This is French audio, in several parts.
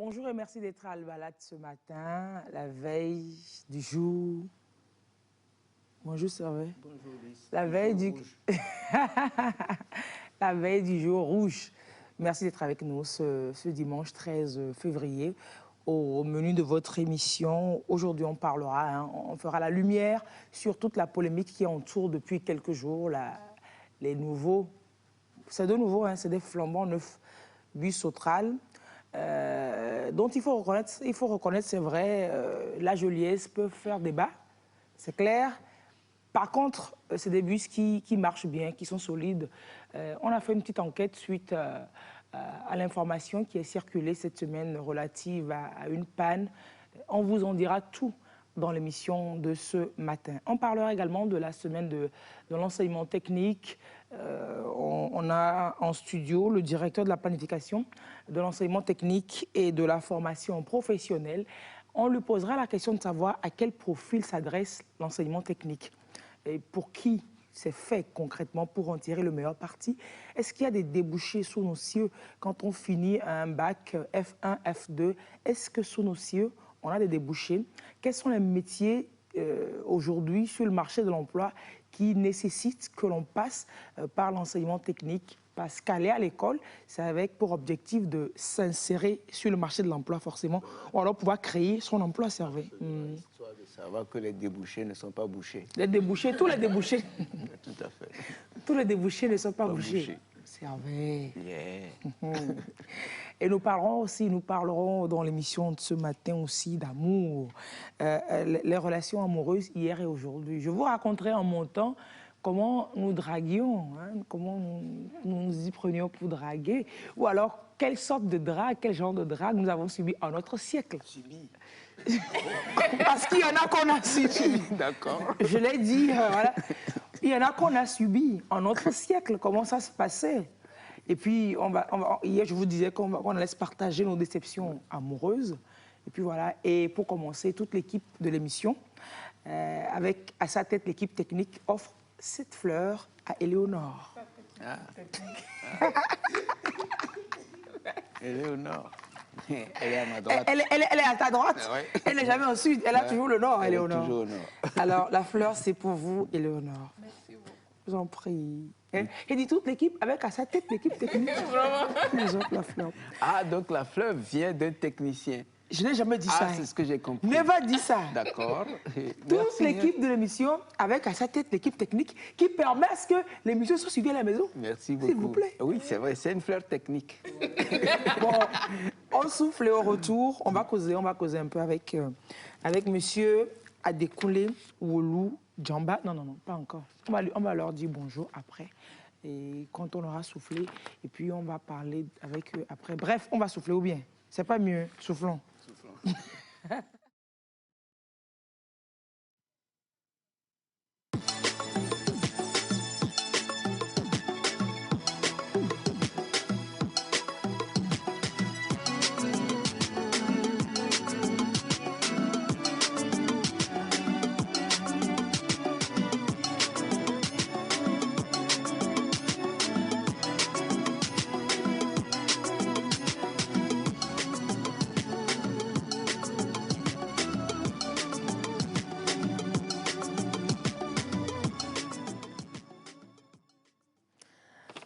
Bonjour et merci d'être à Al-Balad ce matin, la veille du jour. Bonjour, Servet. Bonjour, Lys. La veille du... La veille du jour rouge. Merci d'être avec nous ce dimanche 13 février. Au menu de votre émission, aujourd'hui on parlera, on fera la lumière sur toute la polémique qui entoure depuis quelques jours les nouveaux, c'est de nouveau, c'est des flambants neufs bus Autral. Dont il faut reconnaître, c'est vrai, la joliesse peut faire débat, c'est clair. Par contre, c'est des bus qui marchent bien, qui sont solides. On a fait une petite enquête suite à l'information qui est circulée cette semaine relative à une panne. On vous en dira tout dans l'émission de ce matin. On parlera également de la semaine de l'enseignement technique. On a en studio le directeur de la planification, de l'enseignement technique et de la formation professionnelle. On lui posera la question de savoir à quel profil s'adresse l'enseignement technique et pour qui c'est fait concrètement pour en tirer le meilleur parti. Est-ce qu'il y a des débouchés sous nos cieux quand on finit un bac F1, F2? Est-ce que sous nos cieux, on a des débouchés? Quels sont les métiers aujourd'hui sur le marché de l'emploi qui nécessitent que l'on passe par l'enseignement technique? Parce qu'aller à l'école, c'est avec pour objectif de s'insérer sur le marché de l'emploi forcément, ou alors pouvoir créer son emploi, Servet. Histoire de savoir que les débouchés ne sont pas bouchés. Les débouchés, tous les débouchés. Tout à fait. Tous les débouchés ne sont pas bouchés. Servet. Yeah. Et nous parlerons dans l'émission de ce matin aussi d'amour, les relations amoureuses hier et aujourd'hui. Je vous raconterai en montant comment nous draguions, comment nous y prenions pour draguer, ou alors quelle sorte de drague, quel genre de drague nous avons subi en notre siècle. Subi. Parce qu'il y en a qu'on a subi. D'accord. Je l'ai dit, voilà. Il y en a qu'on a subi en notre siècle, comment ça se passait. Et puis, hier, je vous disais qu'on allait se partager nos déceptions amoureuses. Et puis voilà, et pour commencer, toute l'équipe de l'émission, avec à sa tête l'équipe technique, offre cette fleur à Éléonore. Ah. Éléonore. Elle est à ma droite. Elle est à ta droite. Ouais. Elle n'est jamais au sud. Elle a toujours le nord, Éléonore. Toujours au nord. Alors, la fleur, c'est pour vous, Éléonore. Merci beaucoup. Je vous en prie. Et dit toute l'équipe, avec à sa tête l'équipe technique. Vraiment. Les autres, la fleur. Ah, donc la fleur vient d'un technicien. Je n'ai jamais dit ça. Ah, c'est ce que j'ai compris. Never dit ça. D'accord. Toute l'équipe de l'émission, avec à sa tête l'équipe technique, qui permet à ce que l'émission soit suivie à la maison. Merci beaucoup. S'il vous plaît. Oui, c'est vrai, c'est une fleur technique. Bon, on souffle et au retour, on va causer un peu avec monsieur Adekunle Wolou Djamba. Non, pas encore. On va leur dire bonjour après. Et quand on aura soufflé, et puis on va parler avec eux après. Bref, on va souffler ou bien? C'est pas mieux, soufflons. Soufflons.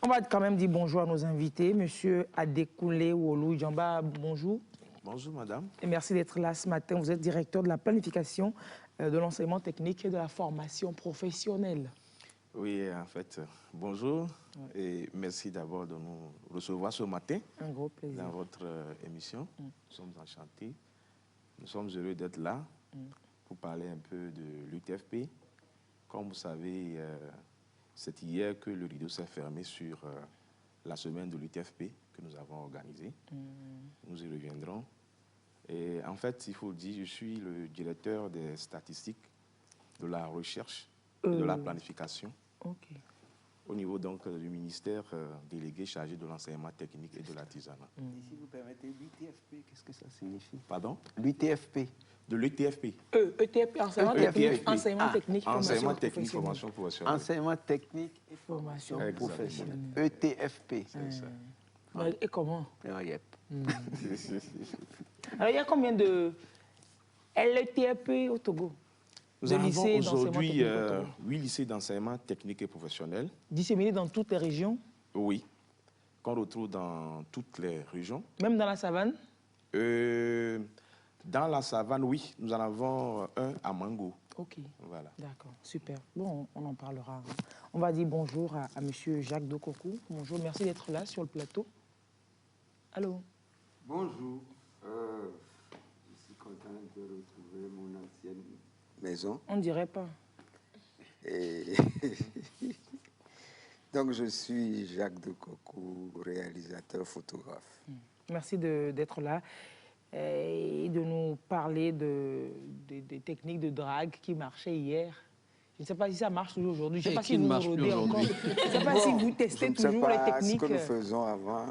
On va quand même dire bonjour à nos invités. Monsieur Adekunle Wolou Djamba, bonjour. Bonjour madame. Et merci d'être là ce matin. Vous êtes directeur de la planification, de l'enseignement technique et de la formation professionnelle. Oui, en fait, bonjour et merci d'abord de nous recevoir ce matin. Un gros plaisir. Dans votre émission. Nous sommes enchantés. Nous sommes heureux d'être là pour parler un peu de l'UTFP. Comme vous savez, c'est hier que le rideau s'est fermé sur la semaine de l'UTFP que nous avons organisée. Nous y reviendrons. Et en fait, il faut le dire, je suis le directeur des statistiques, de la recherche et de la planification. Ok. Au niveau donc du ministère délégué chargé de l'enseignement technique et de l'artisanat. Et si vous permettez, l'UTFP, qu'est-ce que ça signifie? Pardon? L'UTFP. De l'ETFP. ETFP, enseignement technique, enseignement technique, enseignement technique, formation professionnelle. Enseignement technique et formation professionnelle. ETFP. C'est ça. Et comment? Yep. Alors, il y a combien de LTFP au Togo? Nous avons aujourd'hui 8 lycées d'enseignement technique et professionnel. Disséminés dans toutes les régions? Oui, qu'on retrouve dans toutes les régions. Même dans la savane? Dans la savane, oui. Nous en avons un à Mango. Ok. Voilà. D'accord, super. Bon, on en parlera. On va dire bonjour à M. Jacques Dokokou. Bonjour, merci d'être là sur le plateau. Allô? Bonjour. Je suis content de retrouver mon ancienne maison. On ne dirait pas. Et donc, je suis Jacques Dokokou, réalisateur photographe. Merci d'être là et de nous parler des techniques de drague qui marchaient hier. Je ne sais pas si ça marche toujours aujourd'hui. Je ne sais pas si vous rodez encore. Je ne sais pas si vous testez toujours les techniques. Ce que nous faisons avant,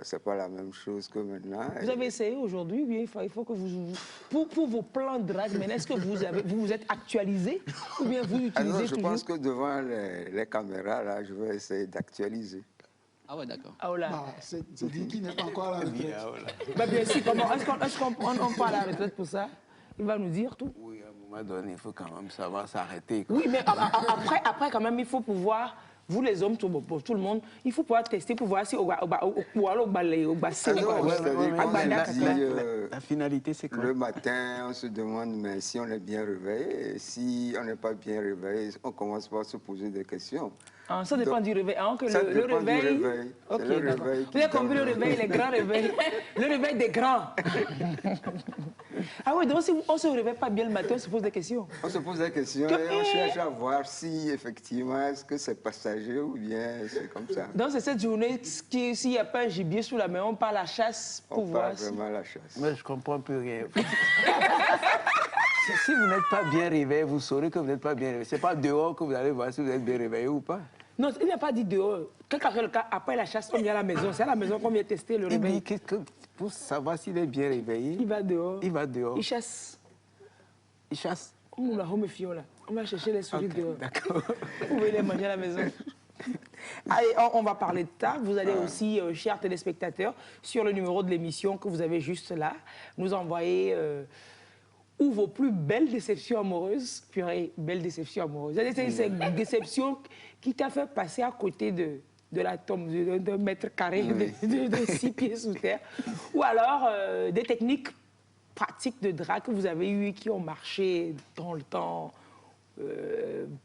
ce n'est pas la même chose que maintenant. Vous avez essayé aujourd'hui, oui, il faut que vous... Pour vos plans de drague, est-ce que vous êtes actualisé ou bien vous utilisez je pense que devant les caméras, là, je vais essayer d'actualiser. Ah ouais, d'accord. Ah, voilà. Bah, c'est dit qu'il n'est pas encore à la retraite. Bah, bien sûr, est-ce qu'on part à la retraite pour ça? Il va nous dire tout. Oui, à un moment donné, il faut quand même savoir s'arrêter. Oui, mais après, quand même, il faut pouvoir, vous les hommes, tout le monde, il faut pouvoir tester pour voir si la finalité, c'est que le matin, on se demande mais si on est bien réveillé. Et si on n'est pas bien réveillé, on commence par se poser des questions. Ah, ça dépend du réveil. Ah, ça le dépend réveil. Du réveil. Ok, le d'accord. réveil Vous avez compris le réveil, les grands réveils. Le réveil des grands. Ah oui, donc si on ne se réveille pas bien le matin, on se pose des questions. On se pose des questions et on cherche à voir si effectivement, est-ce que c'est passager ou bien c'est comme ça. Donc c'est cette journée, s'il n'y a pas un gibier sous la main, on part à la chasse pour voir. On part vraiment à la chasse. Mais je ne comprends plus rien. Si vous n'êtes pas bien réveillé, vous saurez que vous n'êtes pas bien réveillé. Ce n'est pas dehors que vous allez voir si vous êtes bien réveillé ou pas. Non, il n'a pas dit dehors. Quelqu'un fait le cas, après la chasse, on vient à la maison. C'est à la maison qu'on vient tester le réveil. Il dit que pour savoir s'il est bien réveillé, il va dehors. Il va dehors. Il chasse. Il chasse. On va chercher les souris dehors. D'accord. Vous pouvez les manger à la maison. Allez, on va parler de ça. Vous allez aussi, chers téléspectateurs, sur le numéro de l'émission que vous avez juste là, nous envoyer ou vos plus belles déceptions amoureuses. Purée, belle déception amoureuse. C'est une déception qui t'a fait passer à côté de la tombe d'un mètre carré de 6 pieds sous terre. Ou alors des techniques pratiques de drague que vous avez eues qui ont marché dans le temps.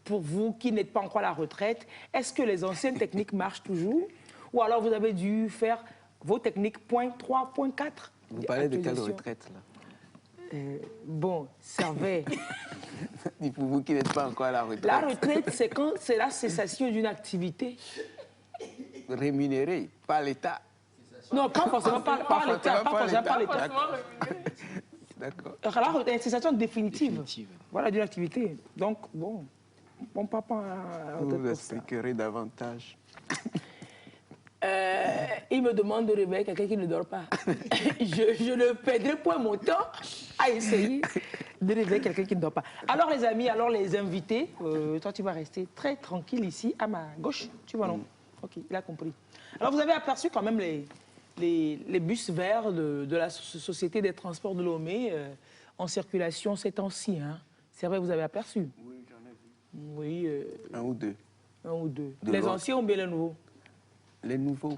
Pour vous qui n'êtes pas encore à la retraite, est-ce que les anciennes techniques marchent toujours? Ou alors vous avez dû faire vos techniques point 3, point 4? Vous parlez de quelle retraite là? Bon, servez. Pour vous qui n'êtes pas encore à la retraite. La retraite, c'est quand c'est la cessation d'une activité. Rémunérée par l'État. Non, pas forcément par l'État. Pas forcément par l'État. D'accord. Alors, une cessation définitive. Voilà, d'une activité. Donc, bon, mon papa... Vous expliquerez davantage. Il me demande de réveiller quelqu'un qui ne dort pas. je ne perdrai point mon temps à essayer de réveiller quelqu'un qui ne dort pas. Alors les amis, alors les invités, toi tu vas rester très tranquille ici, à ma gauche. Tu vois non? Ok, il a compris. Alors vous avez aperçu quand même les bus verts de la Société des Transports de Lomé en circulation ces temps-ci. Hein. C'est vrai, vous avez aperçu? Oui, j'en ai vu. Oui. Un ou deux. Un ou deux. Les anciens ou bien les nouveaux? Les nouveaux,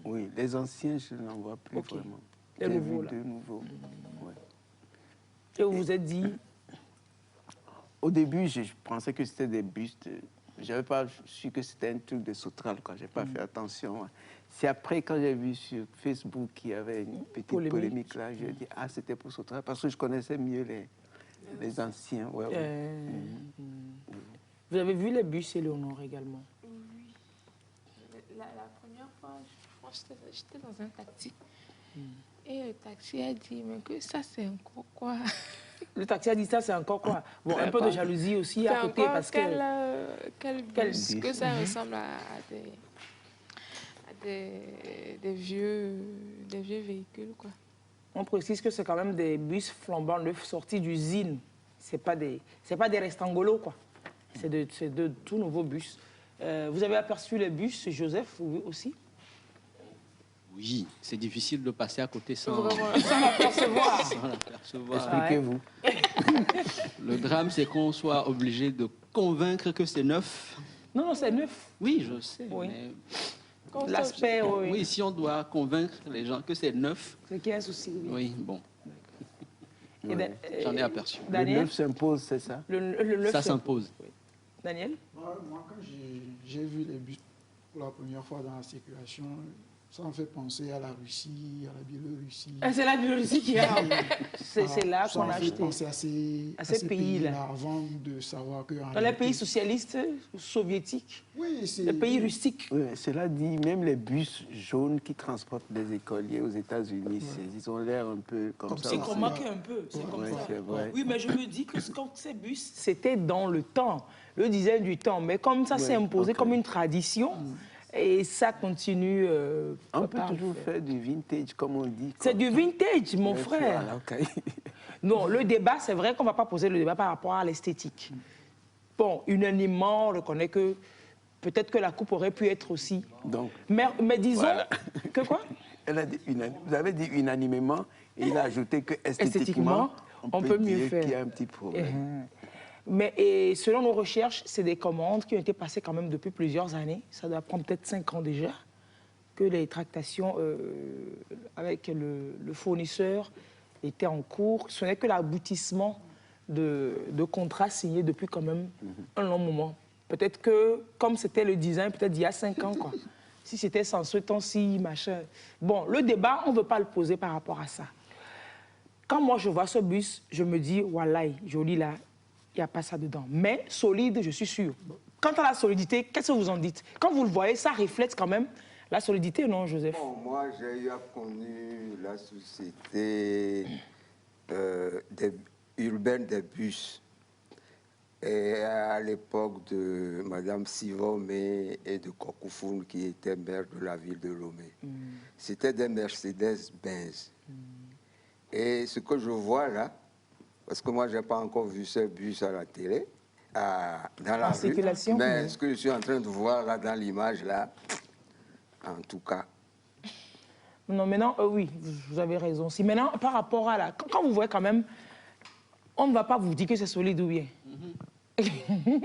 oui. Les anciens, je n'en vois plus vraiment. Les nouveaux, là. Deux nouveaux, ouais. Et vous vous êtes dit? Au début, je pensais que c'était des bus. Je n'avais pas su que c'était un truc de Sotral, quoi. Je n'ai pas fait attention. C'est après, quand j'ai vu sur Facebook qu'il y avait une petite polémique là, j'ai dit, ah, c'était pour Sotral, parce que je connaissais mieux les anciens. Ouais, ouais. Vous avez vu les bus Éléonore également? La première fois, je pense que j'étais dans un taxi. Et le taxi a dit, mais que ça, c'est encore quoi? Le taxi a dit ça, c'est encore quoi? Bon, un peu de jalousie aussi à côté parce que... Quel bus que ça ressemble à des vieux véhicules, quoi. On précise que c'est quand même des bus flambant neufs sortis d'usine. C'est pas des restangolos, quoi. C'est de tout nouveaux bus. Vous avez aperçu les bus, Joseph, vous aussi? Oui, c'est difficile de passer à côté sans Vraiment, sans l'apercevoir. sans l'apercevoir. Expliquez-vous. Le drame, c'est qu'on soit obligé de convaincre que c'est neuf. Non, non, c'est neuf. Oui, je sais. Oui. Mais L'aspect, oui. oui, si on doit convaincre les gens que c'est neuf, C'est qu'il y a un souci, oui. oui, bon, Et j'en ai aperçu. Le Daniel, 9 s'impose, c'est ça? le neuf, Ça c'est- s'impose. Daniel, Moi, quand j'ai vu les bus pour la première fois dans la circulation, ça me fait penser à la Russie, à la Biélorussie. ah, c'est la Biélorussie qui a. C'est là Ça qu'on me a fait acheté. penser à ces ces pays-là. avant de savoir que... Dans les pays socialistes, soviétiques, Oui, c'est... les pays rustiques. Oui, cela dit, même les bus jaunes qui transportent des écoliers aux États-Unis, ils ont l'air un peu comme ça. C'est ça, qu'on c'est- manque un peu, c'est comme Ouais, ça. c'est vrai. Oui, mais je me dis que quand ces bus, c'était dans le temps, le design du temps. Mais comme ça s'est imposé ok. comme une tradition, et ça continue. On peut par le toujours fait. faire du vintage, comme on dit. C'est du vintage, mon Bien sûr, frère. alors, ok. Non, le débat, c'est vrai qu'on ne va pas poser le débat par rapport à l'esthétique. Bon, unanimement, on reconnaît que peut-être que la coupe aurait pu être aussi. Donc, Mais disons Voilà. que quoi? elle a dit vous avez dit unanimement, et il a ajouté que Esthétiquement, esthétiquement, on peut mieux dire faire. qu'il y a un petit problème. Mais et selon nos recherches, c'est des commandes qui ont été passées quand même depuis plusieurs années. Ça doit prendre peut-être 5 ans déjà que les tractations avec le fournisseur étaient en cours. Ce n'est que l'aboutissement de contrats signés depuis quand même un long moment. Peut-être que, comme c'était le design, peut-être il y a 5 ans, quoi. Si c'était sans ce temps-ci, machin. Bon, le débat, on ne veut pas le poser par rapport à ça. Quand moi je vois ce bus, je me dis, voilà, joli là, il n'y a pas ça dedans. Mais solide, je suis sûr. Quant à la solidité, qu'est-ce que vous en dites? Quand vous le voyez, ça reflète quand même la solidité, non, Joseph? Bon, moi, j'ai connu la société urbaine des bus. Et à l'époque de Mme Sivomé et de Kokoufoun, qui était maire de la ville de Lomé. C'était des Mercedes-Benz. Et ce que je vois là, parce que moi, je n'ai pas encore vu ce bus à la télé, dans la rue, circulation, mais ce que je suis en train de voir là dans l'image là, en tout cas. Non, maintenant, oui, vous avez raison. Si maintenant, par rapport à la... Quand vous voyez quand même, on ne va pas vous dire que c'est solide ou bien.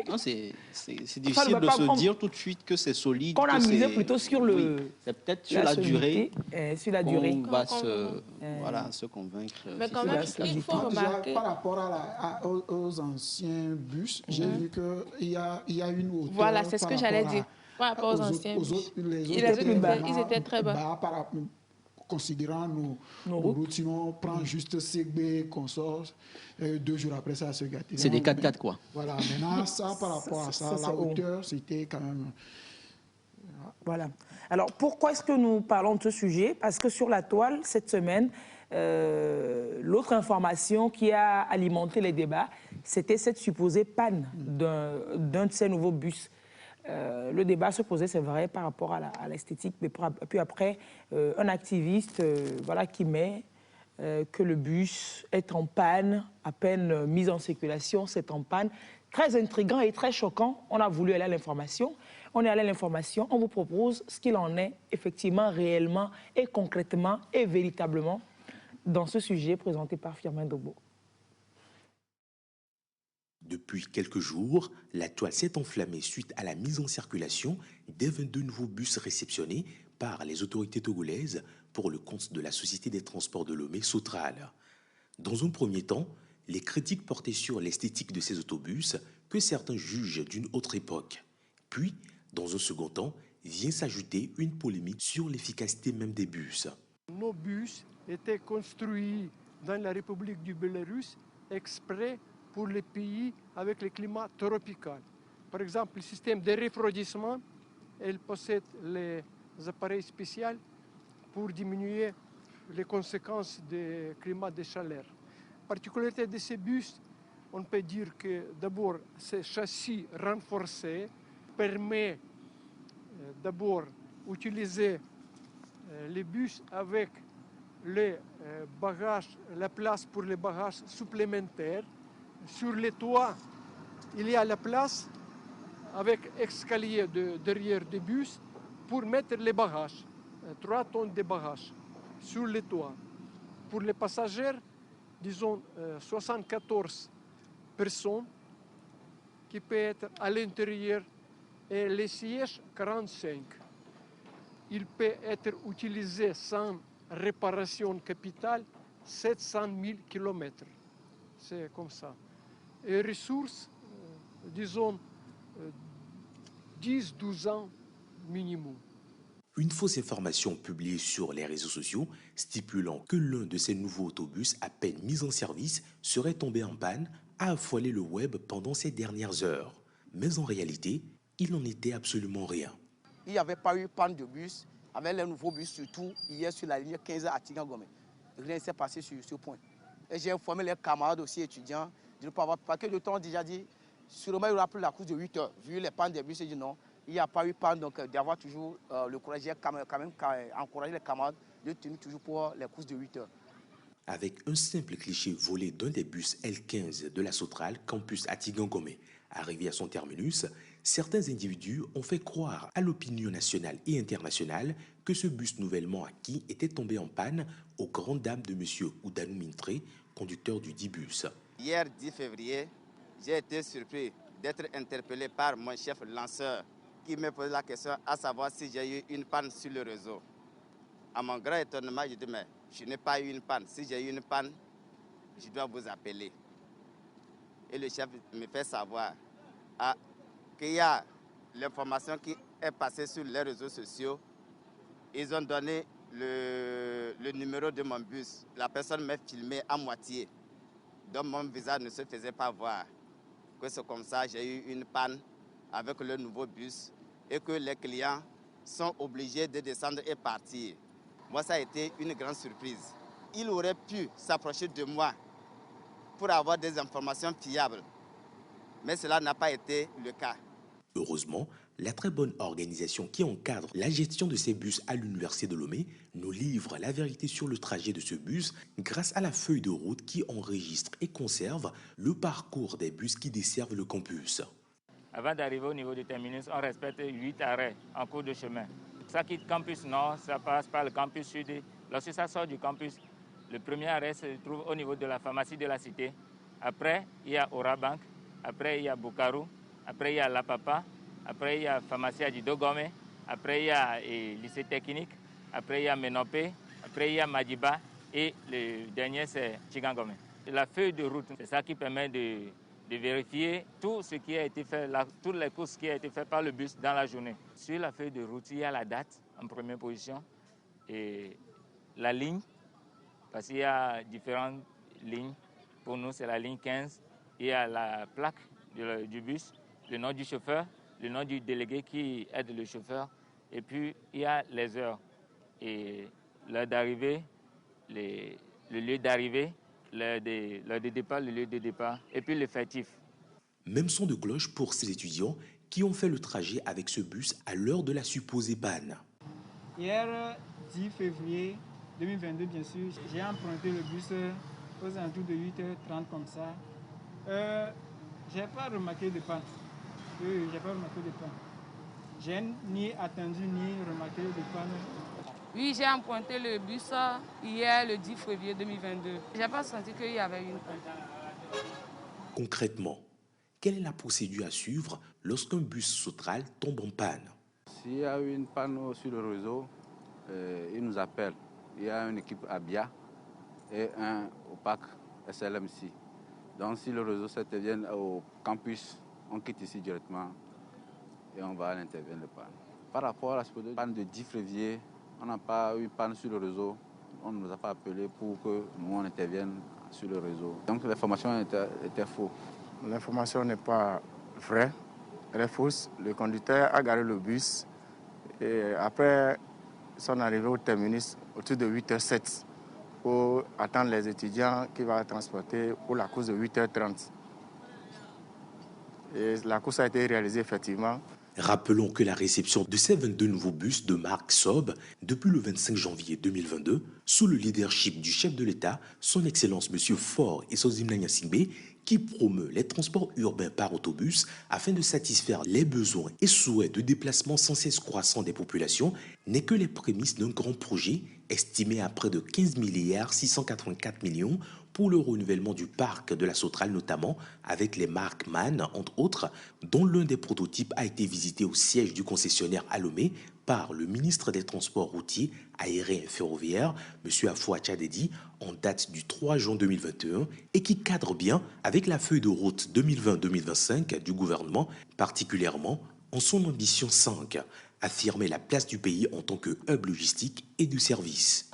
Non, c'est Ça difficile ne de va se pas- dire tout de suite que c'est solide. Qu'on a que misé c'est- plutôt sur le... Oui, c'est peut-être sur la la durée solidité, sur la durée. qu'on va Qu'on- voilà, se convaincre. Mais si quand c'est même, efficace. il faut Moi, déjà, remarquer. par rapport aux anciens bus, j'ai vu qu'il y a une hauteur. Voilà, c'est ce par que j'allais rapport dire. Par rapport aux anciens autres, bus. les Ils autres étaient vraiment ils étaient très bas. considérant nos routes. routes, sinon on prend juste Segbe, qu'on sort, 2 jours après ça se gâter. C'est des 4x4 quoi. Voilà, maintenant ça, par rapport à ça, c'est la haut. hauteur, c'était quand même... Voilà. Alors, pourquoi est-ce que nous parlons de ce sujet? Parce que sur la toile, cette semaine, l'autre information qui a alimenté les débats, c'était cette supposée panne d'un de ces nouveaux bus. Le débat se posait, c'est vrai, par rapport à l'esthétique, mais puis après, un activiste voilà, qui met que le bus est en panne, à peine mis en circulation, c'est en panne. Très intriguant et très choquant, on a voulu aller à l'information. On est allé à l'information, on vous propose ce qu'il en est effectivement, réellement et concrètement et véritablement dans ce sujet présenté par Firmin Dobo. Depuis quelques jours, la toile s'est enflammée suite à la mise en circulation des 22 nouveaux bus réceptionnés par les autorités togolaises pour le compte de la Société des transports de Lomé, Sotral. Dans un premier temps, les critiques portaient sur l'esthétique de ces autobus que certains jugent d'une autre époque. Puis, dans un second temps, vient s'ajouter une polémique sur l'efficacité même des bus. Nos bus étaient construits dans la République du Bélarus exprès pour les pays avec le climat tropical. Par exemple, le système de refroidissement, elle possède les appareils spéciaux pour diminuer les conséquences du climat de chaleur. La particularité de ces bus, on peut dire que d'abord, ce châssis renforcé permet d'abord d'utiliser les bus avec les bagages, la place pour les bagages supplémentaires. Sur les toits, il y a la place avec escalier derrière des bus pour mettre les bagages. 3 tonnes de bagages sur les toits. Pour les passagers, disons 74 personnes qui peuvent être à l'intérieur et les sièges 45. Il peut être utilisé sans réparation capitale 700 000 km. C'est comme ça. Et ressources, disons 10-12 ans minimum. Une fausse information publiée sur les réseaux sociaux stipulant que l'un de ces nouveaux autobus à peine mis en service serait tombé en panne a affolé le web pendant ces dernières heures. Mais en réalité, il n'en était absolument rien. Il n'y avait pas eu panne de bus avec les nouveaux bus, surtout hier sur la ligne 15 à Tigangomé. Rien ne s'est passé sur ce point. Et j'ai informé les camarades aussi étudiants de ne pas avoir, parce que le temps déjà dit, sûrement il y aura plus la course de 8 heures. Vu les pannes des bus, j'ai dit non, il n'y a pas eu panne, donc d'avoir toujours le courage, j'ai quand même encouragé les camarades de tenir toujours pour les courses de 8 heures. Avec un simple cliché volé d'un des bus L15 de la Sotral Campus à Tigangomé, arrivé à son terminus, certains individus ont fait croire à l'opinion nationale et internationale que ce bus nouvellement acquis était tombé en panne aux grandes dames de M. Oudanou Mintré, conducteur du dit bus. Hier 10 février, j'ai été surpris d'être interpellé par mon chef lanceur qui me posait la question à savoir si j'ai eu une panne sur le réseau. À mon grand étonnement, je dis mais je n'ai pas eu une panne. Si j'ai eu une panne, je dois vous appeler. Et le chef me fait savoir qu'il y a l'information qui est passée sur les réseaux sociaux. Ils ont donné le numéro de mon bus. La personne m'a filmé à moitié. Donc mon visage ne se faisait pas voir. Que c'est comme ça, j'ai eu une panne avec le nouveau bus et que les clients sont obligés de descendre et partir. Moi, ça a été une grande surprise. Il aurait pu s'approcher de moi pour avoir des informations fiables. Mais cela n'a pas été le cas. Heureusement, la très bonne organisation qui encadre la gestion de ces bus à l'Université de Lomé nous livre la vérité sur le trajet de ce bus grâce à la feuille de route qui enregistre et conserve le parcours des bus qui desservent le campus. Avant d'arriver au niveau du terminus, on respecte 8 arrêts en cours de chemin. Ça quitte campus nord, ça passe par le campus sud. Lorsque ça sort du campus, le premier arrêt se trouve au niveau de la pharmacie de la cité. Après, il y a Orabank. Après, il y a Bukaru. Après, il y a La Papa. Après, il y a pharmacie à Didogome. Après, il y a lycée technique. Après, il y a Menopé. Après, il y a Madiba. Et le dernier, c'est Tigangomé. La feuille de route, c'est ça qui permet de vérifier tout ce qui a été fait, toutes les courses qui ont été faites par le bus dans la journée. Sur la feuille de route, il y a la date en première position et la ligne, parce qu'il y a différentes lignes. Pour nous, c'est la ligne 15. Il y a la plaque du bus, le nom du chauffeur, le nom du délégué qui aide le chauffeur, et puis il y a les heures et l'heure d'arrivée, le lieu d'arrivée, l'heure de départ, le lieu de départ, et puis l'effectif. Même son de cloche pour ces étudiants qui ont fait le trajet avec ce bus à l'heure de la supposée panne. Hier, 10 février 2022, bien sûr, j'ai emprunté le bus aux alentours de 8h30 comme ça. Je n'ai pas remarqué de panne. J'ai pas remarqué de panne. J'ai ni attendu ni remarqué de panne. Oui, j'ai emprunté le bus hier, le 10 février 2022. Je n'ai pas senti qu'il y avait une panne. Concrètement, quelle est la procédure à suivre lorsqu'un bus Sotral tombe en panne? S'il y a une panne sur le réseau, ils nous appellent. Il y a une équipe à Bia et un au PAC SLMC. Donc si le réseau s'intervient au campus, on quitte ici directement et on va à l'intervention de panne. Par rapport à la panne de 10 février, on n'a pas eu panne sur le réseau. On ne nous a pas appelé pour que nous on intervienne sur le réseau. Donc l'information était fausse. L'information n'est pas vraie, elle est fausse. Le conducteur a garé le bus et après son arrivée au terminus autour de 8h07 pour attendre les étudiants qui vont transporter pour la course de 8h30. Et la course a été réalisée effectivement. Rappelons que la réception de ces 22 nouveaux bus de marque Sob depuis le 25 janvier 2022, sous le leadership du chef de l'État, son Excellence M. Faure et Sozimna Nyasingbe, qui promeut les transports urbains par autobus afin de satisfaire les besoins et souhaits de déplacement sans cesse croissants des populations, n'est que les prémices d'un grand projet estimé à près de 15 milliards 684 millions pour le renouvellement du parc de la Sotral, notamment avec les marques MAN, entre autres, dont l'un des prototypes a été visité au siège du concessionnaire à Lomé par le ministre des Transports routiers, aériens et ferroviaires, M. Afou Tchadedi, en date du 3 juin 2021, et qui cadre bien avec la feuille de route 2020-2025 du gouvernement, particulièrement en son ambition 5, affirmer la place du pays en tant que hub logistique et de service.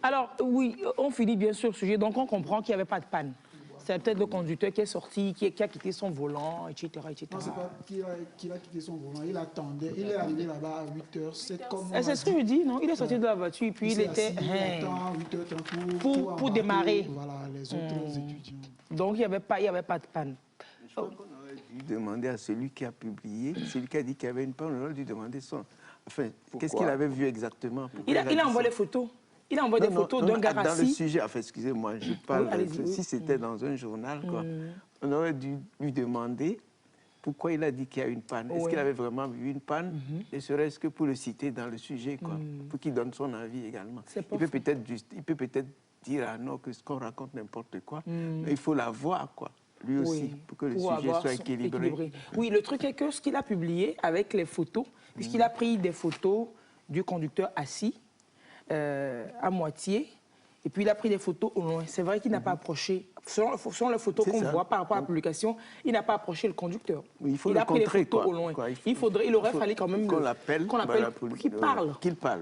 Alors, oui, on finit bien sûr le sujet, donc on comprend qu'il n'y avait pas de panne. C'est peut-être le conducteur qui est sorti, qui a quitté son volant, etc. etc. Non, c'est pas qu'il a quitté son volant, il attendait. Il est arrivé là-bas à 8h07 comme c'est ce que je dis, non? Il est sorti de la voiture, puis il était... Pour démarrer. Voilà, les autres étudiants. Donc, il n'y avait pas de panne. Je crois qu'on aurait dû demander à celui qui a publié, celui qui a dit qu'il y avait une panne, on aurait dû demander son... Enfin, qu'est-ce qu'il avait vu exactement? Il a envoyé les photos. Il a envoyé des photos d'un gars assis. Dans le sujet, enfin, excusez-moi, je parle, si c'était dans un journal, quoi, on aurait dû lui demander pourquoi il a dit qu'il y a une panne. Est-ce qu'il avait vraiment vu une panne? Et serait-ce que pour le citer dans le sujet, quoi, pour qu'il donne son avis également. Il peut peut-être dire, ah non, que ce qu'on raconte n'importe quoi, mais il faut la voir, quoi. Lui aussi, pour que le sujet soit équilibré. Oui, le truc est que ce qu'il a publié avec les photos, puisqu'il a pris des photos du conducteur assis, à moitié, et puis il a pris des photos au loin. C'est vrai qu'il n'a pas approché, selon les photos qu'on voit par rapport à la publication, il n'a pas approché le conducteur. Oui, il a pris les photos au loin. Il aurait fallu quand même qu'on l'appelle, qu'il parle.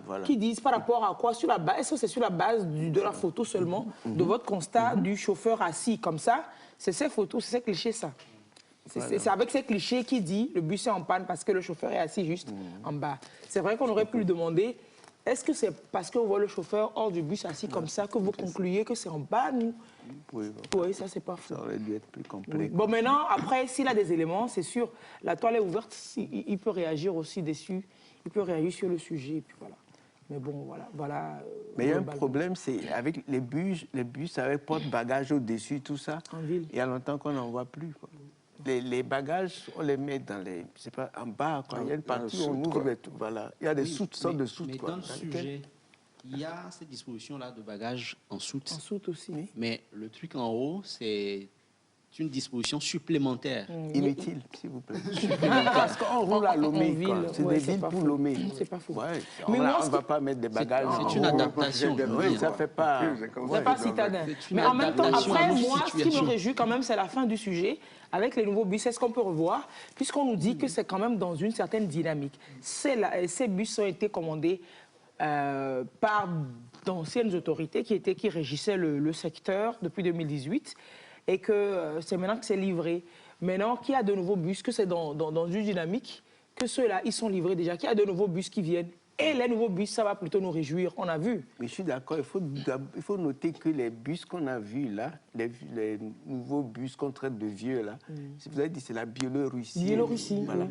Voilà. Qu'il dise par rapport à quoi, est-ce que c'est sur la base de la photo seulement, de votre constat du chauffeur assis comme ça? C'est ces photos, c'est ces clichés, ça. C'est avec ces clichés qu'il dit le bus est en panne parce que le chauffeur est assis juste en bas. C'est vrai qu'on aurait pu lui demander, est-ce que c'est parce qu'on voit le chauffeur hors du bus assis comme ça que vous concluez que c'est en panne? Oui, ça c'est pas faux. Ça aurait dû être plus complet. Oui. Bon, maintenant, après, s'il a des éléments, c'est sûr, la toile est ouverte, il peut réagir aussi dessus, il peut réagir sur le sujet, et puis voilà. Mais bon, voilà. Mais il y a un problème, c'est avec les bus avec porte-bagages au-dessus, tout ça. En ville. Il y a longtemps qu'on n'en voit plus, quoi. Les bagages, on les met dans les... Je sais pas, en bas, quoi. Il y a une partie où on ouvre tout, voilà. Il y a des sortes de soutes, quoi. Dans le sujet, il y a cette disposition-là de bagages en soute. En soute aussi. Oui. Mais le truc en haut, c'est une disposition supplémentaire. Inutile, s'il vous plaît. Parce qu'on roule à Lomé, quoi. C'est des villes pour Lomé. C'est pas faux. Ouais, on ne va pas mettre des bagages. C'est une adaptation. Oui, ça fait pas... C'est pas citadin. Mais en même temps, après, moi, ce qui me réjouit quand même, c'est la fin du sujet. Avec les nouveaux bus, est-ce qu'on peut revoir? Puisqu'on nous dit que c'est quand même dans une certaine dynamique. Ces bus ont été commandés par d'anciennes autorités qui régissaient le secteur depuis 2018 et que c'est maintenant que c'est livré. Maintenant, qu'il y a de nouveaux bus, que c'est dans une dynamique, que ceux-là, ils sont livrés déjà, qu'il y a de nouveaux bus qui viennent. Et les nouveaux bus, ça va plutôt nous réjouir, on a vu. Mais je suis d'accord, il faut noter que les bus qu'on a vus là, les nouveaux bus qu'on traite de vieux là, vous avez dit c'est la Biélorussie. Biélorussie, voilà.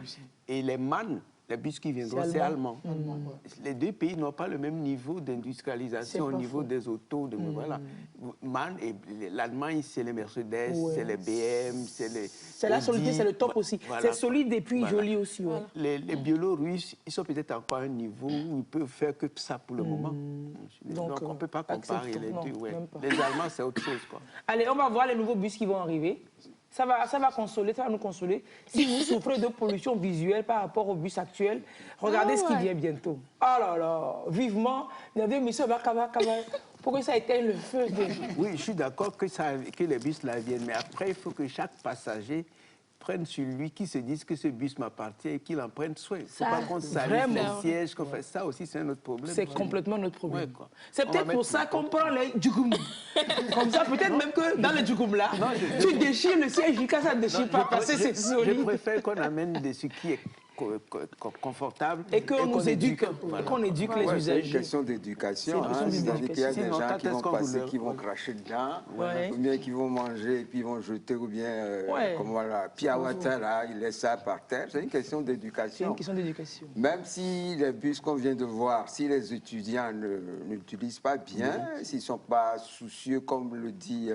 Et les MAN, les bus qui viendront, c'est allemand. Les deux pays n'ont pas le même niveau d'industrialisation au niveau des autos. Voilà. MAN et l'Allemagne, c'est les Mercedes, c'est les BM, c'est les... C'est la solidité, c'est le top aussi. Voilà. C'est solide et puis joli aussi. Ouais. Les Biélorusses, ils sont peut-être encore à un niveau où ils peuvent faire que ça pour le moment. Donc on ne peut pas comparer les deux. Ouais. Les Allemands, c'est autre chose, quoi. Allez, on va voir les nouveaux bus qui vont arriver. Ça va nous consoler. Si vous souffrez de pollution visuelle par rapport au bus actuel, regardez ce qui vient bientôt. Oh là là, vivement, il y a des missions pour que ça éteigne le feu. Oui, je suis d'accord que les bus là viennent, mais après, il faut que chaque passager prenne sur lui, qui se dise que ce bus m'appartient et qu'il en prenne soin. Il ne faut pas qu'on salisse les sièges, qu'on fait ça aussi, c'est un autre problème. C'est complètement notre problème. Ouais, c'est peut-être pour ça qu'on prend les djougoum. Comme ça, peut-être même que dans les djougoum là, tu déchires le siège jusqu'à ça ne déchire pas, parce que c'est solide. Je préfère qu'on amène de ce qui est confortable. Et qu'on nous éduque, qu'on éduque les usagers. C'est une question d'éducation. C'est-à-dire qu'il y a des gens qui vont passer, qui vont cracher dedans, ou bien qui vont manger et puis ils vont jeter, ou bien, comme voilà, Piawata, là, il laisse ça par terre. C'est une question d'éducation. C'est une question d'éducation. Même si les bus qu'on vient de voir, si les étudiants ne l'utilisent pas bien, s'ils ne sont pas soucieux, comme le dit...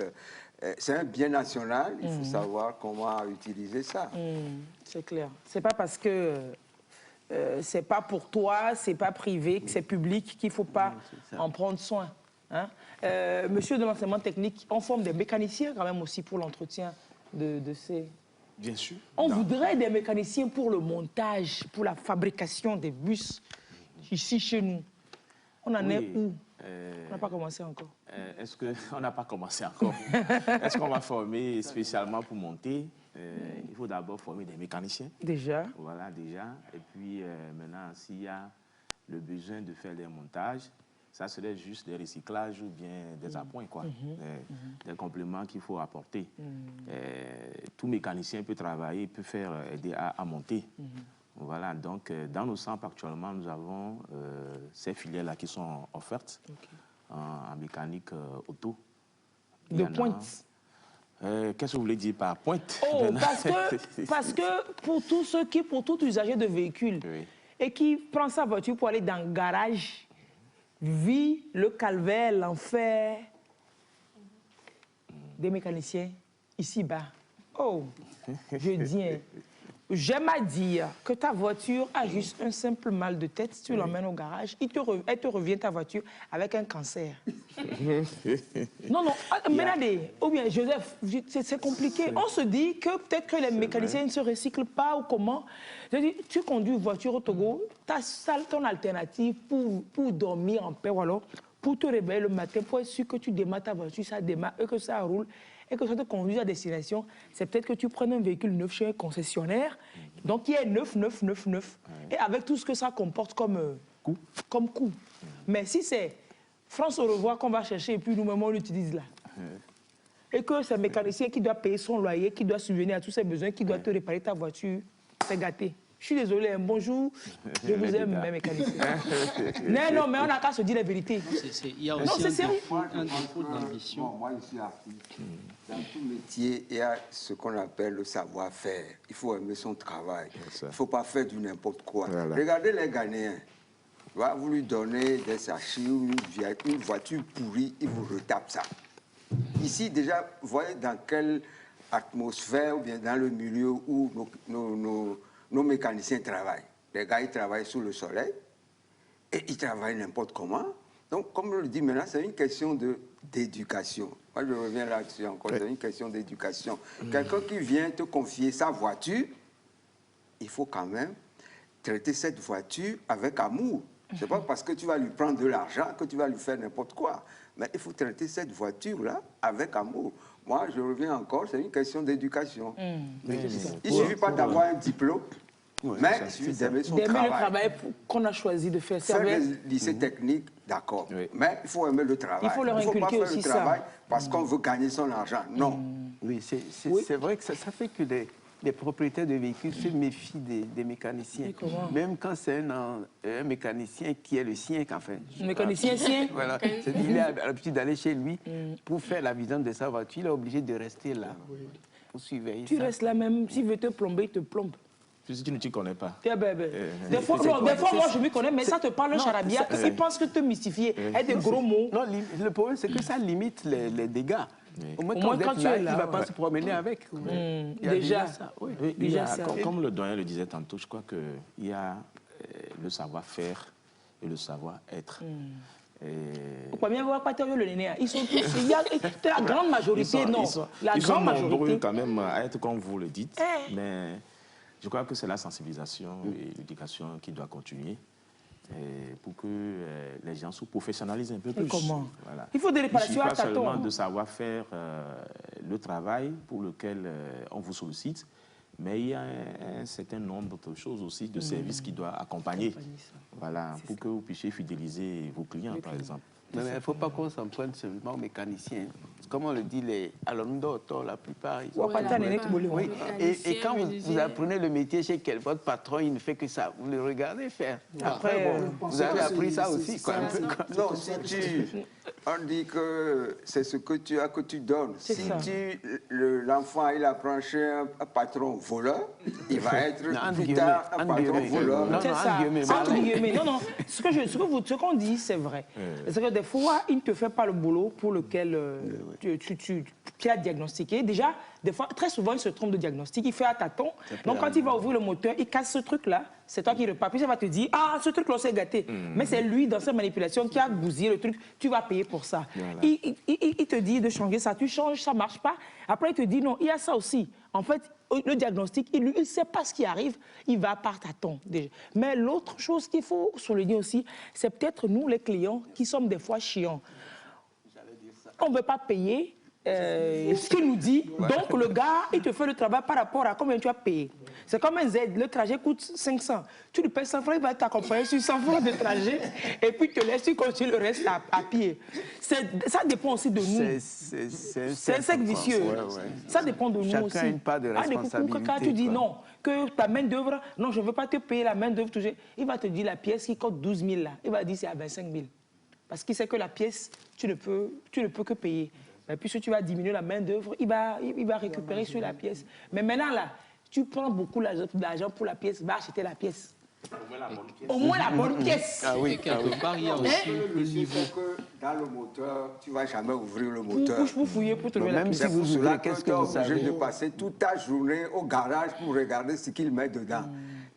c'est un bien national, il faut savoir comment utiliser ça. C'est clair. C'est pas parce que c'est pas pour toi, c'est pas privé, que c'est public, qu'il faut pas en prendre soin. Hein? Monsieur de l'enseignement technique, on forme des mécaniciens quand même aussi pour l'entretien de ces... Bien sûr. On voudrait des mécaniciens pour le montage, pour la fabrication des bus ici chez nous. On en est où? On n'a pas commencé encore. Est-ce qu'on n'a pas commencé encore? Est-ce qu'on va former spécialement pour monter? Il faut d'abord former des mécaniciens. Déjà. Voilà, déjà. Et puis maintenant, s'il y a le besoin de faire des montages, ça serait juste des recyclages ou bien des appoints, quoi. Des compléments qu'il faut apporter. Tout mécanicien peut travailler, peut faire aider à monter. Voilà, donc dans nos centres actuellement, nous avons ces filières-là qui sont offertes en mécanique auto. De pointe. Qu'est-ce que vous voulez dire par pointe? Oh, parce que pour tous ceux qui, pour tout usager de véhicule et qui prend sa voiture pour aller dans le garage, vit le calvaire, l'enfer des mécaniciens ici-bas. Oh, je dis, j'aime à dire que ta voiture a juste un simple mal de tête. Si tu l'emmènes au garage, elle te revient ta voiture avec un cancer. Non, Ménadé, ou bien Joseph, c'est compliqué. On se dit que peut-être que les mécaniciens ne se recyclent pas ou comment. Je dis, tu conduis une voiture au Togo, tu as ton alternative pour dormir en paix ou alors pour te réveiller le matin, pour être sûr que tu démarres ta voiture, ça démarre et que ça roule. Et que ça te conduise à destination, c'est peut-être que tu prennes un véhicule neuf chez un concessionnaire, donc qui est neuf, et avec tout ce que ça comporte comme coût. Mais si c'est France au revoir qu'on va chercher et puis nous-mêmes on l'utilise là, et que c'est un mécanicien qui doit payer son loyer, qui doit subvenir à tous ses besoins, qui doit te réparer ta voiture, c'est gâté. Je suis désolé, bonjour, je vous aime, mes mécaniciens. Non, mais on n'a qu'à se dire la vérité. Il y a aussi un défaut d'ambition. Moi, je suis artiste. Dans tout métier, il y a ce qu'on appelle le savoir-faire. Il faut aimer son travail. Il ne faut pas faire du n'importe quoi. Voilà. Regardez les Ghanéens. Vous lui donnez des sachets ou une voiture pourrie, il vous retape ça. Ici, déjà, vous voyez dans quelle atmosphère ou bien dans le milieu où nos mécaniciens travaillent. Les gars, ils travaillent sous le soleil et ils travaillent n'importe comment. Donc, comme je le dis maintenant, c'est une question d'éducation. Moi, je reviens là-dessus encore, c'est une question d'éducation. Quelqu'un qui vient te confier sa voiture, il faut quand même traiter cette voiture avec amour. Ce n'est pas parce que tu vas lui prendre de l'argent que tu vas lui faire n'importe quoi. Mais il faut traiter cette voiture-là avec amour. Moi, je reviens encore, c'est une question d'éducation. Il ne suffit pas d'avoir un diplôme, mais il suffit d'aimer son travail. Le travail qu'on a choisi de faire. Faire des lycées techniques, d'accord. Mais il faut aimer le travail. Il faut leur inculquer aussi ça. Il ne faut pas faire le travail parce qu'on veut gagner son argent. Non. Oui, c'est vrai que ça fait que les propriétaires de véhicules se méfient des mécaniciens. Même quand c'est un mécanicien qui est le sien, enfin. Un mécanicien sien. Voilà. Il a l'habitude d'aller chez lui pour faire la vidange de sa voiture. Il est obligé de rester là pour surveiller ça. Tu restes là même. S'il veut te plomber, il te plombe. Si tu ne t'y connais pas. Des fois, moi, je m'y connais, mais ça te parle un charabia. Il pense que te mystifier est des gros mots. Non, le problème, c'est que ça limite les dégâts. Au moins, quand tu es là, il ne va pas se promener avec. Déjà. Comme le doyen le disait tantôt, je crois qu'il y a le savoir-faire et le savoir-être. Pourquoi bien voir pas le néné? Ils sont tous. Il y a la grande majorité, non. Ils sont nombreux quand même à être comme vous le dites, mais je crois que c'est la sensibilisation et l'éducation qui doit continuer. Pour que les gens se professionnalisent un peu plus. Comment? Voilà. Il faut des réparations à tâtons. Il ne suffit pas seulement de savoir faire le travail pour lequel on vous sollicite, mais il y a un certain nombre de choses aussi, de services qui doivent accompagner. Voilà, pour que vous puissiez fidéliser vos clients, par exemple. Mais il ne faut pas qu'on s'en prenne seulement aux mécaniciens. Comme on le dit, les alumnos, la plupart, ils sont... Oui. Et quand vous apprenez le métier chez votre patron, il ne fait que ça. Vous le regardez faire. Après, vous avez appris ça aussi. Quoi, un peu, quoi. Non, si on dit que c'est ce que tu as que tu donnes. Si l'enfant, il apprend chez un patron voleur, il va être plus tard un patron voleur. C'est ça. Entre guillemets. Non. Ce qu'on dit, c'est vrai. C'est que des fois, il ne te fait pas le boulot pour lequel tu as diagnostiqué. Déjà, des fois, très souvent, il se trompe de diagnostic. Il fait à tâtons. Donc, quand il va ouvrir le moteur, il casse ce truc-là. C'est toi qui repars. Puis, ça va te dire, ah, ce truc-là, c'est gâté. Mais c'est lui, dans sa manipulation, qui a bousillé le truc. Tu vas payer pour ça. Voilà. Il te dit de changer ça. Tu changes, ça ne marche pas. Après, il te dit, non, il y a ça aussi. En fait, le diagnostic, il ne sait pas ce qui arrive. Il va par tâtons. Déjà. Mais l'autre chose qu'il faut souligner aussi, c'est peut-être nous, les clients, qui sommes des fois chiants. On ne veut pas payer ce qu'il nous dit. Donc, le gars, il te fait le travail par rapport à combien tu as payé. C'est comme un Z. Le trajet coûte 500. Tu lui payes 100 francs, il va t'accompagner sur 100 francs de trajet et puis te laisse, tu continues le reste à pied. Ça dépend aussi de nous. C'est un cercle vicieux. Ça dépend de nous aussi. Chacun a une part de responsabilité. Quand tu dis non, que ta main-d'œuvre, non, je ne veux pas te payer la main-d'œuvre, il va te dire la pièce qui coûte 12 000 là. Il va dire c'est à 25 000. Parce qu'il sait que la pièce, tu ne peux que payer. Mais puisque tu vas diminuer la main-d'œuvre, il va récupérer sur la pièce. Mais maintenant, là, tu prends beaucoup d'argent pour la pièce, va acheter la pièce. Au moins la bonne pièce. Ah oui, quelque part, il y a aussi le niveau. Que dans le moteur, tu ne vas jamais ouvrir le moteur. Pour fouiller, pour trouver la pièce. Même si vous ouvrez, qu'est-ce que vous savez? De passer toute ta journée au garage pour regarder ce qu'il met dedans.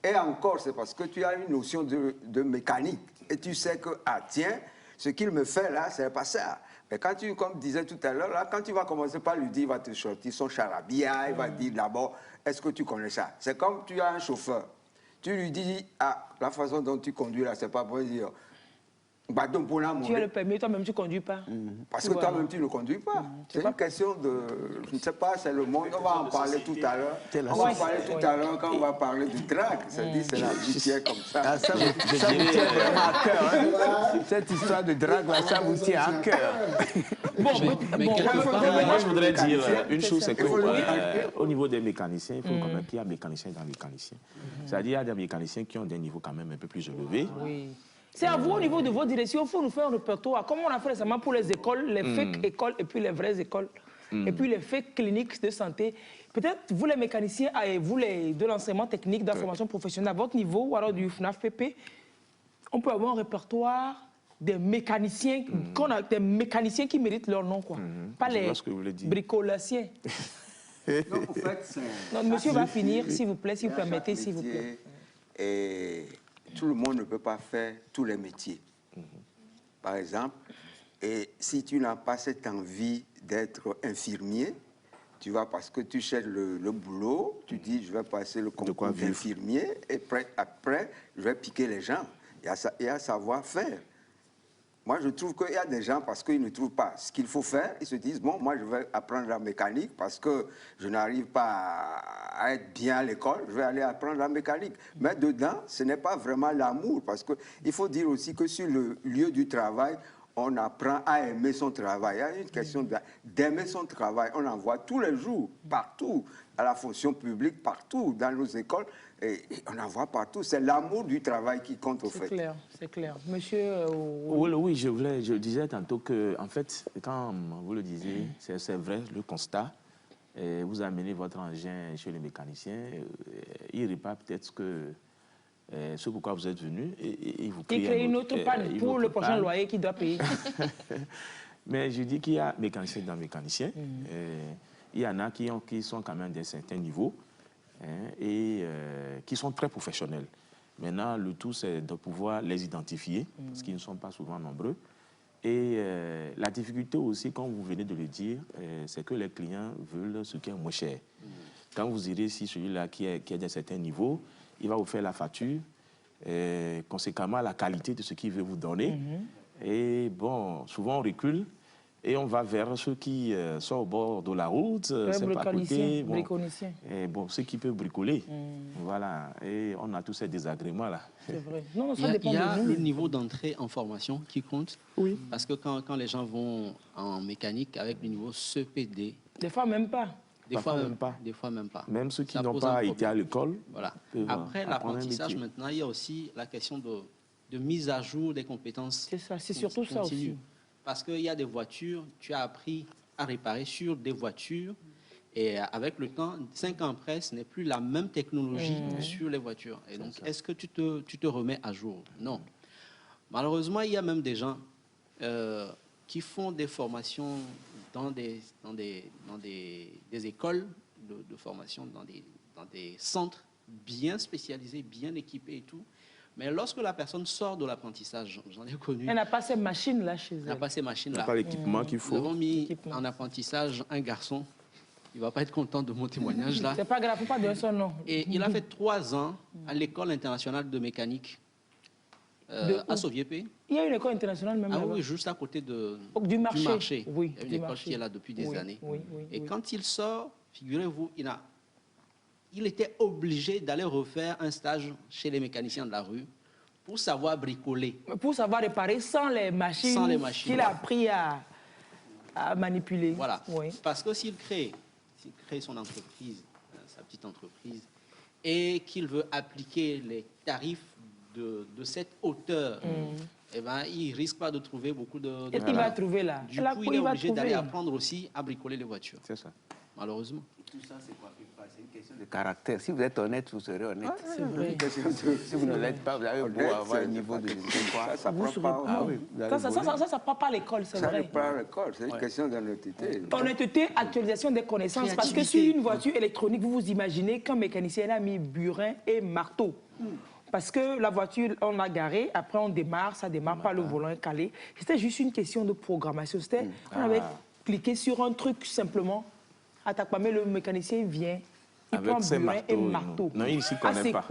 Et encore, c'est parce que tu as une notion de mécanique. Et tu sais que, ah tiens, ce qu'il me fait là, c'est pas ça. Mais quand tu, comme disais tout à l'heure, là, quand tu vas commencer par lui dire, il va te sortir son charabia, il va dire d'abord, est-ce que tu connais ça? C'est comme tu as un chauffeur. Tu lui dis, ah, la façon dont tu conduis là, c'est pas pour dire. Tu as le permis, toi-même tu ne conduis pas. Parce que toi-même tu ne conduis pas. C'est une question de, je ne sais pas, c'est le monde. On va en parler tout à l'heure. On va en parler tout à l'heure quand on va parler du track. C'est la vie qui est comme ça. Ah, ça vous tient vraiment à cœur. Hein? Cette histoire de drague là, ça vous tient à cœur. Moi je voudrais dire une chose, c'est qu'au niveau des mécaniciens, il faut quand même qu'il y ait mécaniciens dans les mécaniciens. C'est-à-dire qu'il y a des mécaniciens qui ont des niveaux quand même un peu plus élevés. C'est à vous, au niveau de vos directions, il faut nous faire un répertoire, comme on a fait récemment pour les écoles, les fake écoles et puis les vraies écoles, et puis les fake cliniques de santé. Peut-être vous, les mécaniciens, et vous, de l'enseignement technique, d'information professionnelle, à votre niveau, ou alors du FNAF-PP, on peut avoir un répertoire des mécaniciens, des mécaniciens qui méritent leur nom, quoi. Pas les bricolaciens. Non, en fait, monsieur va finir, s'il vous plaît, si vous permettez, s'il vous plaît. Et tout le monde ne peut pas faire tous les métiers. Par exemple, et si tu n'as pas cette envie d'être infirmier, tu vas parce que tu cherches le boulot, tu dis je vais passer le concours d'infirmier et après je vais piquer les gens. Il y a savoir-faire. Moi, je trouve qu'il y a des gens, parce qu'ils ne trouvent pas ce qu'il faut faire, ils se disent, bon, moi, je vais apprendre la mécanique parce que je n'arrive pas à être bien à l'école, je vais aller apprendre la mécanique. Mais dedans, ce n'est pas vraiment l'amour, parce qu'il faut dire aussi que sur le lieu du travail, on apprend à aimer son travail. Il y a une question d'aimer son travail. On en voit tous les jours, partout, à la fonction publique, partout, dans nos écoles. Et on en voit partout. C'est l'amour du travail qui compte au fait. C'est clair. Monsieur... Oui, je disais tantôt que, en fait, quand vous le disiez, c'est vrai, le constat. Vous amenez votre engin chez le mécanicien, il répare peut-être que ce pourquoi vous êtes venu et il vous crée une autre panne pour le prochain loyer qu'il doit payer. Mais je dis qu'il y a mécaniciens dans mécaniciens. Il y en a qui sont quand même d'un certain niveau et qui sont très professionnels. Maintenant, le tout, c'est de pouvoir les identifier, parce qu'ils ne sont pas souvent nombreux. Et la difficulté aussi, comme vous venez de le dire, c'est que les clients veulent ce qui est moins cher. Quand vous irez ici, celui-là qui est d'un certain niveau, il va vous faire la facture, conséquemment la qualité de ce qu'il veut vous donner. Et bon, souvent on recule, Et on va vers ceux qui sont au bord de la route, c'est pas à côté. Bon, ceux qui peuvent bricoler. Voilà. Et on a tous ces désagréments-là. C'est vrai. Non, ça dépend il y a de nous. le niveau d'entrée en formation qui compte. Oui. Parce que quand les gens vont en mécanique avec le niveau CPD... Des fois, même pas. Des fois même pas. Des fois même pas. Même ceux qui n'ont pas été à l'école. Voilà. Après l'apprentissage, maintenant, il y a aussi la question de mise à jour des compétences. C'est ça, c'est surtout ça aussi. Parce qu'il y a des voitures, tu as appris à réparer sur des voitures et avec le temps, 5 ans après, ce n'est plus la même technologie sur les voitures. Et donc, est-ce que tu te remets à jour? Non. Malheureusement, il y a même des gens qui font des formations dans des écoles de formation, dans des centres bien spécialisés, bien équipés et tout. Mais lorsque la personne sort de l'apprentissage, j'en ai connu... Elle n'a pas ces machines-là chez elle. Elle n'a pas ces machines-là. Elle n'a pas l'équipement qu'il faut. Nous avons mis en apprentissage un garçon. Il ne va pas être content de mon témoignage là. C'est pas grave, il ne faut pas donner son nom. Et il a fait 3 ans à l'école internationale de mécanique à Soviépé. Il y a une école internationale même là-bas. Oui, juste à côté du marché. Oui, il y a une école qui est là depuis des années. Et quand il sort, figurez-vous, il était obligé d'aller refaire un stage chez les mécaniciens de la rue pour savoir bricoler. Pour savoir réparer sans les machines, qu'il a appris à manipuler. Voilà. Parce que s'il crée son entreprise, sa petite entreprise, et qu'il veut appliquer les tarifs de cette hauteur, eh ben, il ne risque pas de trouver beaucoup de... Et il va trouver là. Du coup, il est obligé d'aller apprendre aussi à bricoler les voitures. C'est ça. Malheureusement. Tout ça, c'est quoi? C'est une question de caractère. Si vous êtes honnête, vous serez honnête. C'est vrai. Si vous ne l'êtes pas, vous avez beau avoir un niveau de... Ça prend pas. Ah oui, ça prend pas l'école, c'est vrai. Ça ne prend pas l'école, c'est une question d'honnêteté. Honnêteté, actualisation des connaissances. Parce que sur une voiture électronique, vous vous imaginez qu'un mécanicien a mis burin et marteau. Parce que la voiture, on l'a garée, après on démarre, ça démarre pas, le volant est calé. C'était juste une question de programmation. On avait cliqué sur un truc simplement, attaque pas, mais le mécanicien vient, il prend burin et marteau. Non, il ne s'y connaît pas.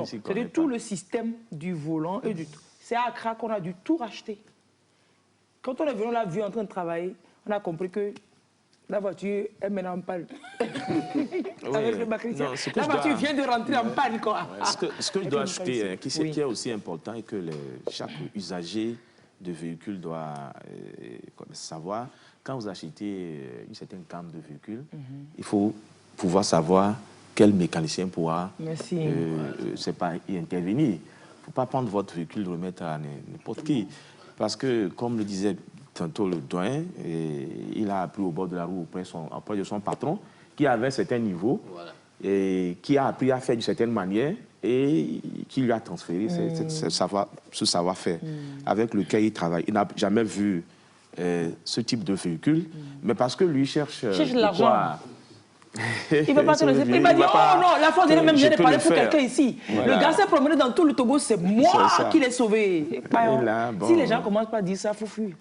C'est tout le système du volant et du tout. C'est à Accra qu'on a dû tout racheter. Quand on est venu, on l'a vu en train de travailler, on a compris que la voiture est maintenant en panne. Avec le mécanicien. La voiture vient de rentrer en panne, quoi. Ce que je dois ajouter, qui est aussi important et que chaque usager de véhicule doit savoir, quand vous achetez une certaine gamme de véhicules, il faut pouvoir savoir quel mécanicien pourra y intervenir. Il ne faut pas prendre votre véhicule et le remettre à n'importe qui. Parce que, comme le disait tantôt le doyen, il a appris au bord de la roue auprès de son patron, qui avait un certain niveau, et qui a appris à faire d'une certaine manière, et qui lui a transféré ce savoir-faire avec lequel il travaille. Il n'a jamais vu ce type de véhicule, mais parce que lui cherche l'argent. Il ne va pas te laisser. Il m'a dit, oh non, la fois dernière même, j'ai parlé pour quelqu'un ici. Voilà. Le gars s'est promené dans tout le Togo, c'est moi qui l'ai sauvé. Si les gens commencent pas à dire ça, il faut fuir.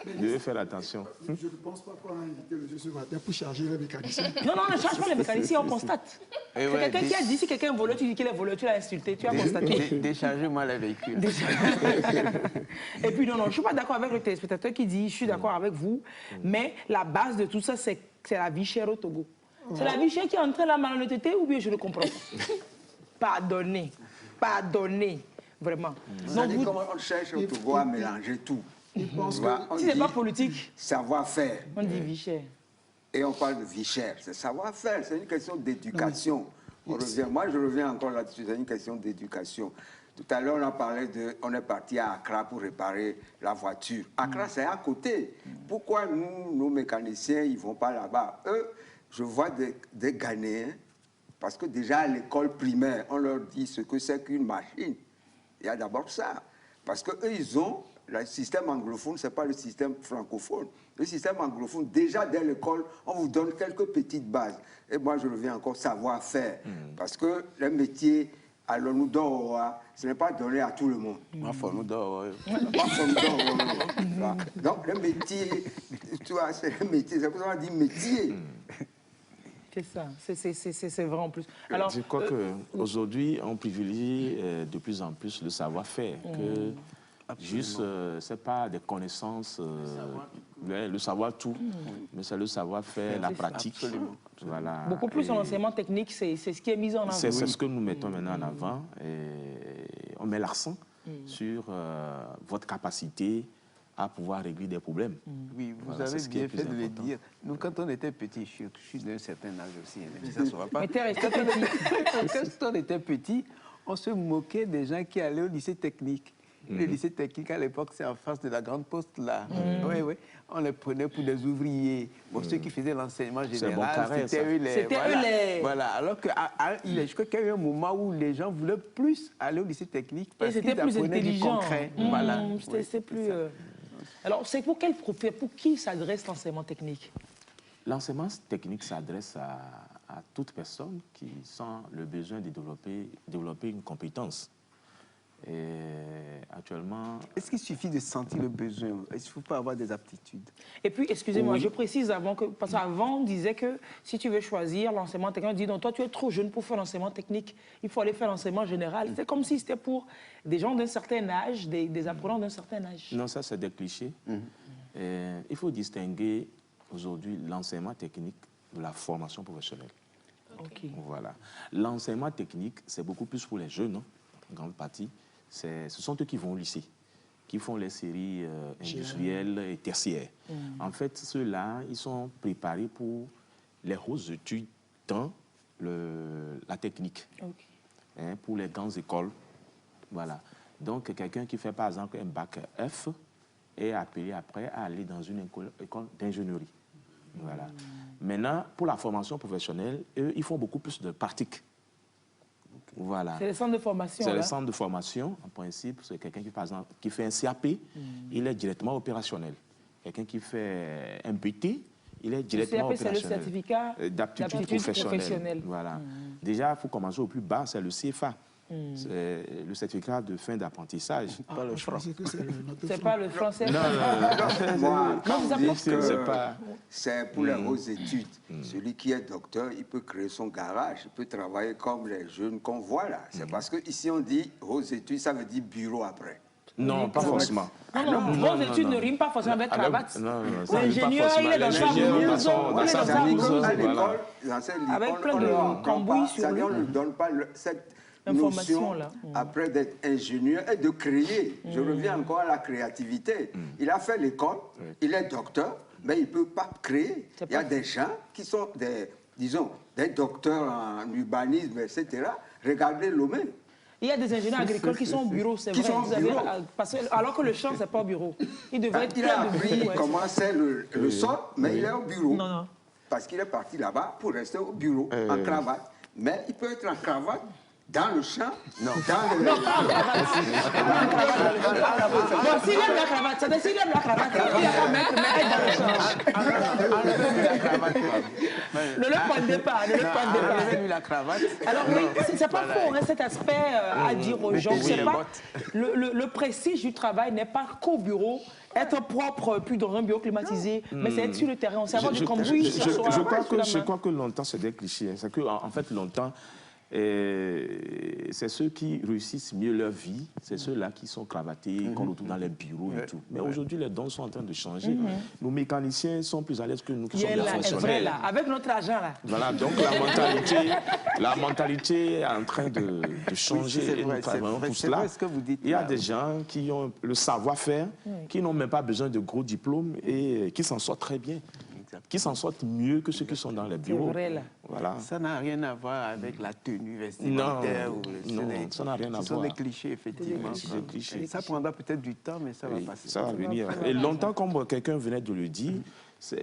Je vais faire attention. Je ne pense pas qu'on a invité monsieur ce matin pour charger les mécaniciens. Non, on ne charge pas les mécaniciens, on constate. C'est quelqu'un qui a dit, si quelqu'un est voleur, tu dis qu'il est voleur, tu l'as insulté, tu as constaté. Déchargez-moi les véhicules. Et puis non, je ne suis pas d'accord avec le téléspectateur qui dit, je suis d'accord avec vous, mais la base de tout ça, c'est la vie chère au Togo. C'est la vie chère qui entraîne la malhonnêteté ou bien je ne comprends pas. Pardonnez, vraiment. Donc, on cherche au Togo à mélanger tout. Si ce n'est pas politique, savoir-faire. On dit vie chère. Et on parle de vie chère. C'est savoir-faire, c'est une question d'éducation. Moi, je reviens encore là-dessus, c'est une question d'éducation. Tout à l'heure, on est parti à Accra pour réparer la voiture. Accra, c'est à côté. Pourquoi nous, nos mécaniciens, ils ne vont pas là-bas? Eux, je vois des Ghanéens, parce que déjà à l'école primaire, on leur dit ce que c'est qu'une machine. Il y a d'abord ça. Parce qu'eux, ils ont le système anglophone, ce n'est pas le système francophone. Le système anglophone, déjà dès l'école, on vous donne quelques petites bases. Et moi, je reviens encore savoir-faire. Parce que le métier, alors nous donnons, ce n'est pas donné à tout le monde. Donc, le métier, tu vois, c'est le métier. C'est pour ça qu'on dit métier. C'est ça, c'est vrai en plus. Alors, je crois qu'aujourd'hui, on privilégie de plus en plus le savoir-faire. Juste, ce n'est pas des connaissances, le savoir tout, mais c'est le savoir-faire, la pratique. Absolument. Voilà. Beaucoup plus en enseignement technique, c'est ce qui est mis en avant. C'est ce que nous mettons maintenant en avant. Et on met l'accent sur votre capacité à pouvoir régler des problèmes. Oui, vous Voilà, avez ce qui est bien plus fait de le important. dire. Nous, quand on était petits, je suis d'un certain âge aussi, mais ça ne se voit pas. Mais t'es resté petit. Quand on était petit, on se moquait des gens qui allaient au lycée technique. Le lycée technique, à l'époque, c'est en face de la Grande Poste, là. Oui, oui. On les prenait pour des ouvriers. Bon, ceux qui faisaient l'enseignement général, c'était eux les... Voilà. Alors que, je crois qu'il y a eu un moment où les gens voulaient plus aller au lycée technique parce qu'ils apprenaient du concret. Voilà. C'est plus... Alors, c'est pour quel profil, pour qui s'adresse l'enseignement technique? L'enseignement technique s'adresse à toute personne qui sent le besoin de développer une compétence. Et actuellement... Est-ce qu'il suffit de sentir le besoin? Est-ce qu'il ne faut pas avoir des aptitudes? Et puis, excusez-moi, je précise avant que... Parce qu'avant, on disait que si tu veux choisir l'enseignement technique, on dit non, toi, tu es trop jeune pour faire l'enseignement technique. Il faut aller faire l'enseignement général. C'est comme si c'était pour des gens d'un certain âge, des apprenants d'un certain âge. Non, ça, c'est des clichés. Il faut distinguer aujourd'hui l'enseignement technique de la formation professionnelle. Okay. Voilà. L'enseignement technique, c'est beaucoup plus pour les jeunes, en grande partie. Ce sont eux qui vont au lycée, qui font les séries industrielles et tertiaires. En fait, ceux-là, ils sont préparés pour les hautes études dans la technique, pour les grandes écoles. Voilà. Donc, quelqu'un qui fait, par exemple, un bac F est appelé après à aller dans une école d'ingénierie. Voilà. Maintenant, pour la formation professionnelle, eux, ils font beaucoup plus de pratiques. Voilà. C'est le centre de formation. C'est le centre de formation, en principe. C'est quelqu'un qui, par exemple, qui fait un CAP, il est directement opérationnel. Quelqu'un qui fait un BT, il est directement opérationnel. C'est le certificat d'aptitude professionnelle. Voilà. Déjà, il faut commencer au plus bas, c'est le CFA. C'est le certificat de fin d'apprentissage. Pas le français. C'est pas le français. Moi, quand vous dites que c'est pour les hautes études, celui qui est docteur, il peut créer son garage, il peut travailler comme les jeunes qu'on voit là. C'est parce qu'ici, on dit hautes études, ça veut dire bureau après. Non, pas forcément. Non, vos études ne riment pas forcément avec cravate. L'ingénieur, il est dans sa blouse. Avec plein de cambouis sur lui. On ne donne pas cette notion après d'être ingénieur et de créer. Je reviens encore à la créativité. Il a fait l'école, il est docteur, mais il ne peut pas créer. Il y a des gens qui sont des docteurs en urbanisme, etc. Regardez Lomé. Il y a des ingénieurs agricoles qui sont au bureau, c'est vrai. Alors que le champ, ce n'est pas au bureau. Il devrait être il a appris comment c'est le sol, mais il est au bureau. Parce qu'il est parti là-bas pour rester au bureau, en cravate. Mais il peut être en cravate dans le champ, non, pas en cravate. Bon, s'il aime la cravate, c'est s'il aime la cravate, il n'a pas mettre dans le champ. Ne le pendez pas, ne le pendez pas. Alors oui, c'est pas faux, cet aspect à dire aux gens. Le prestige du travail n'est pas qu'au bureau, être propre, puis dans un bureau climatisé, mais c'est être sur le terrain, on sait avoir du cambouis. Je crois que longtemps, c'est des clichés. C'est qu'en fait, longtemps, c'est ceux qui réussissent mieux leur vie, c'est ceux-là qui sont cravatés, qu'on retrouve dans les bureaux et tout. Mais aujourd'hui, les dons sont en train de changer. Nos mécaniciens sont plus à l'aise que nous qui sommes des fonctionnaires. Avec notre argent, là. Voilà, donc la mentalité est en train de changer. Il y a des gens qui ont le savoir-faire, qui n'ont même pas besoin de gros diplômes et qui s'en sortent très bien. Qui s'en sortent mieux que ceux qui sont dans les bureaux. Vrai, là. Voilà. Ça n'a rien à voir avec la tenue vestimentaire. Non, ça n'a rien à voir. Ce sont des clichés, effectivement. Des clichés. Ça prendra peut-être du temps, mais ça va passer. Ça va venir. Et longtemps, comme quelqu'un venait de le dire,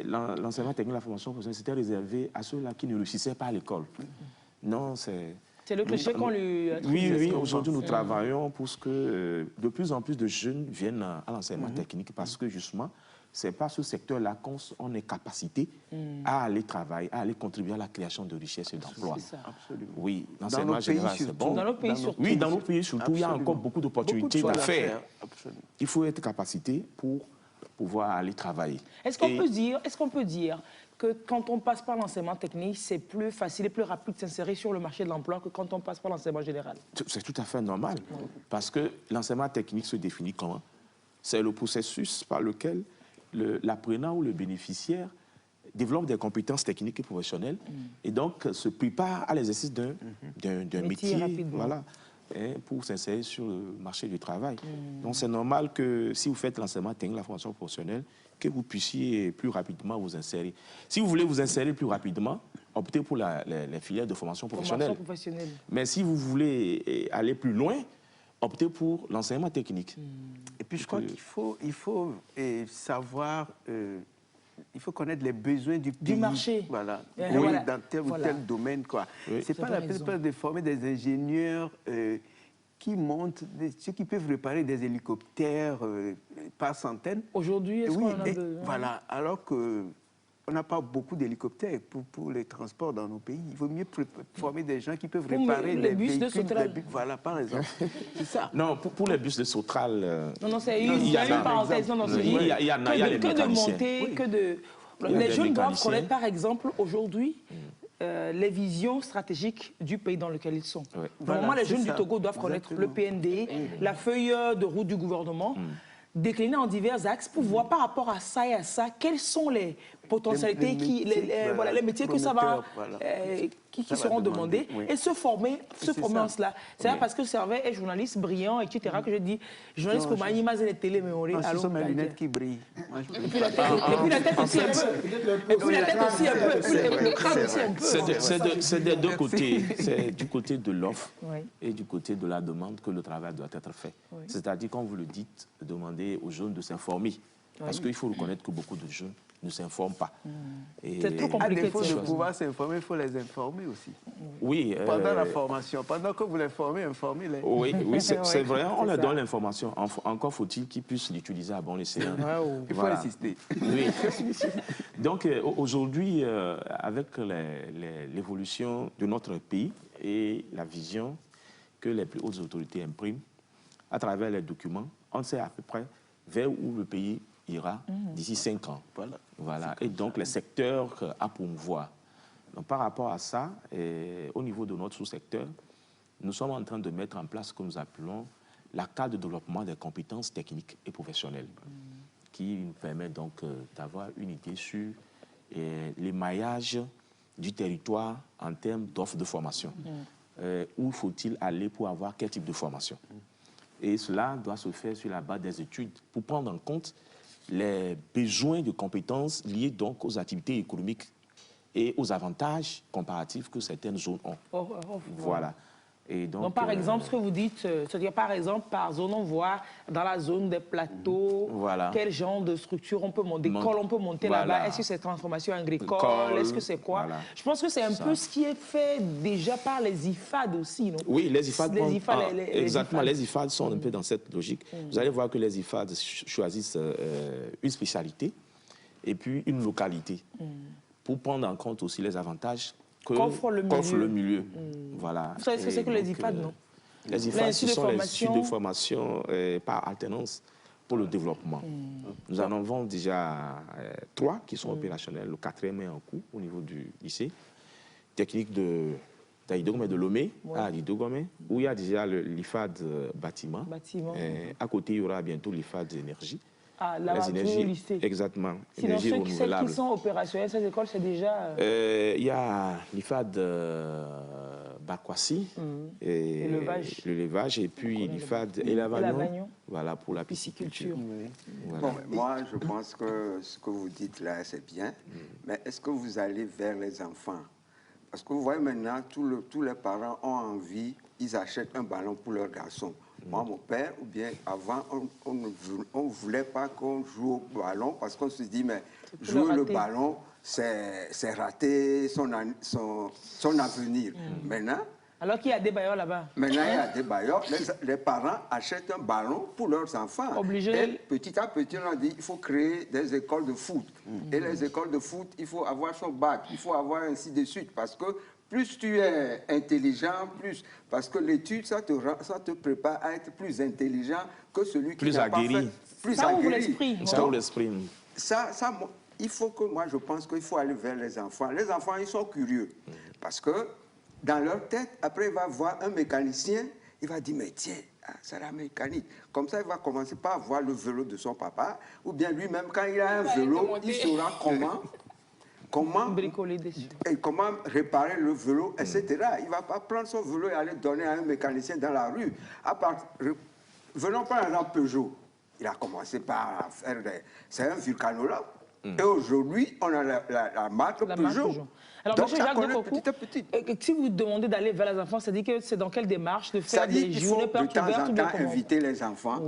l'enseignement technique, la formation professionnelle, c'était réservé à ceux-là qui ne réussissaient pas à l'école. Non, c'est... C'est le cliché qu'on lui attribue. Oui, aujourd'hui, nous travaillons pour que de plus en plus de jeunes viennent à l'enseignement technique parce que, justement, c'est pas ce secteur-là qu'on est capacité à aller travailler, à aller contribuer à la création de richesses et d'emplois. C'est ça, absolument. Oui, l'enseignement général, c'est bon. Dans nos pays surtout. Oui, dans nos pays surtout, il y a encore beaucoup d'opportunités d'affaires. Il faut être capacité pour pouvoir aller travailler. Est-ce qu'on peut dire que quand on passe par l'enseignement technique, c'est plus facile et plus rapide de s'insérer sur le marché de l'emploi que quand on passe par l'enseignement général? C'est tout à fait normal, parce que l'enseignement technique se définit comment? c'est le processus par lequel l'apprenant ou le bénéficiaire développe des compétences techniques et professionnelles et donc se prépare à l'exercice d'un métier voilà, pour s'insérer sur le marché du travail. Donc c'est normal que si vous faites l'enseignement technique, la formation professionnelle, que vous puissiez plus rapidement vous insérer. Si vous voulez vous insérer plus rapidement, optez pour les filières de formation professionnelle. Mais si vous voulez aller plus loin, optez pour l'enseignement technique. Et puis je crois qu'il faut savoir, il faut connaître les besoins du pays. Du marché. Voilà. Oui, voilà. Dans tel ou tel domaine, quoi. Oui. C'est pas la peine de former des ingénieurs qui montent, ceux qui peuvent réparer des hélicoptères par centaines. Aujourd'hui, est-ce qu'on en a besoin? Voilà, alors que on n'a pas beaucoup d'hélicoptères pour les transports dans nos pays. Il vaut mieux former des gens qui peuvent réparer les bus de Sotral. Voilà, par exemple. C'est ça. Non, pour les bus de Sotral... non, c'est une parenthèse. Il y a les mécaniciens. Les jeunes doivent connaître, par exemple, aujourd'hui, les visions stratégiques du pays dans lequel ils sont. Ouais. Normalement, les jeunes du Togo doivent connaître le PND, la feuille de route du gouvernement, déclinée en divers axes pour voir par rapport à ça et à ça, quelles sont les potentialités, les métiers que ça va, qui seront demandés, et se former en cela. C'est là parce que Servet est journaliste brillant, etc., que je dis, journaliste comme Anima et télé, mais on est... Ce sont mes lunettes qui brillent. Et puis la tête aussi un peu. Et puis la tête aussi un peu. Le crâne aussi un peu. C'est des deux côtés. C'est du côté de l'offre et du côté de la demande que le travail doit être fait. C'est-à-dire, quand vous le dites, demandez aux jeunes de s'informer. Parce qu'il faut reconnaître que beaucoup de jeunes ne s'informent pas. C'est trop compliqué. À défaut de pouvoir s'informer, il faut les informer aussi. Oui. Pendant la formation, pendant que vous les formez, informez-les. Oui, c'est vrai, on leur donne l'information. Encore faut-il qu'ils puissent l'utiliser à bon escient. Il faut insister. Oui. Donc aujourd'hui, avec l'évolution de notre pays et la vision que les plus hautes autorités impriment, à travers les documents, on sait à peu près vers où le pays ira d'ici 5 ans. Voilà. Et donc, les secteurs à promouvoir. Donc, par rapport à ça, au niveau de notre sous-secteur, nous sommes en train de mettre en place ce que nous appelons la carte de développement des compétences techniques et professionnelles, qui nous permet donc d'avoir une idée sur l'émaillage du territoire en termes d'offres de formation. Où faut-il aller pour avoir quel type de formation? Et cela doit se faire sur la base des études pour prendre en compte les besoins de compétences liés donc aux activités économiques et aux avantages comparatifs que certaines zones ont. Voilà. Et donc, par exemple, ce que vous dites, c'est-à-dire par exemple, par zone, on voit dans la zone des plateaux, quel genre de structure on peut monter, d'école on peut monter là-bas. Est-ce que c'est transformation agricole? Est-ce que c'est quoi? Je pense que c'est un peu ce qui est fait déjà par les IFAD aussi, non? Oui, les IFAD, exactement, les IFAD sont un peu dans cette logique. Vous allez voir que les IFAD choisissent une spécialité et puis une localité pour prendre en compte aussi les avantages qu'offre le milieu. Voilà. Vous savez ce que c'est que les IFAD, non? Les IFAD, ce sont les instituts de formation par alternance pour le développement. Nous en avons déjà 3 qui sont opérationnels. Le 4e est en cours au niveau du lycée. Technique d'Aïdogome et de Lomé, à Aïdogome, où il y a déjà l'IFAD bâtiment. À côté, il y aura bientôt l'IFAD énergie. Les énergies, au lycée. Exactement. Sinon, celles qui sont opérationnelles, ces écoles, c'est déjà... Il y a l'IFAD Bakwasi, et l'élevage, et puis l'IFAD Elavagnon, voilà, pour la pisciculture. Voilà. Bon, moi, je pense que ce que vous dites là, c'est bien, mais est-ce que vous allez vers les enfants? Parce que vous voyez maintenant, tous les parents ont envie, ils achètent un ballon pour leurs garçons. Moi, mon père, ou bien avant, on ne voulait pas qu'on joue au ballon parce qu'on se dit, mais jouer le ballon, c'est rater son avenir. Maintenant... Alors qu'il y a des bailleurs là-bas. Maintenant, il y a des bailleurs. Les parents achètent un ballon pour leurs enfants. Et petit à petit, on a dit, il faut créer des écoles de foot. Et les écoles de foot, il faut avoir son bac, il faut avoir ainsi de suite. Parce que plus tu es intelligent, parce que l'étude, ça te prépare à être plus intelligent que celui qui n'a pas fait. Plus aguerri. Ça ouvre l'esprit. Il faut que, moi, je pense qu'il faut aller vers les enfants. Les enfants, ils sont curieux. Parce que dans leur tête, après, il va voir un mécanicien, il va dire, mais tiens, c'est la mécanique. Comme ça, il va commencer par voir le vélo de son papa, ou bien lui-même, quand il a un vélo, il saura comment bricoler dessus. Et comment réparer le vélo, etc. Il ne va pas prendre son vélo et aller donner à un mécanicien dans la rue. Venons par exemple Peugeot. Il a commencé par faire c'est un vulcanologue. Et aujourd'hui, on a la marque Peugeot. Alors, donc, M. Jacques Dekoko, si vous demandez d'aller vers les enfants, c'est-à-dire que c'est dans quelle démarche de faire des journées portes ouvertes? Il faut de temps en temps inviter les enfants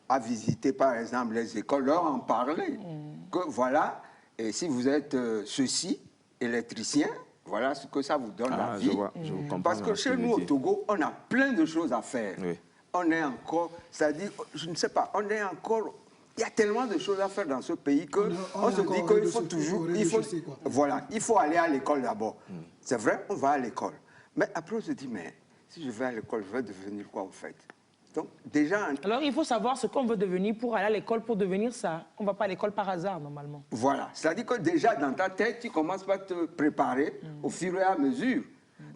à visiter, par exemple, les écoles, leur en parler. Que voilà, et si vous êtes ceci, électricien, voilà ce que ça vous donne la vie. Je parce que chez nous, au Togo, on a plein de choses à faire. On est encore, c'est-à-dire, je ne sais pas, on est encore... Il y a tellement de choses à faire dans ce pays qu'on se dit qu'il faut toujours... il faut aller à l'école d'abord. C'est vrai, on va à l'école. Mais après, on se dit, mais si je vais à l'école, je vais devenir quoi, en fait? Donc, déjà... Alors, il faut savoir ce qu'on veut devenir pour aller à l'école, pour devenir ça. On ne va pas à l'école par hasard, normalement. Voilà. C'est-à-dire que déjà, dans ta tête, tu commences par te préparer au fur et à mesure.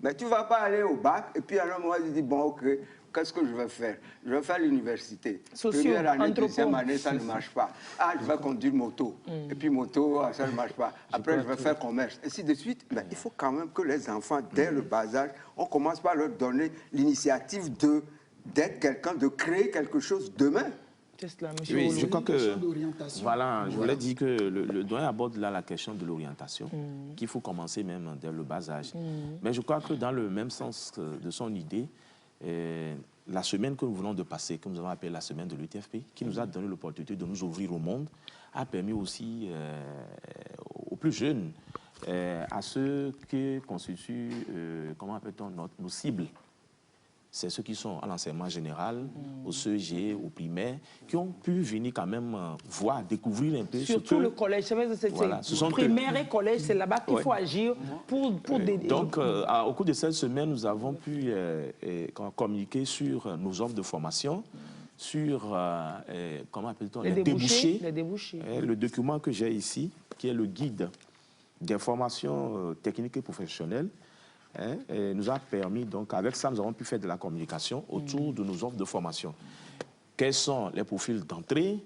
Mais tu ne vas pas aller au bac, et puis à un moment, tu dis, bon, OK... Qu'est-ce que je vais faire? Je vais faire l'université. Première année, deuxième année, ça ne marche pas. Ah, je vais conduire moto. Et puis moto, ça ne marche pas. Après, je vais faire commerce. Ainsi de suite. Mais il faut quand même que les enfants, dès le bas âge, on commence par leur donner l'initiative d'être quelqu'un, de créer quelque chose demain. Oui, je crois que... Voilà, je voulais dire que le doyen aborde là la question de l'orientation, qu'il faut commencer même dès le bas âge. Mais je crois que dans le même sens de son idée, la semaine que nous venons de passer, que nous avons appelée la semaine de l'UTFP, qui nous a donné l'opportunité de nous ouvrir au monde, a permis aussi aux plus jeunes, à ceux qui constituent, comment appelle-t-on, nos cibles. C'est ceux qui sont à l'enseignement général, au CEG, au primaire, qui ont pu venir quand même voir, découvrir un peu. Surtout le collège, primaire et collège, c'est là-bas qu'il faut agir pour dédier. Donc, au cours de cette semaine, nous avons pu communiquer sur nos offres de formation, sur, comment appelle-t-on, les débouchés. Le document que j'ai ici, qui est le guide des formations techniques et professionnelles, nous a permis, donc, avec ça, nous avons pu faire de la communication autour de nos offres de formation. Quels sont les profils d'entrée?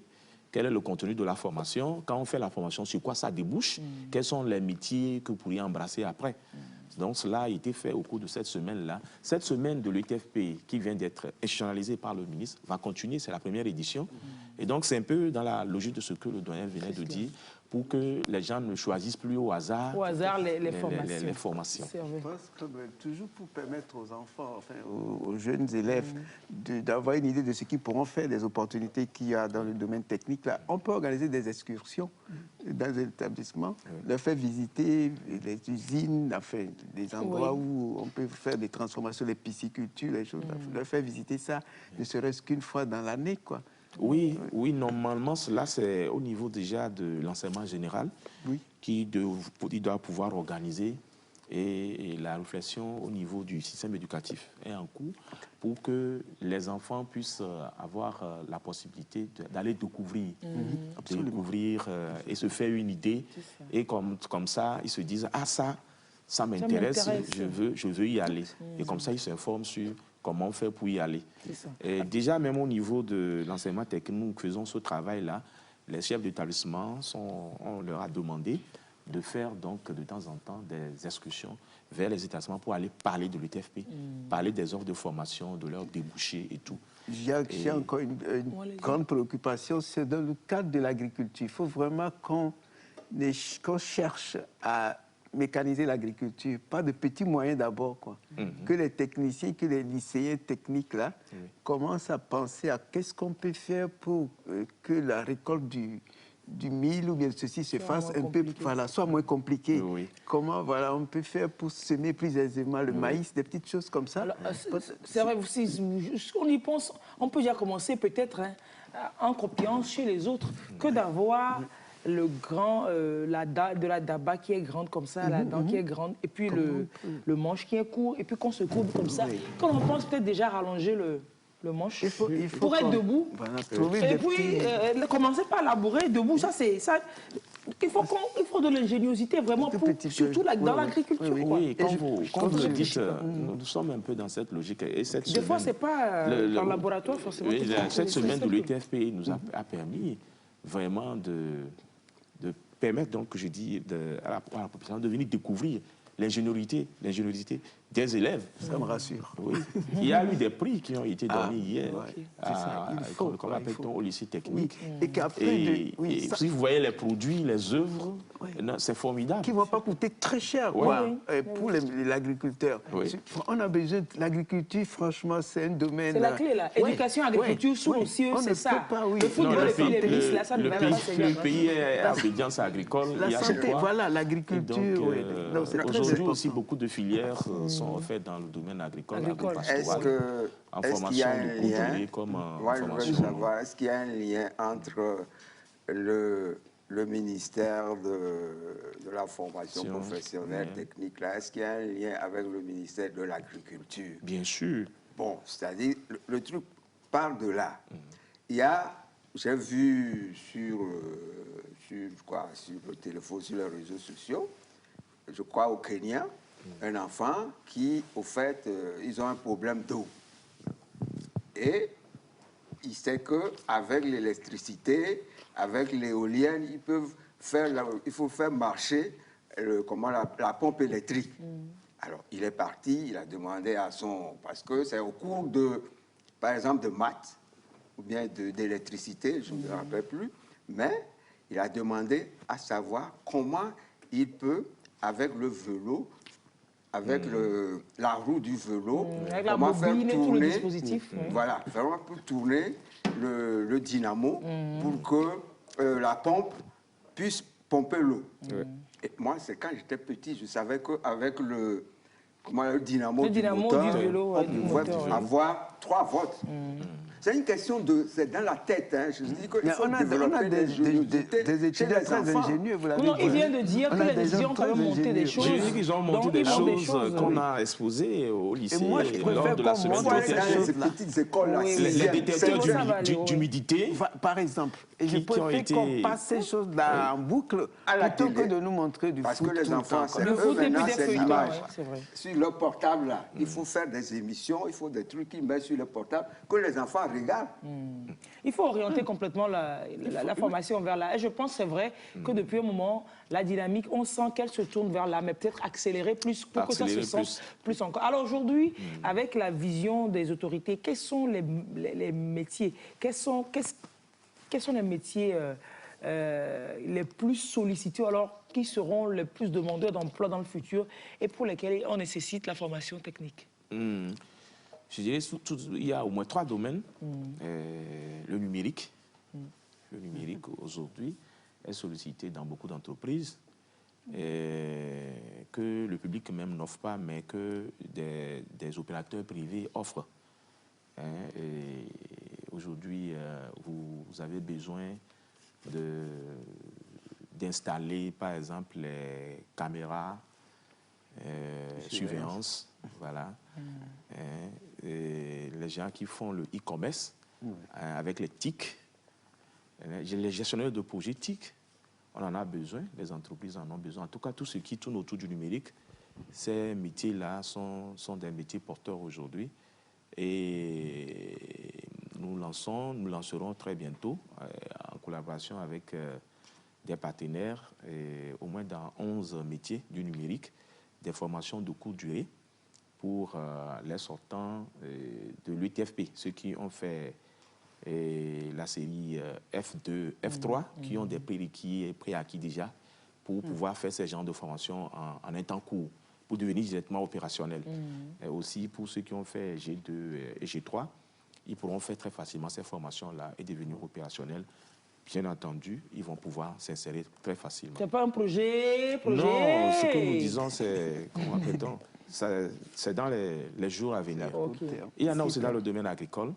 Quel est le contenu de la formation? Quand on fait la formation, sur quoi ça débouche? Quels sont les métiers que vous pourriez embrasser après? Donc, cela a été fait au cours de cette semaine-là. Cette semaine de l'UTFP, qui vient d'être institutionnalisée par le ministre, va continuer, c'est la première édition. Et donc, c'est un peu dans la logique de ce que le doyen venait de dire, pour que les gens ne choisissent plus au hasard les formations. Je pense que toujours pour permettre aux enfants, enfin, aux jeunes élèves, d'avoir une idée de ce qu'ils pourront faire, des opportunités qu'il y a dans le domaine technique, là, on peut organiser des excursions dans les établissements, leur faire visiter les usines, enfin, des endroits où on peut faire des transformations, les piscicultures, les choses, leur faire visiter ça, ne serait-ce qu'une fois dans l'année, quoi. Oui, normalement, cela, c'est au niveau déjà de l'enseignement général qui doit pouvoir organiser et la réflexion au niveau du système éducatif est en cours pour que les enfants puissent avoir la possibilité d'aller découvrir, et se faire une idée. Et comme ça, ils se disent « Ah, ça m'intéresse, je veux y aller ». Et comme ça, ils s'informent sur comment faire pour y aller. Et déjà, même au niveau de l'enseignement technique, nous faisons ce travail-là. Les chefs d'établissement, on leur a demandé de faire donc de temps en temps des excursions vers les établissements pour aller parler de l'UTFP, parler des offres de formation, de leurs débouchés et tout. J'ai encore une grande préoccupation, c'est dans le cadre de l'agriculture. Il faut vraiment qu'on cherche à mécaniser l'agriculture, pas de petits moyens d'abord, quoi. Que les techniciens, que les lycéens techniques, là, commencent à penser à qu'est-ce qu'on peut faire pour que la récolte du mil ou bien ceci se fasse un peu, soit moins compliqué. Comment, on peut faire pour semer plus aisément le maïs, des petites choses comme ça. C'est vrai, on y pense, on peut déjà commencer peut-être en copiant chez les autres que d'avoir de la daba qui est grande comme ça, la dent qui est grande, et puis le manche qui est court, et puis qu'on se courbe comme ça. Quand on pense peut-être déjà rallonger le manche il faut pour être debout. Et puis commencer par labourer debout, ça c'est ça. Il faut de l'ingéniosité, vraiment, surtout dans l'agriculture. Oui, quand vous le dites, nous sommes un peu dans cette logique. Et cette des fois, ce n'est pas dans le laboratoire, forcément. Oui, cette semaine de l'UTFPI nous a permis vraiment de permettre, donc, je dis, à la population de venir découvrir l'ingéniosité des élèves. Ça me rassure. Oui. Il y a eu des prix qui ont été donnés hier comment appelle-t-on, au lycée technique. Et qu'après... si vous voyez les produits, les œuvres, c'est formidable. Qui ne vont pas coûter très cher pour l'agriculteur. On a besoin de l'agriculture, franchement, c'est un domaine... C'est la clé, là. Éducation, agriculture, sous aussi, c'est ça. Le football, les tennis, là, ça ne va pas le pays est à obédience agricole. La santé, voilà, l'agriculture. Aujourd'hui aussi, beaucoup de filières sont faites dans le domaine agricole. Est-ce qu'il y a un lien? Moi, je voudrais savoir, est-ce qu'il y a un lien entre le ministère de la formation professionnelle technique, là, est-ce qu'il y a un lien avec le ministère de l'Agriculture? Bien sûr. Bon, c'est-à-dire, le truc part de là. Il y a, j'ai vu sur le téléphone, sur les réseaux sociaux, je crois au Kenya, un enfant qui, au fait, ils ont un problème d'eau. Et il sait qu'avec l'électricité, avec l'éolienne, il faut faire marcher la pompe électrique. Alors, il est parti, il a demandé à son... Parce que c'est au cours par exemple, de maths, ou bien d'électricité, je ne me rappelle plus, mais il a demandé à savoir comment il peut, avec le vélo, avec la roue du vélo, comment faire tourner, tout le dispositif. Voilà, vraiment pour tourner le dynamo pour que la pompe puisse pomper l'eau. Et moi, c'est quand j'étais petit, je savais qu'avec le dynamo du vélo, on pouvait avoir 3 volts. C'est une question c'est dans la tête. Hein. Je dis qu'il faut développer des étudiants très ingénieux. Non, il vient de dire que les étudiants peuvent monter des choses. J'ai dit qu'ils ont monté des choses qu'on a exposées au lycée lors de la semaine dans ces petites écoles. Les détecteurs d'humidité, par exemple. Et je préfère qu'on passe ces choses-là en boucle plutôt que de nous montrer du foot. Parce que les enfants, c'est l'image. Sur le portable, là, il faut faire des émissions, il faut des trucs qu'ils mettent sur le portable, que les enfants regardent. Il faut orienter complètement la formation vers là. Et je pense, c'est vrai, que depuis un moment, la dynamique, on sent qu'elle se tourne vers là, mais peut-être accélérer plus pour que ça se sente plus encore. Alors aujourd'hui, avec la vision des autorités, quels sont les métiers? Quels sont les métiers les plus sollicités, alors qui seront les plus demandeurs d'emploi dans le futur et pour lesquels on nécessite la formation technique? Je dirais il y a au moins 3 domaines. Le numérique. Le numérique, aujourd'hui, est sollicité dans beaucoup d'entreprises que le public même n'offre pas, mais que des opérateurs privés offrent. Aujourd'hui, vous avez besoin d'installer, par exemple, les caméras surveillance. Voilà. Les gens qui font le e-commerce avec les TIC, les gestionnaires de projets TIC, on en a besoin, les entreprises en ont besoin. En tout cas, tout ce qui tourne autour du numérique, ces métiers-là sont des métiers porteurs aujourd'hui. Et nous lancerons très bientôt, en collaboration avec des partenaires, au moins dans 11 métiers du numérique, des formations de courte durée pour les sortants de l'UTFP, ceux qui ont fait la série F2, F3, qui ont des préacquis déjà pour pouvoir faire ce genre de formation en un temps court, pour devenir directement opérationnel. Et aussi pour ceux qui ont fait G2 et G3, ils pourront faire très facilement ces formations-là et devenir opérationnels. Bien entendu, ils vont pouvoir s'insérer très facilement. C'est pas un projet. Non, ce que nous disons, c'est, comment appelle-t-on, c'est dans les jours à venir. Il y en a aussi dans le domaine agricole.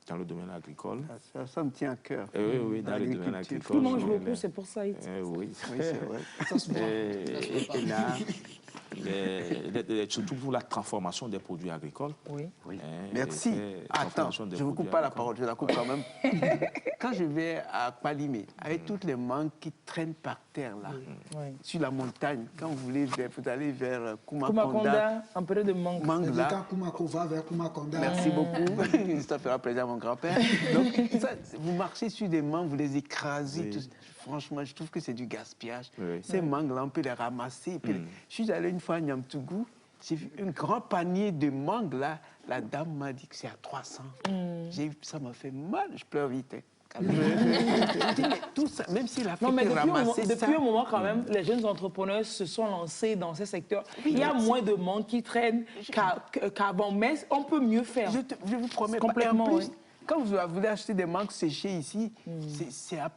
Dans le domaine agricole. Ça me tient à cœur. Oui, dans le domaine agricole. Tu manges beaucoup, c'est pour ça. Oui, c'est vrai. Et là, surtout pour la transformation des produits agricoles. Oui. Merci. Attends, je ne vous coupe pas la parole, je la coupe quand même. Quand je vais à Palimé, avec toutes les mangues qui traînent par terre là, sur la montagne, quand vous allez vers Kumakonda, un peu de mangue. Quand Kumako va vers Kumakonda. Merci beaucoup. Ça fera plaisir à mon grand-père. Donc, ça, vous marchez sur des mangues, vous les écrasez. Tout. Franchement, je trouve que c'est du gaspillage. Ces mangues-là, on peut les ramasser. Je suis allé une fois à Niamtougou, j'ai vu un grand panier de mangues là. La dame m'a dit que c'est à 300. Ça m'a fait mal, je pleure vite. Tout ça, même si la depuis un moment quand même, les jeunes entrepreneurs se sont lancés dans ces secteurs. Il y a moins de mangues qui traînent qu'avant, mais on peut mieux faire. Je vous promets. Complètement. En plus, quand vous voulez acheter des mangues séchées ici, ça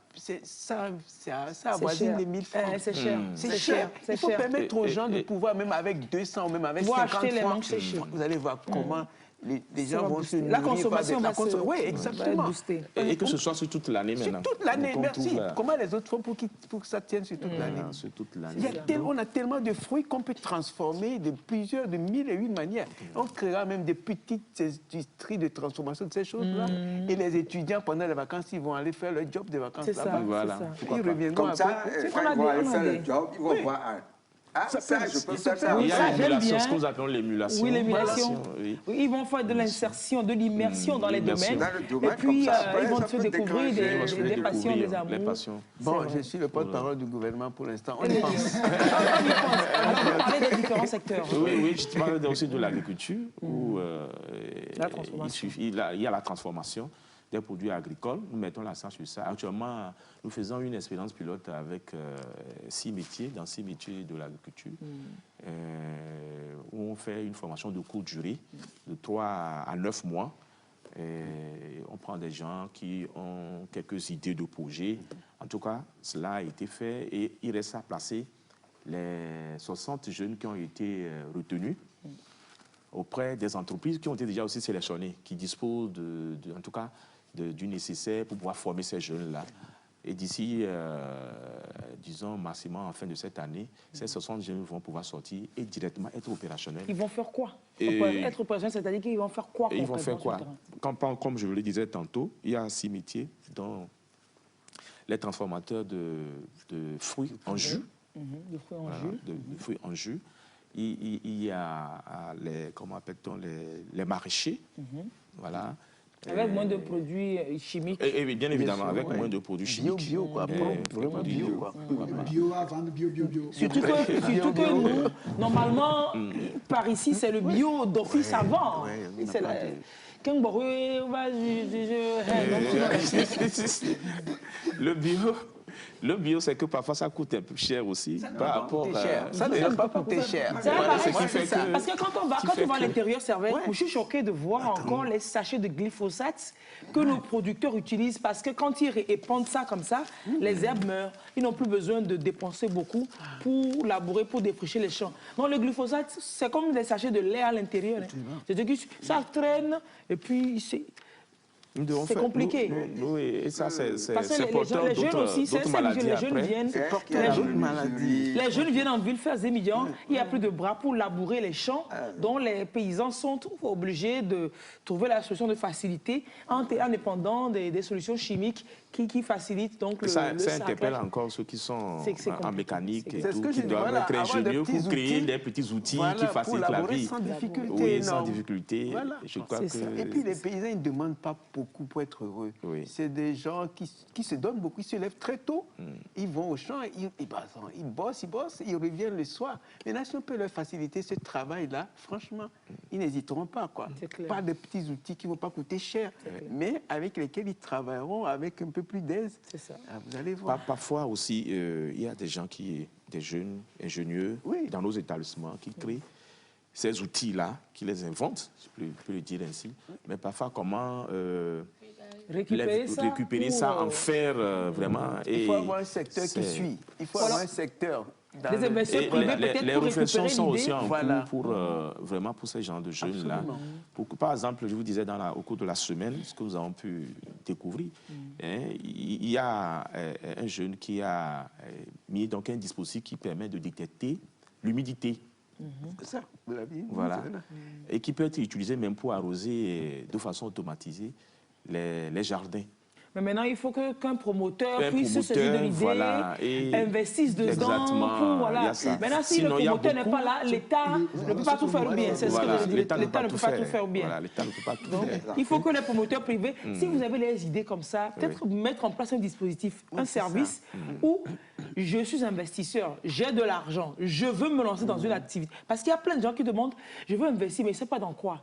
avoisine les 1000 francs. C'est cher. C'est cher. Il faut permettre aux gens de pouvoir, même avec 200 ou même avec 50 acheter les mangues séchées. Vous allez voir comment les gens vont se nourrir. La consommation va se... Oui, exactement. Et que ce soit sur toute l'année maintenant. Sur toute l'année, merci. Comment les autres font pour que ça tienne sur toute l'année? Sur toute l'année. On a tellement de fruits qu'on peut transformer de mille et une manières. On créera même des petites industries de transformation de ces choses-là. Et les étudiants, pendant les vacances, ils vont aller faire leur job de vacances là-bas. Voilà. Ils reviendront comme ça, quand ils vont aller faire le job, ils vont voir je peux faire ça. Il y a l'émulation, ce que nous appelons l'émulation. Oui, l'émulation. Ils vont faire de l'insertion, de l'immersion dans les domaines. Et puis, ils vont se découvrir des passions, des amours. Bon, je suis le porte-parole du gouvernement pour l'instant. On y pense. On va parler des différents secteurs. Oui, je parle aussi de l'agriculture, où il y a la transformation des produits agricoles. Nous mettons l'accent sur ça. Actuellement, nous faisons une expérience pilote avec 6 métiers, dans 6 métiers de l'agriculture, où on fait une formation de courte durée, de 3 à 9 mois. Et on prend des gens qui ont quelques idées de projets. En tout cas, cela a été fait et il reste à placer les 60 jeunes qui ont été retenus auprès des entreprises qui ont été déjà aussi sélectionnées, qui disposent en tout cas, du nécessaire pour pouvoir former ces jeunes-là. Et d'ici, disons, maximum en fin de cette année, ces 60 jeunes vont pouvoir sortir et directement être opérationnels. Ils vont faire quoi? Être opérationnels, c'est-à-dire qu'ils vont faire quoi? Ils vont faire quoi? Comme je le disais tantôt, il y a 6 métiers, dont les transformateurs de fruits en jus. De fruits en jus. De fruits en jus. Il y a comment appelle-t-on, les maraîchers. Voilà. Avec moins de produits chimiques. Et bien évidemment, avec moins de produits chimiques. Bio, quoi. Vraiment bio, quoi. Bio à vendre, bio. Surtout que nous, normalement, par ici, c'est le bio d'office avant. C'est la... Le bio, c'est que parfois ça coûte un peu cher aussi. Par rapport ça ne va pas coûter cher. Parce que quand on va à l'intérieur, c'est vrai, je suis choquée de voir encore les sachets de glyphosate que nos producteurs utilisent. Parce que quand ils épandent ça comme ça, les herbes meurent. Ils n'ont plus besoin de dépenser beaucoup pour labourer, pour défricher les champs. Donc le glyphosate, c'est comme des sachets de lait à l'intérieur. C'est-à-dire que ça traîne et puis c'est compliqué. Oui, et ça, c'est porteur d'autres maladies Les jeunes viennent en ville faire des millions. Il n'y a plus de bras pour labourer les champs, dont les paysans sont obligés de trouver la solution de facilité en dépendant des solutions chimiques qui facilitent donc le ça interpelle encore ceux qui sont en mécanique et tout, qui doivent être ingénieux pour créer des petits outils qui facilitent la vie. Sans difficulté. Oui, sans difficulté. Je crois que... Et puis les paysans, ils ne demandent pas beaucoup pour être heureux. C'est des gens qui se donnent beaucoup, ils se lèvent très tôt, ils vont au champ, ils bossent, ils reviennent le soir. Maintenant, si on peut leur faciliter ce travail-là, franchement, ils n'hésiteront pas, quoi. Pas de petits outils qui ne vont pas coûter cher, mais avec lesquels ils travailleront avec un peu plus d'aise. C'est ça. Vous allez voir. Parfois aussi, il y a des gens des jeunes ingénieurs dans nos établissements qui créent ces outils-là, qui les inventent, je peux le dire ainsi, mais parfois comment récupérer ça, en faire vraiment. Il faut avoir un secteur qui suit. Il faut avoir un secteur. Les investisseurs privés peut-être les pour réflexions récupérer sont aussi en voilà. cours vraiment pour ces genres de jeunes-là. Par exemple, je vous disais au cours de la semaine, ce que nous avons pu découvrir, il y a un jeune qui a mis donc un dispositif qui permet de détecter l'humidité C'est ça, de la vie. Voilà. Et qui peut être utilisé même pour arroser de façon automatisée les jardins. Mais maintenant, il faut qu'un promoteur puisse se saisir de l'idée, voilà, investisse dedans. Pour, voilà. Maintenant, si le promoteur n'est pas là, l'État ne peut pas tout faire bien. C'est ce que je dis. L'État ne peut pas tout faire bien. Voilà, l'État ne peut pas tout faire. Il faut que les promoteurs privés, si vous avez des idées comme ça, peut-être mettre en place un dispositif, un service où je suis investisseur, j'ai de l'argent, je veux me lancer dans une activité. Parce qu'il y a plein de gens qui demandent, je veux investir, mais je ne sais pas dans quoi.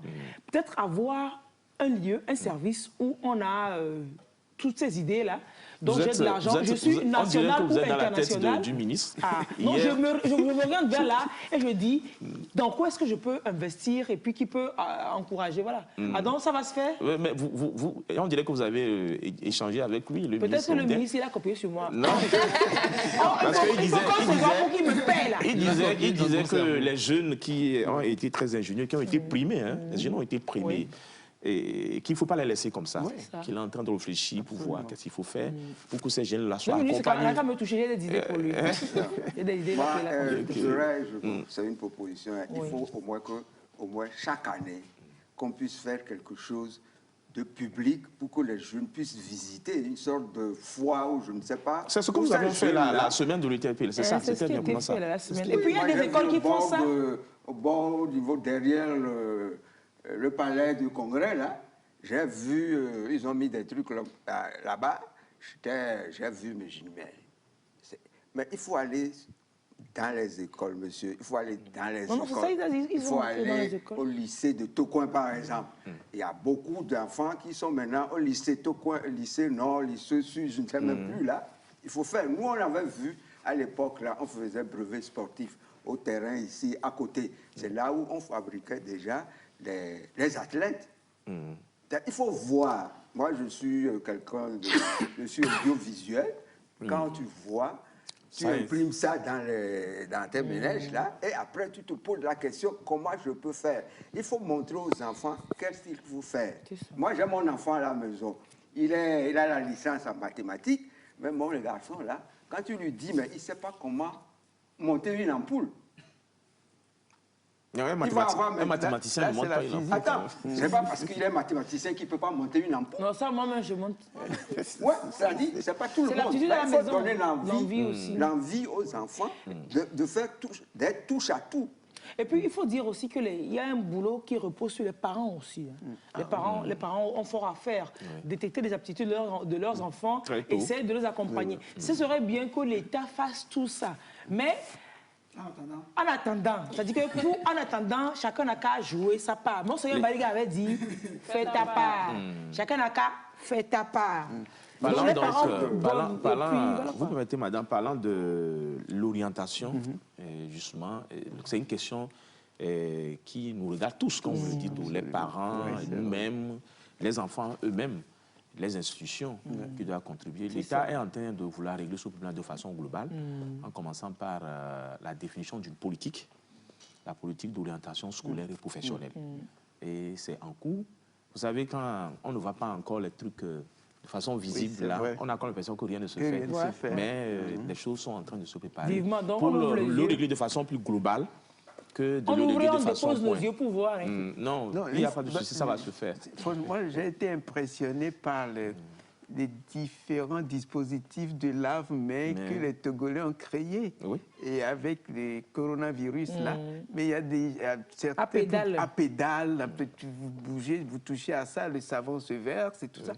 Peut-être avoir un lieu, un service où on a... toutes ces idées-là, donc j'ai de l'argent, je suis national ou international. Du ministre. Non, je me regarde vers là et je dis, dans quoi est-ce que je peux investir et puis qui peut encourager, voilà. Ah donc ça va se faire? Mais on dirait que vous avez échangé avec lui, le ministre. Peut-être que le ministre, il a copié sur moi. Non. Parce qu'il disait que les jeunes qui ont été très ingénieux, qui ont été primés, les jeunes ont été primés. Et qu'il ne faut pas les laisser comme ça, qu'il est en train de réfléchir pour voir qu'est-ce qu'il faut faire pour que ces jeunes-là soient accompagnés. Il n'a qu'à me toucher, j'ai des idées pour lui. J'ai des idées c'est une proposition. Il faut au moins chaque année qu'on puisse faire quelque chose de public pour que les jeunes puissent visiter une sorte de foire ou je ne sais pas. C'est ce que vous avez fait la semaine de l'UTP, c'est ça? C'était bien comment ça. Et puis il y a des écoles qui font ça. Au niveau derrière le palais du Congrès, là, j'ai vu, ils ont mis des trucs là-bas. J'ai vu, mais j'ai dit, mais il faut aller dans les écoles, monsieur. Il faut aller dans les écoles. Ça, il faut aller au lycée de Tocoin, par exemple. Il y a beaucoup d'enfants qui sont maintenant au lycée Tocoin, lycée Nord, lycée Sud, je ne sais même plus là. Il faut faire. Nous, on avait vu à l'époque, là, on faisait brevet sportif au terrain ici, à côté. C'est là où on fabriquait déjà les athlètes. Il faut voir. Moi, je suis quelqu'un je suis audiovisuel. Quand tu vois, tu imprimes ça dans tes ménages, là, et après, tu te poses la question, comment je peux faire? Il faut montrer aux enfants qu'est-ce qu'il faut faire. Moi, j'ai mon enfant à la maison. Il a la licence en mathématiques, mais mon garçon, là, quand tu lui dis, mais il ne sait pas comment monter une ampoule. Un mathématicien ne monte pas une ampoule. Attends, c'est pas parce qu'il est mathématicien qu'il ne peut pas monter une ampoule. Non, ça, moi-même, je monte. Oui, ça dit, c'est pas tout le monde. Il faut donner l'envie aux enfants d'être touche à tout. Et puis, il faut dire aussi qu'il y a un boulot qui repose sur les parents aussi. Les parents ont fort à faire. Détecter les aptitudes de leurs enfants, essayer de les accompagner. Ce serait bien que l'État fasse tout ça. Mais... En attendant, c'est-à-dire que en attendant, chacun n'a qu'à jouer sa part. Mon Seigneur Baliga avait dit, fais ta part. Chacun n'a qu'à faire ta part. Vous permettez, madame, parlant de l'orientation, justement, c'est une question qui nous regarde tous, comme vous le dites, les parents, nous-mêmes, les enfants eux-mêmes, les institutions qui doivent contribuer. L'État est en train de vouloir régler ce problème de façon globale, en commençant par la définition d'une politique, la politique d'orientation scolaire et professionnelle. Et c'est en cours. Vous savez, quand on ne voit pas encore les trucs de façon visible, là, on a encore l'impression que rien ne se fait. Mais les choses sont en train de se préparer pour le régler de façon plus globale. Que de on dépose nos yeux pour voir. Non, il n'y a pas de souci, ça va se faire. Moi, j'ai été impressionné par les différents dispositifs de lave-main que les Togolais ont créés. Et avec les coronavirus, là. Mais il y a certains... À pédale, vous bougez, vous touchez à ça, le savon se verse et tout ça.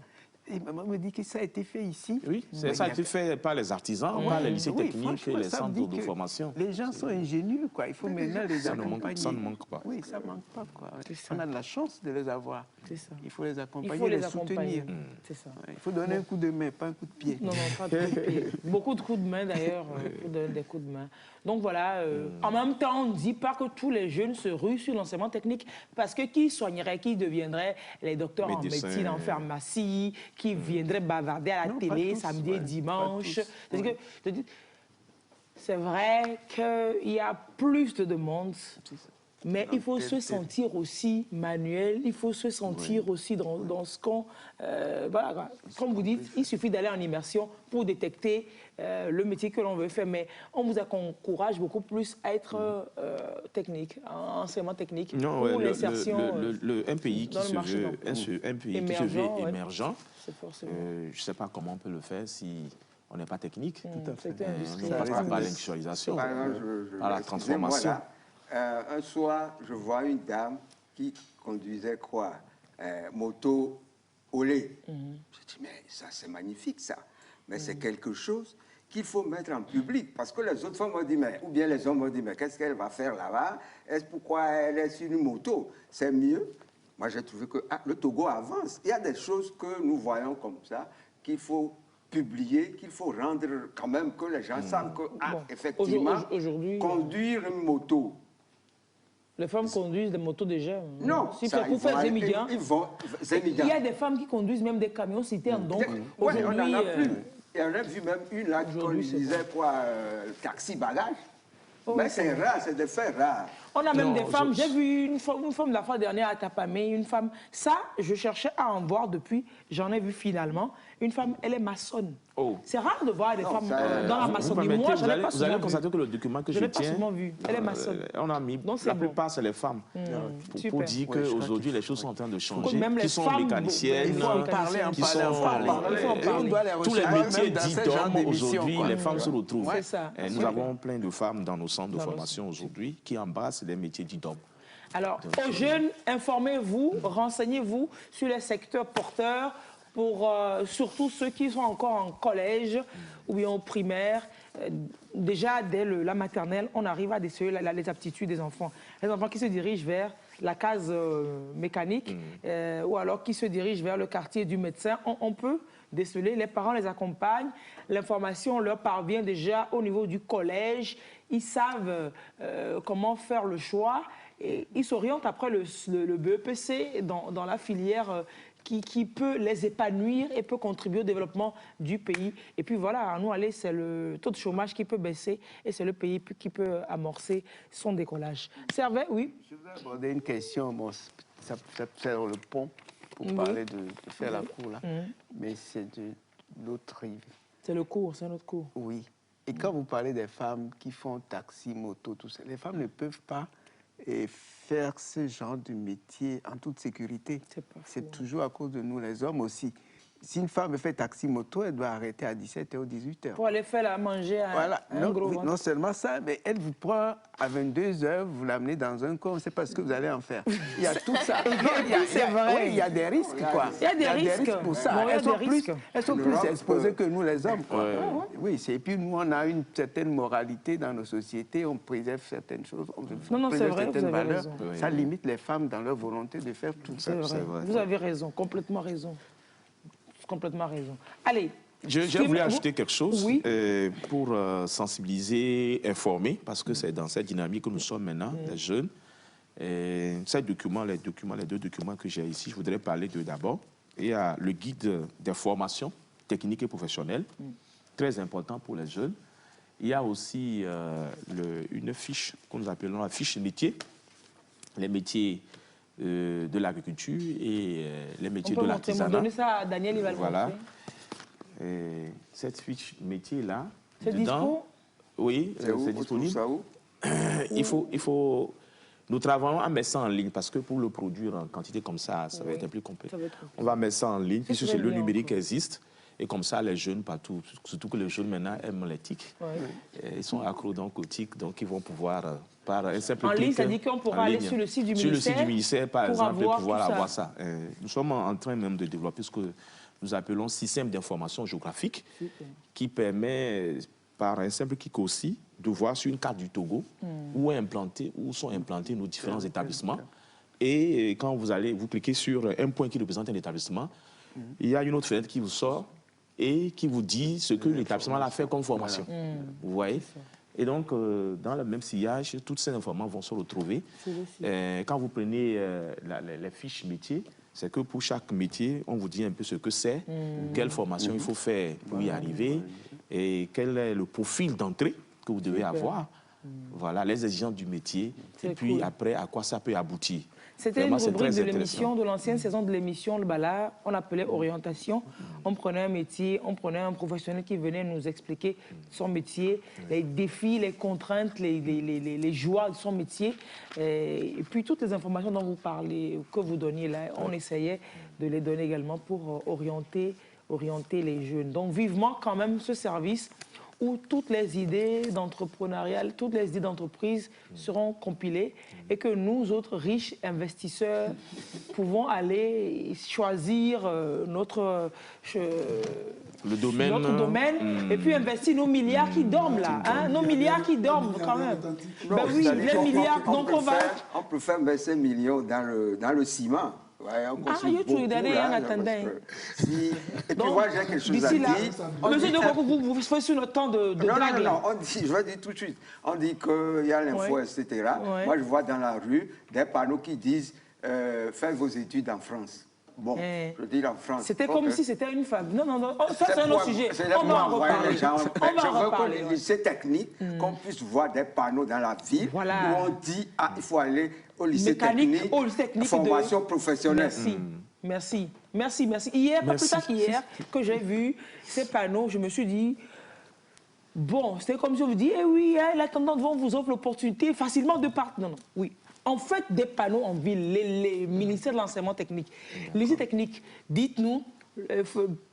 Et maman me dit que ça a été fait ici. Oui, ça a été fait par les artisans, par les lycées techniques et les centres de formation. Les gens sont ingénieux, quoi. Il faut maintenant les accompagner. Ça ne manque pas. Oui, ça ne manque pas, quoi. On a de la chance de les avoir. Ça. Il faut les accompagner, les soutenir. C'est ça. Il faut donner un coup de main, pas un coup de pied. Non, pas de coup de pied. Beaucoup de coups de main, d'ailleurs. Il faut donner des coups de main. Donc voilà, en même temps, on ne dit pas que tous les jeunes se ruent sur l'enseignement technique, parce que qui soignerait, qui deviendrait les docteurs en médecine, en pharmacie, qui viendraient bavarder à la télé samedi et dimanche. C'est vrai qu'il y a plus de demandes Mais il faut se sentir aussi manuel, il faut se sentir aussi dans ce qu'on... voilà, comme vous dites, il suffit d'aller en immersion pour détecter le métier que l'on veut faire. Mais on vous encourage beaucoup plus à être technique, enseignement technique, non, pour l'insertion un pays qui se veut, émergent, je ne sais pas comment on peut le faire si on n'est pas technique. Tout à fait. On passe par l'industrialisation, par la transformation. Un soir, je vois une dame qui conduisait quoi? Moto au lait. Je dis, mais ça, c'est magnifique, ça. Mais c'est quelque chose qu'il faut mettre en public. Parce que les autres femmes m'ont dit, ou bien les hommes m'ont dit, mais qu'est-ce qu'elle va faire là-bas? Pourquoi elle est sur une moto? C'est mieux. Moi, j'ai trouvé que le Togo avance. Il y a des choses que nous voyons comme ça qu'il faut publier, qu'il faut rendre quand même que les gens savent que, effectivement, conduire une moto. Les femmes conduisent des motos déjà. Non, si ça, pour faire Zémidian, il y a des femmes qui conduisent même des camions cités. Donc, oui, on en a plus. Et on a vu même une là qui conduisait quoi, taxi bagage. Mais c'est rare, c'est des faits rares. On a même des femmes, j'ai vu une femme la fois dernière à Tapamé, une femme, ça, je cherchais à en voir depuis, j'en ai vu finalement, une femme, elle est maçonne. C'est rare de voir des femmes dans la maçonnerie. Moi, je n'ai pas souvent vu. Vous allez constater que le document que je tiens, pas souvent vu. Elle est maçonne. On a mis, la plupart, c'est les femmes. Pour dire qu'aujourd'hui, les choses sont en train de changer. Même les qui sont mécaniciennes, il faut en parler, tous les métiers dits d'hommes, aujourd'hui, les femmes se retrouvent. Ça. Nous avons plein de femmes dans nos centres de formation aujourd'hui qui embrassent les métiers dits d'hommes. Alors, aux jeunes, informez-vous, renseignez-vous sur les secteurs porteurs, pour surtout ceux qui sont encore en collège ou bien au primaire. Déjà, dès la maternelle, on arrive à déceler les aptitudes des enfants. Les enfants qui se dirigent vers la case mécanique ou alors qui se dirigent vers le quartier du médecin, on peut déceler. Les parents les accompagnent. L'information leur parvient déjà au niveau du collège. Ils savent comment faire le choix. Et ils s'orientent après le BEPC dans la filière qui peut les épanouir et peut contribuer au développement du pays. Et puis voilà, à nous aller, c'est le taux de chômage qui peut baisser et c'est le pays qui peut amorcer son décollage. Servet, oui. Je vais aborder une question, bon, ça sur le pont pour parler de faire la cour là, mais c'est de l'autre rive. C'est le cours, c'est notre cours. Oui. Et quand vous parlez des femmes qui font taxi, moto, tout ça, les femmes ne peuvent pas faire ce genre de métier en toute sécurité. C'est toujours à cause de nous, les hommes aussi. Si une femme fait taxi-moto, elle doit arrêter à 17h ou 18h. Pour aller faire la manger à un gros ventre. Non seulement ça, mais elle vous prend à 22h, vous l'amenez dans un coin, on ne sait pas ce que vous allez en faire. Il y a tout ça. C'est vrai. Oui, il y a des risques, quoi. Il y a des risques pour ça. Bon, elles sont plus exposées que nous, les hommes, quoi. Oui, et puis nous, on a une certaine moralité dans nos sociétés, on préserve certaines choses, on préserve certaines valeurs. Ça limite les femmes dans leur volonté de faire tout ça. C'est vrai. Vous avez raison, complètement raison. Complètement raison. Allez. Je voulais ajouter quelque chose pour sensibiliser, informer, parce que c'est dans cette dynamique que nous sommes maintenant, les jeunes. Ces documents, les deux documents que j'ai ici, je voudrais parler d'eux d'abord. Il y a le guide des formations techniques et professionnelles, très important pour les jeunes. Il y a aussi une fiche que nous appelons la fiche métier, les métiers de l'agriculture et les métiers de l'artisanat. On peut donner ça à Daniel, il va le montrer. Cette fiche métier-là, c'est dispo? Oui, c'est disponible. Il faut... Nous travaillons à mettre ça en ligne parce que pour le produire en quantité comme ça, ça va être plus compliqué. On va mettre ça en ligne puisque le numérique existe. Et comme ça, les jeunes partout, surtout que les jeunes maintenant aiment les TIC. Ils sont accros donc aux TIC, donc ils vont pouvoir, par un simple clic... En ligne, ça dit qu'on pourra aller sur le site du ministère. Sur le site du ministère, par exemple, pour pouvoir avoir ça. Nous sommes en train même de développer ce que nous appelons système d'information géographique, qui permet, par un simple clic aussi, de voir sur une carte du Togo où sont implantés nos différents établissements. Et quand vous cliquez sur un point qui représente un établissement, il y a une autre fenêtre qui vous sort et qui vous dit ce que l'établissement a fait comme formation. Vous voyez? Et donc, dans le même sillage, toutes ces informations vont se retrouver. Quand vous prenez les fiches métiers, c'est que pour chaque métier, on vous dit un peu ce que c'est, quelle formation il faut faire pour y arriver et quel est le profil d'entrée que vous devez avoir voilà, les exigences du métier, et puis cool. après, à quoi ça peut aboutir. C'était une Vraiment, c'est rubrique très de l'émission, intéressant. de l'ancienne saison de l'émission, le Bala, on appelait orientation. On prenait un métier, on prenait un professionnel qui venait nous expliquer son métier, les défis, les contraintes, les joies de son métier. Et puis toutes les informations dont vous parlez, que vous donniez là, on essayait de les donner également pour orienter les jeunes. Donc vivement quand même ce service où toutes les idées d'entrepreneuriat, toutes les idées d'entreprise seront compilées et que nous, autres riches investisseurs, pouvons aller choisir notre domaine et puis investir nos milliards qui dorment là. Hein, nos milliards qui dorment quand même. Ben oui, les milliards, donc on va... On peut faire 25 millions dans le ciment. Ouais, on construit beaucoup, là, et puis moi, j'ai quelque chose à dire. Monsieur de vous faites sur notre temps de drague. Non, on dit, je vais dire tout de suite. On dit qu'il y a l'info, etc. Moi, je vois dans la rue des panneaux qui disent faites vos études en France. Bon, je dis en France. C'était comme si c'était une femme. Non, ça c'est un autre sujet. On va en reparler. Je veux qu'on les lycées techniques, qu'on puisse voir des panneaux dans la ville où on dit il faut aller au lycée technique, formation professionnelle. Merci. Hier, pas plus tard qu'hier, que j'ai vu ces panneaux, je me suis dit, bon, c'est comme si on vous dit, eh oui, la tendance vous offre l'opportunité facilement de partir. Non, oui. En fait, des panneaux en ville, les ministères de l'enseignement technique, les lycées techniques, dites-nous,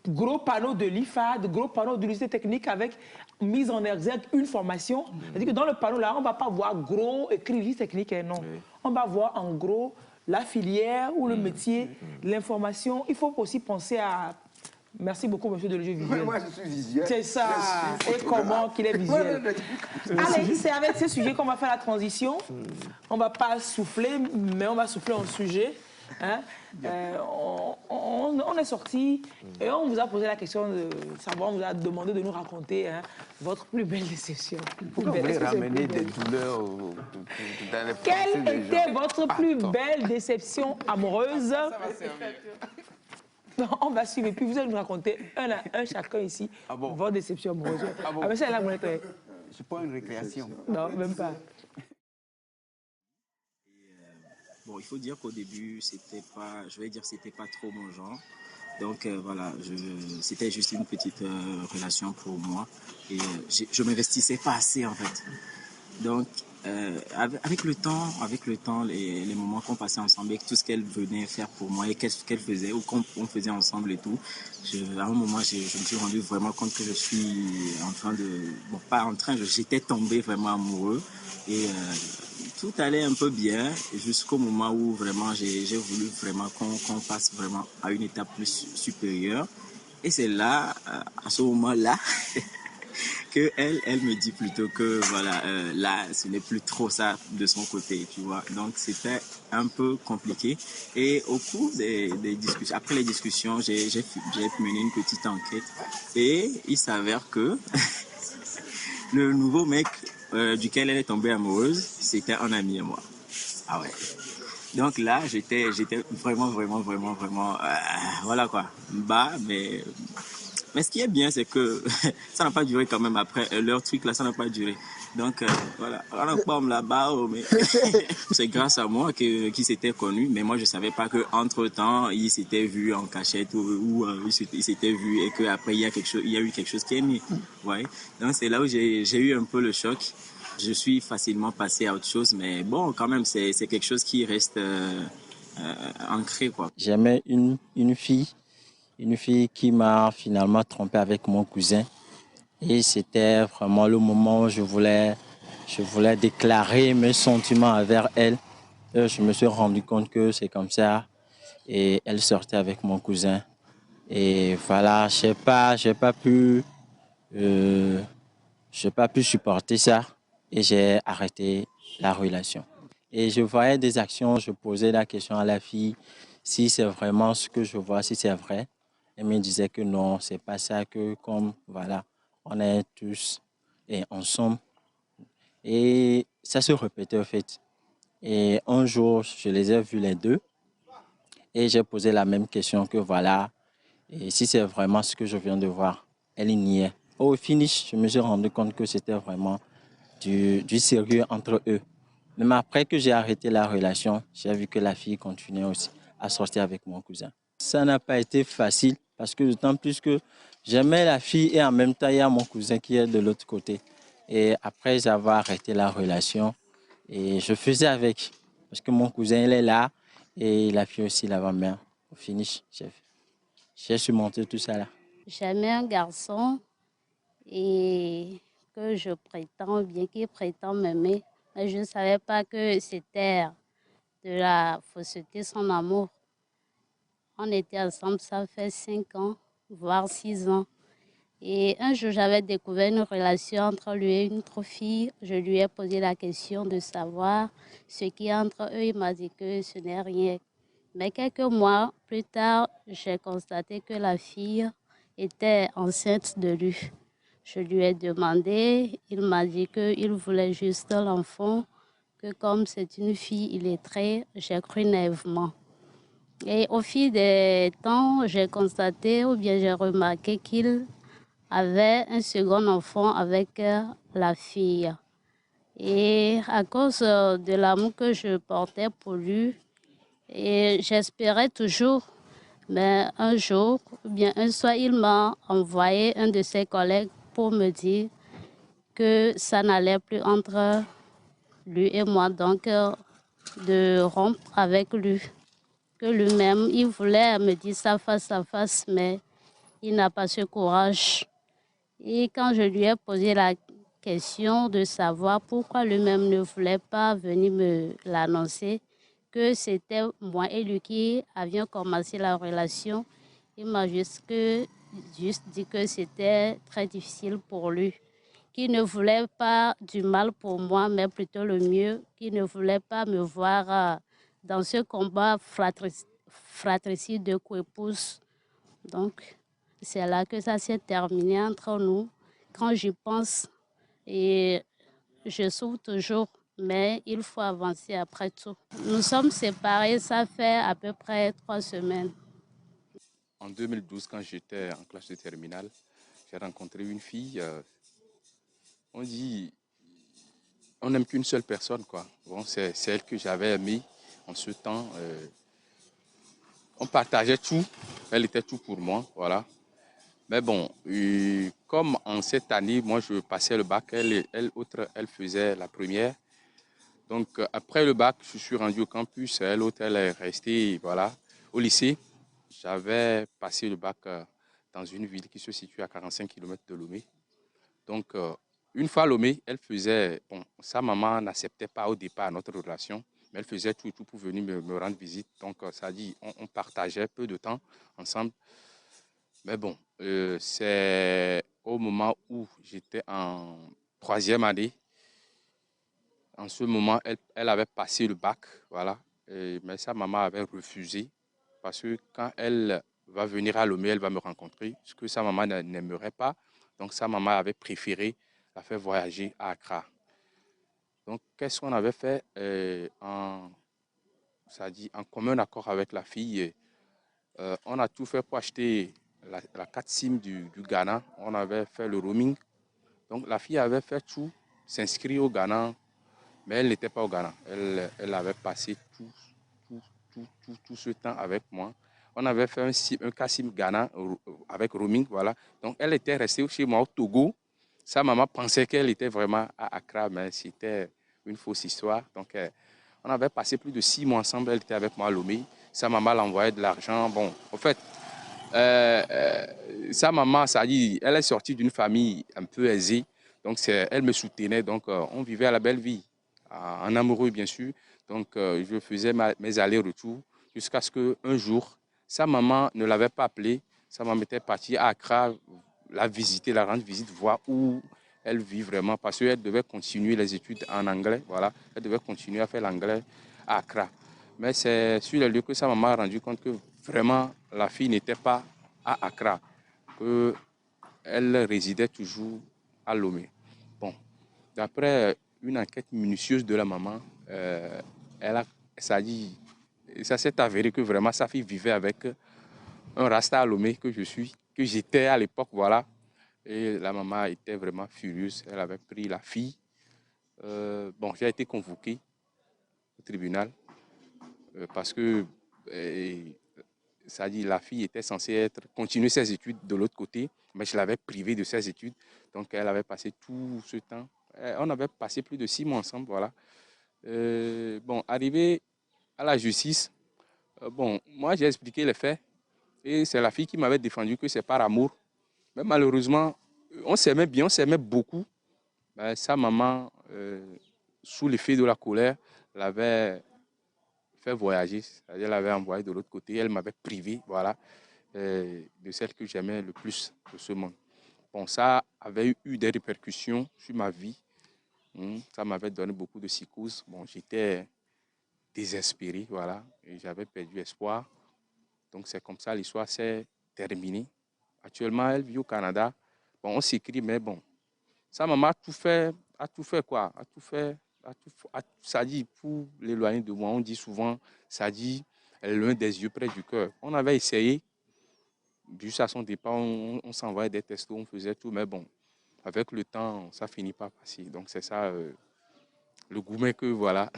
gros panneaux de l'IFAD, gros panneaux de lycée technique avec mise en exergue une formation. C'est-à-dire que dans le panneau là, on ne va pas voir gros écrit lycée technique, non. On va voir en gros la filière ou le métier, l'information. Il faut aussi penser à... Merci beaucoup, monsieur Delegé visuel. Moi, je suis visuel. C'est ça. Et comment qu'il est visuel. Allez, c'est avec ce sujet qu'on va faire la transition. On ne va pas souffler, mais on va souffler en sujet. Hein? On est sorti et on vous a posé la question de savoir, on vous a demandé de nous raconter votre plus belle déception. Pourquoi vous voulez ramener des douleurs dans les Quelle était votre plus belle déception amoureuse? Non, on va suivre et puis vous allez nous raconter un à un chacun ici votre déception amoureuse. Mais c'est là, c'est pas une récréation. Non, même pas. Bon, il faut dire qu'au début, c'était pas trop mon genre. Donc voilà, c'était juste une petite relation pour moi et je m'investissais pas assez en fait. Donc avec le temps, les moments qu'on passait ensemble et tout ce qu'elle venait faire pour moi et qu'elle faisait ou qu'on faisait ensemble et tout, à un moment, je me suis rendu vraiment compte que je suis en train de... Bon, pas en train, j'étais tombé vraiment amoureux et tout allait un peu bien jusqu'au moment où vraiment j'ai voulu vraiment qu'on passe vraiment à une étape plus supérieure. Et c'est là, à ce moment-là, que elle me dit plutôt que voilà, là, ce n'est plus trop ça de son côté, tu vois. Donc, c'était un peu compliqué. Et au cours des discussions, après les discussions, j'ai mené une petite enquête. Et il s'avère que le nouveau mec duquel elle est tombée amoureuse, c'était un ami à moi. Ah ouais. Donc là, j'étais vraiment, voilà quoi, bas, mais ce qui est bien, c'est que ça n'a pas duré quand même après. Leur truc là, ça n'a pas duré. Donc voilà, on a pas là-bas, mais c'est grâce à moi qu'ils s'étaient connus. Mais moi, je savais pas qu'entre temps, ils s'étaient vus en cachette ou ils s'étaient vus et qu'après, il y a eu quelque chose qui est né. Ouais. Donc c'est là où j'ai eu un peu le choc. Je suis facilement passé à autre chose, mais bon, quand même, c'est quelque chose qui reste ancré, quoi. J'aimais une fille qui m'a finalement trompé avec mon cousin. Et c'était vraiment le moment où je voulais déclarer mes sentiments envers elle. Et je me suis rendu compte que c'est comme ça. Et elle sortait avec mon cousin. Et voilà, j'ai pas pu supporter ça. Et j'ai arrêté la relation. Et je voyais des actions, je posais la question à la fille, si c'est vraiment ce que je vois, si c'est vrai. Elle me disait que non, c'est pas ça, que comme, voilà, on est tous et ensemble. Et ça se répétait, en fait. Et un jour, je les ai vus les deux. Et j'ai posé la même question que, voilà, et si c'est vraiment ce que je viens de voir, elle y niait. Au finish, je me suis rendu compte que c'était vraiment du sérieux entre eux. Même après que j'ai arrêté la relation, j'ai vu que la fille continuait aussi à sortir avec mon cousin. Ça n'a pas été facile parce que d'autant plus que j'aimais la fille et en même temps, il y a mon cousin qui est de l'autre côté. Et après avoir arrêté la relation, et je faisais avec parce que mon cousin, il est là et la fille aussi là-bas. Mais au finish, j'ai surmonté tout ça là. J'aimais un garçon et que je prétends, bien qu'il prétend m'aimer, mais je ne savais pas que c'était de la fausseté, son amour. On était ensemble, ça fait 5 ans, voire 6 ans. Et un jour, j'avais découvert une relation entre lui et une autre fille. Je lui ai posé la question de savoir ce qui est entre eux. Il m'a dit que ce n'est rien. Mais quelques mois plus tard, j'ai constaté que la fille était enceinte de lui. Je lui ai demandé, il m'a dit qu'il voulait juste l'enfant, que comme c'est une fille illettrée, j'ai cru naïvement. Et au fil des temps, j'ai constaté ou bien j'ai remarqué qu'il avait un second enfant avec la fille. Et à cause de l'amour que je portais pour lui, et j'espérais toujours, mais un jour, ou bien un soir, il m'a envoyé un de ses collègues pour me dire que ça n'allait plus entre lui et moi, donc de rompre avec lui. Que lui-même, il voulait me dire ça face à face, mais il n'a pas ce courage. Et quand je lui ai posé la question de savoir pourquoi lui-même ne voulait pas venir me l'annoncer, que c'était moi et lui qui avions commencé la relation, il m'a juste dit que c'était très difficile pour lui, qu'il ne voulait pas du mal pour moi, mais plutôt le mieux, qu'il ne voulait pas me voir dans ce combat fratricide de coépouse. Donc, c'est là que ça s'est terminé entre nous. Quand j'y pense, et je souffre toujours, mais il faut avancer après tout. Nous sommes séparés, ça fait à peu près 3 semaines. En 2012, quand j'étais en classe de terminale, j'ai rencontré une fille. On dit, on n'aime qu'une seule personne, quoi. Bon, c'est celle que j'avais aimée en ce temps. On partageait tout. Elle était tout pour moi, voilà. Mais bon, comme en cette année, moi, je passais le bac, elle faisait la première. Donc, après le bac, je suis rendu au campus. Elle, elle est restée, voilà, au lycée. J'avais passé le bac dans une ville qui se situe à 45 km de Lomé. Donc, une fois à Lomé, elle faisait... Bon, sa maman n'acceptait pas au départ notre relation, mais elle faisait tout pour venir me rendre visite. Donc, ça dit, on partageait peu de temps ensemble. Mais bon, c'est au moment où j'étais en 3e année. En ce moment, elle avait passé le bac, voilà. Mais sa maman avait refusé parce que quand elle va venir à Lomé, elle va me rencontrer, ce que sa maman n'aimerait pas. Donc, sa maman avait préféré la faire voyager à Accra. Donc, qu'est-ce qu'on avait fait en commun accord avec la fille? On a tout fait pour acheter la carte SIM du Ghana. On avait fait le roaming. Donc, la fille avait fait tout, s'inscrire au Ghana, mais elle n'était pas au Ghana. Elle avait passé tout ce temps avec moi. On avait fait un cas SIM Ghana avec roaming, voilà. Donc, elle était restée chez moi au Togo. Sa maman pensait qu'elle était vraiment à Accra, mais c'était une fausse histoire. Donc, on avait passé plus de 6 mois ensemble. Elle était avec moi à Lomé. Sa maman l'envoyait de l'argent. Bon, en fait, sa maman, ça dit, elle est sortie d'une famille un peu aisée. Donc, elle me soutenait. Donc, on vivait à la belle vie, en amoureux, bien sûr. Donc, je faisais mes allers-retours jusqu'à ce qu'un jour, sa maman ne l'avait pas appelée. Sa maman était partie à Accra, la visiter, la rendre visite, voir où elle vit vraiment. Parce qu'elle devait continuer les études en anglais. Voilà, elle devait continuer à faire l'anglais à Accra. Mais c'est sur le lieu que sa maman a rendu compte que vraiment la fille n'était pas à Accra, qu'elle résidait toujours à Lomé. Bon, d'après une enquête minutieuse de la maman, ça s'est avéré que vraiment sa fille vivait avec un rasta à Lomé que j'étais à l'époque, voilà. Et la maman était vraiment furieuse. Elle avait pris la fille Bon, j'ai été convoqué au tribunal parce que ça dit la fille était censée continuer ses études de l'autre côté, mais je l'avais privée de ses études. Donc, elle avait passé tout ce temps. On avait passé plus de 6 mois ensemble, voilà. Bon, arrivé à la justice, bon, moi, j'ai expliqué les faits. Et c'est la fille qui m'avait défendu que c'est par amour. Mais malheureusement, on s'aimait bien, on s'aimait beaucoup. Ben, sa maman, sous l'effet de la colère, l'avait fait voyager. C'est-à-dire, elle l'avait envoyé de l'autre côté. Elle m'avait privé, voilà, de celle que j'aimais le plus de ce monde. Bon, ça avait eu des répercussions sur ma vie. Ça m'avait donné beaucoup de psychose. Bon, j'étais désespéré, voilà, et j'avais perdu espoir. Donc, c'est comme ça, l'histoire s'est terminée. Actuellement, elle vit au Canada. Bon, on s'écrit, mais bon, sa maman a tout fait quoi, ça dit, pour l'éloigner de moi, on dit souvent, ça dit, elle est loin des yeux, près du cœur. On avait essayé, juste à son départ, on s'envoyait des textos, on faisait tout, mais bon, avec le temps, ça finit par passer. Donc, c'est ça, le gourmet que voilà.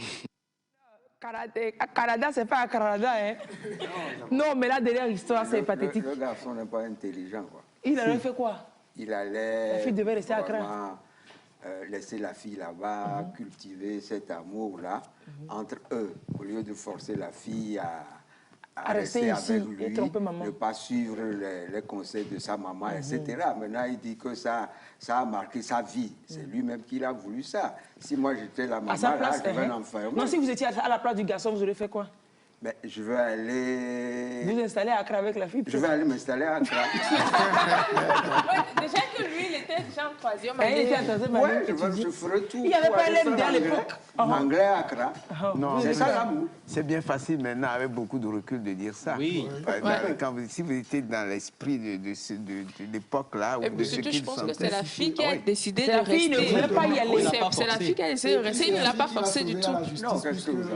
Canada, c'est pas à Canada, hein? Non, mais là, derrière l'histoire, c'est pathétique. Le garçon n'est pas intelligent, quoi. Il allait faire quoi? Il allait... La fille devait rester à Accra. Laisser la fille là-bas, cultiver cet amour-là entre eux, au lieu de forcer la fille à rester ici, avec lui, ne pas suivre les conseils de sa maman, etc. Maintenant, il dit que ça a marqué sa vie. C'est lui-même qui a voulu ça. Si moi, j'étais la maman, là, je vais l'enfermer. Non, si vous étiez à la place du garçon, vous auriez fait quoi? Ben, je vais aller... Vous installer à Accra avec la fille? Je vais aller m'installer à Accra. Déjà que lui, il était déjà en troisième année. Il était en troisième année. Je ferai tout. Il n'y avait pas l'MD à l'époque. Anglais à Accra. Non, c'est ça l'amour. C'est bien facile maintenant, avec beaucoup de recul, de dire ça. Oui. Si vous étiez dans l'esprit de l'époque là, ou de ce qu'il je pense que c'est la fille qui a décidé de rester. La fille ne voulait pas y aller. C'est la fille qui a décidé de rester. Il ne l'a pas forcé du tout.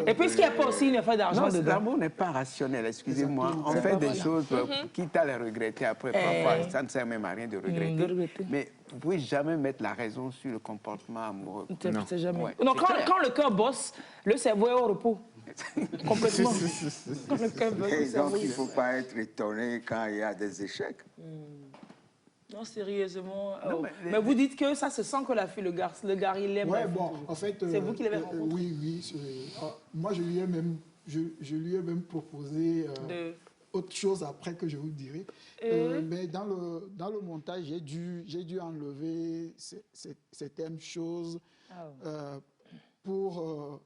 Et puisqu'il n'y a pas aussi une fois d'argent dedans. L'amour n'est pas rationnel, excusez-moi. On fait des choses, quitte à les regretter après. Parfois, ça ne sert même à rien de regretter. Mais vous ne pouvez jamais mettre la raison sur le comportement amoureux. C'est jamais. Donc, quand le cœur bosse, le cerveau est au repos. Complètement. Donc, il ne faut pas être étonné quand il y a des échecs. Non, sérieusement. Mais vous dites que ça se sent que la fille, le gars, il aime. Oui, bon, en fait... C'est vous qui l'avez rencontré? Oui. Moi, je lui ai même proposé autre chose après que je vous dirai. Mais dans le montage, j'ai dû enlever certaines choses pour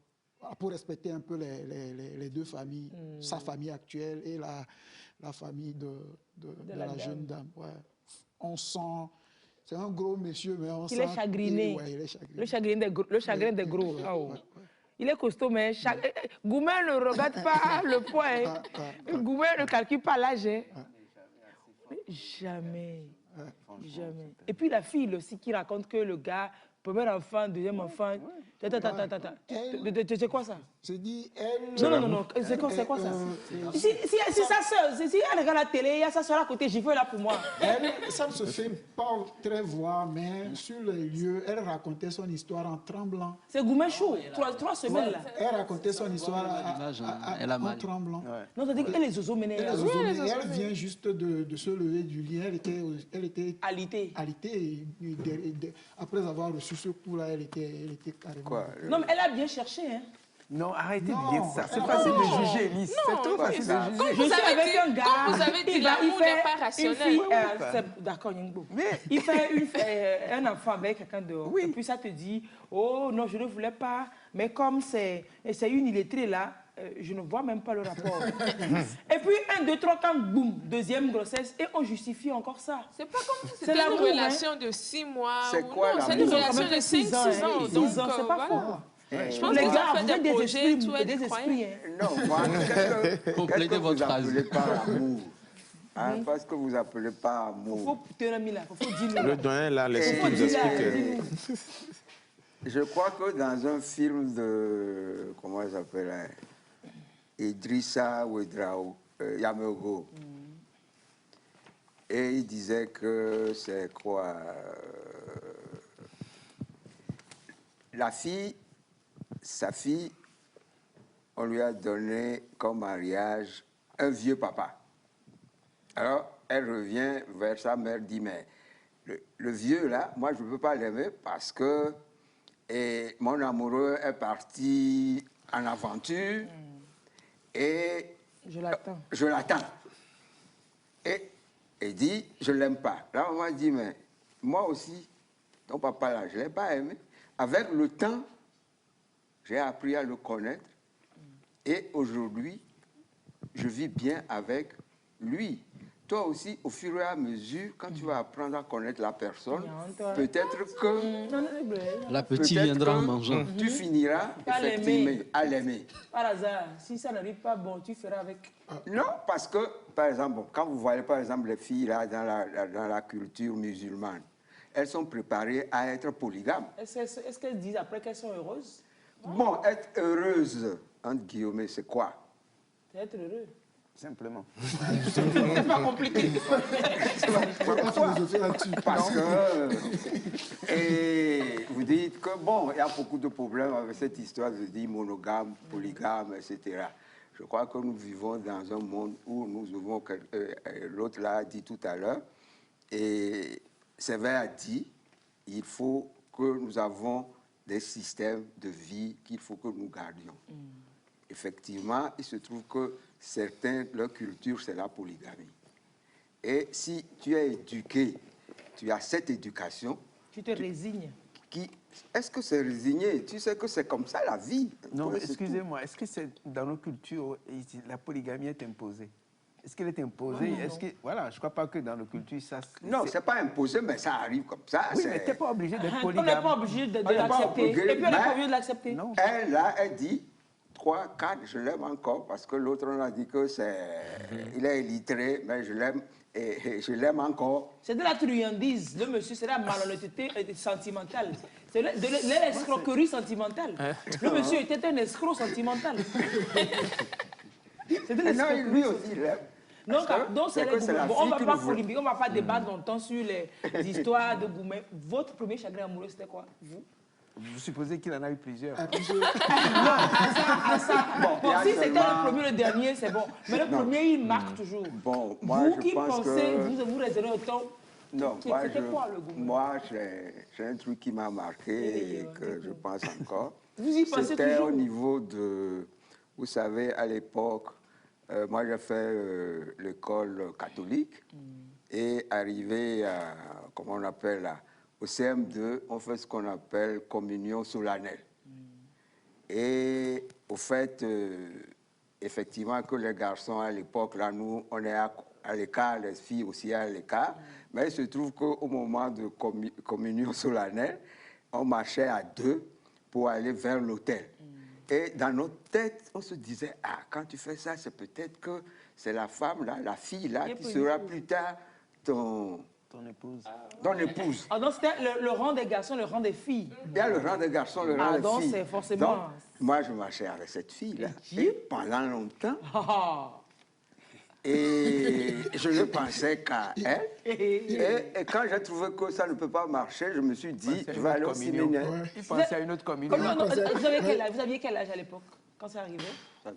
respecter un peu les deux familles, sa famille actuelle et la famille de la jeune dame. Ouais. On sent... C'est un gros monsieur, mais on sent... Il est chagriné. Il est chagriné. Le chagrin des gros. Il est costaud, mais Goumen ne regarde pas le poids. Goumen ne calcule pas l'âge. Jamais. Jamais. Et puis la fille aussi qui raconte que le gars, premier enfant, deuxième enfant... C'est quoi ça? C'est dit, elle... Non, c'est quoi ça? Si sa soeur, si elle regarde la télé, il y a sa soeur à côté, j'y veux là pour moi. Elle, ça ne se fait pas très voir, mais sur les lieux, elle racontait son histoire en tremblant. C'est Goumen chaud, 3 semaines là. Elle racontait son histoire en tremblant. Non, c'est-à-dire qu'elle est zozo menée là. Elle vient juste de se lever du lit, elle était alitée. Après avoir reçu ce coup-là, elle était carrément... Quoi? Non, mais elle a bien cherché, hein. Non, arrêtez de dire ça. C'est facile de juger, Elise. C'est trop facile de juger. Je suis avec un gars. Comme vous avez dit, l'amour n'est pas rationnel. D'accord, Nyingbo. Il fait un enfant avec quelqu'un dehors. Et puis ça te dit, oh non, je ne voulais pas. Mais comme c'est une illettrée là, je ne vois même pas le rapport. Et puis 1, 2, 3, quand boum, deuxième grossesse, et on justifie encore ça. C'est pas comme si c'était une relation de 6 mois. C'est quoi non, c'est une relation de 5-6 ans. Donc, c'est pas faux. Je pense qu'on a fait des projets, tout est des esprits. Non, moi, complétez votre phrase. Vous appelez par amour. Parce que vous appelez pas amour. Il faut tenir là, il faut dire. Le doyen là, laissez nous expliquer. Je crois que dans un film de, comment il s'appelle, Idrissa Ouedraogo, Yameogo, et il disait que c'est quoi la fille, sa fille, on lui a donné comme mariage un vieux papa. Alors, elle revient vers sa mère, dit, mais le vieux, là, moi, je ne peux pas l'aimer parce que mon amoureux est parti en aventure et je l'attends. Je l'attends. Et il dit, je ne l'aime pas. La maman dit, mais moi aussi, ton papa, là, je ne l'ai pas aimé. Avec le temps, j'ai appris à le connaître et aujourd'hui, je vis bien avec lui. Toi aussi, au fur et à mesure, quand tu vas apprendre à connaître la personne, peut-être que... La petite viendra en mangeant. Tu finiras effectivement à l'aimer. Par hasard, si ça n'arrive pas, bon, tu feras avec... Non, parce que, par exemple, quand vous voyez, par exemple, les filles là, dans la culture musulmane, elles sont préparées à être polygames. Est-ce qu'elles disent après qu'elles sont heureuses? Bon, être heureuse, entre guillemets, c'est quoi? C'est être heureux. Simplement. C'est pas compliqué. Parce que... Et vous dites que, bon, il y a beaucoup de problèmes avec cette histoire de dire monogame, polygame, etc. Je crois que nous vivons dans un monde où nous avons... L'autre l'a dit tout à l'heure, et Sévère a dit, il faut que nous avons des systèmes de vie qu'il faut que nous gardions. Effectivement, il se trouve que certains, leur culture, c'est la polygamie. Et si tu es éduqué, tu as cette éducation... Tu te résignes. Est-ce que c'est résigné? Tu sais que c'est comme ça la vie. Non, mais excusez-moi, est-ce que c'est dans nos cultures, la polygamie est imposée? Est-ce qu'elle est imposée? Voilà, je ne crois pas que dans nos cultures, ça... Non, ce n'est pas imposé, mais ça arrive comme ça. Oui, mais tu n'es pas obligé d'être polygame. On n'est pas obligé de l'accepter. Et puis on n'est pas obligé de l'accepter. Elle, là, elle dit... 3, 4, je l'aime encore, parce que l'autre, on a dit que il est illettré, mais je l'aime, et je l'aime encore. C'est de la truandise, le monsieur, c'est de la malhonnêteté sentimentale. C'est de l'escroquerie sentimentale. Le monsieur était un escroc sentimental. C'est de l'escroquerie. Non, lui aussi, il l'aime. Donc, on ne va pas polémiquer, on ne va pas débattre longtemps sur les histoires de Goumet. Votre premier chagrin amoureux, c'était quoi, vous? Vous supposez qu'il en a eu plusieurs. Non, si c'était le premier ou le dernier, c'est bon. Mais le premier, il marque toujours. Bon, moi, vous qui pensez, vous raisonnez autant. Non, c'était quoi le goût? Moi, j'ai un truc qui m'a marqué et que je pense encore. Vous y pensez toujours? C'était au niveau de... Vous savez, à l'époque, moi, j'ai fait l'école catholique et arrivé à, comment on appelle là, au CM2, on fait ce qu'on appelle communion solennelle. Et au fait, effectivement, que les garçons à l'époque, là, nous, on est à l'écart, les filles aussi à l'écart. Mais il se trouve qu'au moment de communion solennelle, on marchait à 2 pour aller vers l'autel. Et dans notre tête, on se disait, ah, quand tu fais ça, c'est peut-être que c'est la femme, là, la fille, là, qui sera plus tard ton épouse. Ton épouse. Ah, donc c'était le rang des garçons, le rang des filles. Il y a le rang des garçons, le rang des donc filles. C'est forcément... Donc, moi, je marchais avec cette fille-là. Et pendant longtemps. Et je ne pensais qu'à elle. Et quand j'ai trouvé que ça ne peut pas marcher, je me suis dit, je vais aller au séminaire. Il pensait à une autre communion. Vous aviez quel âge à l'époque, quand c'est arrivé? Ok,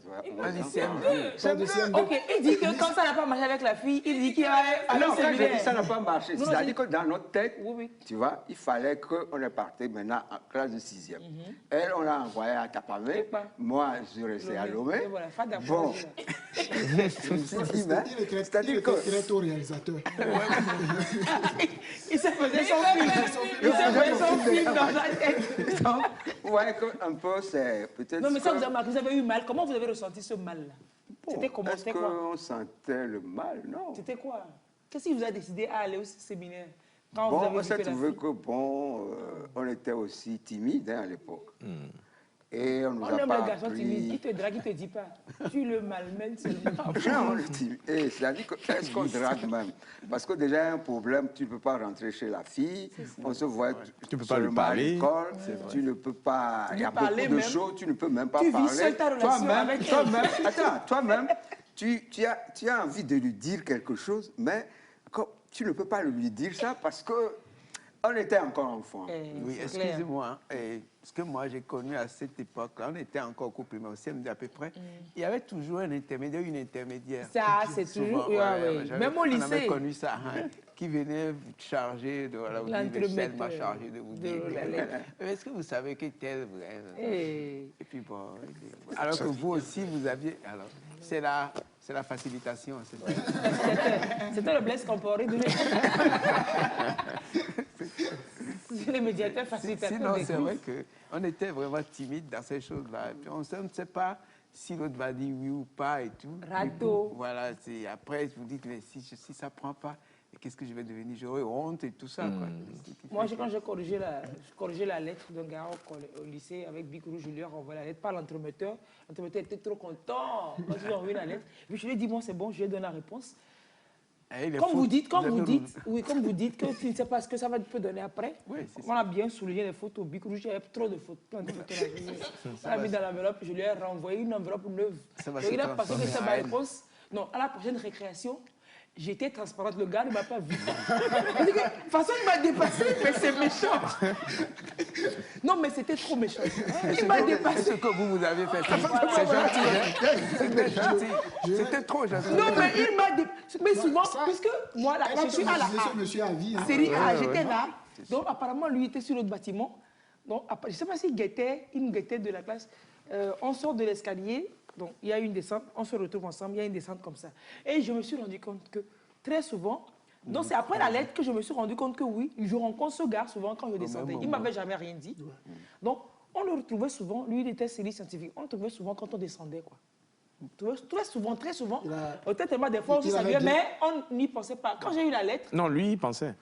il dit que quand ça n'a pas marché avec la fille, il dit qu'il va aller. Alors, quand j'ai dit ça n'a pas marché, c'est-à-dire que dans notre tête, tu vois, il fallait qu'on est parti maintenant en classe de 6e. Elle, on l'a envoyée à Tapamé. Moi, je suis resté à Lomé. Bon. C'est-à-dire que... Il est très réalisateur. Il se faisait son film. Il se faisait son film dans la tête. Vous voyez qu'un peu, c'est peut-être... Non, mais ça, vous avez eu mal. Comment vous avez ressenti ce mal-là? C'était comment? Est-ce qu'on sentait le mal? Non. C'était quoi? Qu'est-ce qui vous a décidé à aller au séminaire? Bon, on s'est trouvé que, bon, on était aussi timide à l'époque. Et on nous a pas appris... Qui te drague, qui te dit pas. Tu le malmènes seulement. Non, c'est-à-dire que est-ce qu'on drague même? Parce que déjà, il y a un problème, tu ne peux pas rentrer chez la fille, on se voit tu ne peux pas lui parler, tu ne peux pas... Il y a beaucoup de choses, tu ne peux même pas parler. Tu vis seule ta relation avec elle. Toi-même, tu as envie de lui dire quelque chose, mais tu ne peux pas lui dire ça parce que On était encore enfants. Oui, excusez-moi. Ce que moi j'ai connu à cette époque-là, on était encore au couple, mais au CM2 à peu près, il y avait toujours un intermédiaire, une intermédiaire. Ça, c'est toujours... Oui. Même au lycée. On avait connu ça, qui venait charger de... Voilà, Michel m'a chargé de vous dire. Est-ce que vous savez que tel... Et puis bon... Alors que vous aussi, vous aviez... Alors, c'est la facilitation. C'était le Blaise Compaoré de l'époque. C'est le médiateur facilitateur. Sinon, c'est vrai qu'on était vraiment timide dans ces choses-là. Puis on ne sait pas si l'autre va dire oui ou pas et tout. Rateau. Voilà, après, vous dites, mais si ça ne prend pas, qu'est-ce que je vais devenir? J'aurai honte et tout ça. Quoi. Moi, quand j'ai corrigé la lettre d'un gars au lycée avec Bicourou, je lui ai renvoyé la lettre par l'entremetteur. L'entremetteur était trop content quand je lui ai envoyé la lettre. Puis je lui ai dit, bon, c'est bon, je lui ai donné la réponse. Comme vous dites que tu ne sais pas ce que ça va te donner après, on a bien souligné les photos. Bicourou, j'avais trop de photos. On l'a mis dans l'enveloppe, je lui ai renvoyé une enveloppe neuve. Il a passé sa réponse. Non, à la prochaine récréation, j'étais transparente, le gars ne m'a pas vu. Il dit que, de toute façon, il m'a dépassé, mais c'est méchant. Non, mais c'était trop méchant. Il m'a dépassé. Ce que vous avez fait, c'est gentil. C'était gentil. C'était trop gentil. Non, mais il m'a dépassé. Mais souvent, puisque moi, là, je suis à la A. Série A, j'étais là. Donc, apparemment, lui était sur l'autre bâtiment. Donc, je ne sais pas s'il me guettait de la classe. On sort de l'escalier. Donc, il y a une descente, on se retrouve ensemble, il y a une descente comme ça. Et je me suis rendu compte que très souvent, donc c'est après la lettre que je me suis rendu compte que oui, je rencontre ce gars souvent quand je descendais. Il ne m'avait jamais rien dit. Donc, on le retrouvait souvent, lui il était série scientifique, on le retrouvait souvent quand on descendait, quoi. Très souvent. Peut-être des fois on se saluait, mais on n'y pensait pas. Quand j'ai eu la lettre... Non, lui, il pensait.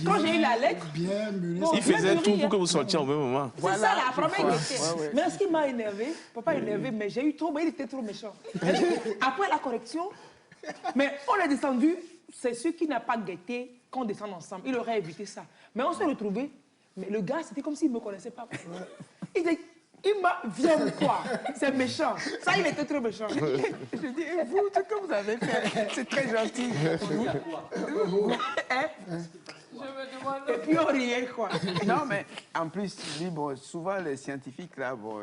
Quand j'ai eu la lettre... Il faisait tout pour que vous sortiez au même moment. C'est ça, la première question. Mais ce qui m'a énervé, pas énervé, mais j'ai eu trop... Il était trop méchant. Après la correction, mais on est descendu, c'est celui qui n'a pas guetté qu'on descende ensemble. Il aurait évité ça. Mais on s'est retrouvés, mais le gars, c'était comme s'il ne me connaissait pas. Il m'a... Viens quoi? C'est méchant. Ça, il était trop méchant. Je dis, et vous, ce que vous avez fait, c'est très gentil. Je me demande... Et puis on riait, quoi. Non, mais en plus, bon, souvent les scientifiques, là, bon,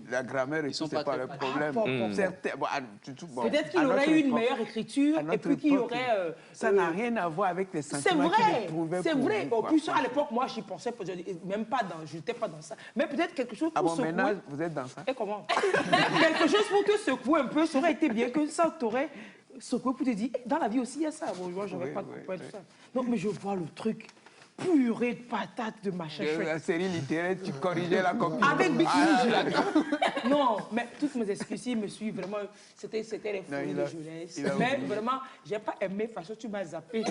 la grammaire et tout, c'est pas le problème. Peut-être qu'il aurait eu une meilleure écriture et puis qu'il y aurait... Ça n'a rien à voir avec les sentiments qu'il éprouvait. C'est vrai. Au plus, à l'époque, moi, j'y pensais, même pas dans... Je n'étais pas dans ça. Mais peut-être quelque chose pour secouer... maintenant, vous êtes dans ça? Et comment? Quelque chose pour te secouer un peu, ça aurait été bien que ça t'aurait... secoué pour te dire, dans la vie aussi, il y a ça. Bon, moi, je n'avais pas compris tout ça. Donc, mais je vois le truc, purée de patates, de machin chouette. La série littéraire, tu corrigeais la copie. Avec Bicourou, non, mais toutes mes excuses, il me suivent vraiment. C'était les folies de jeunesse. Mais vraiment, je n'ai pas aimé, parce que tu m'as zappé.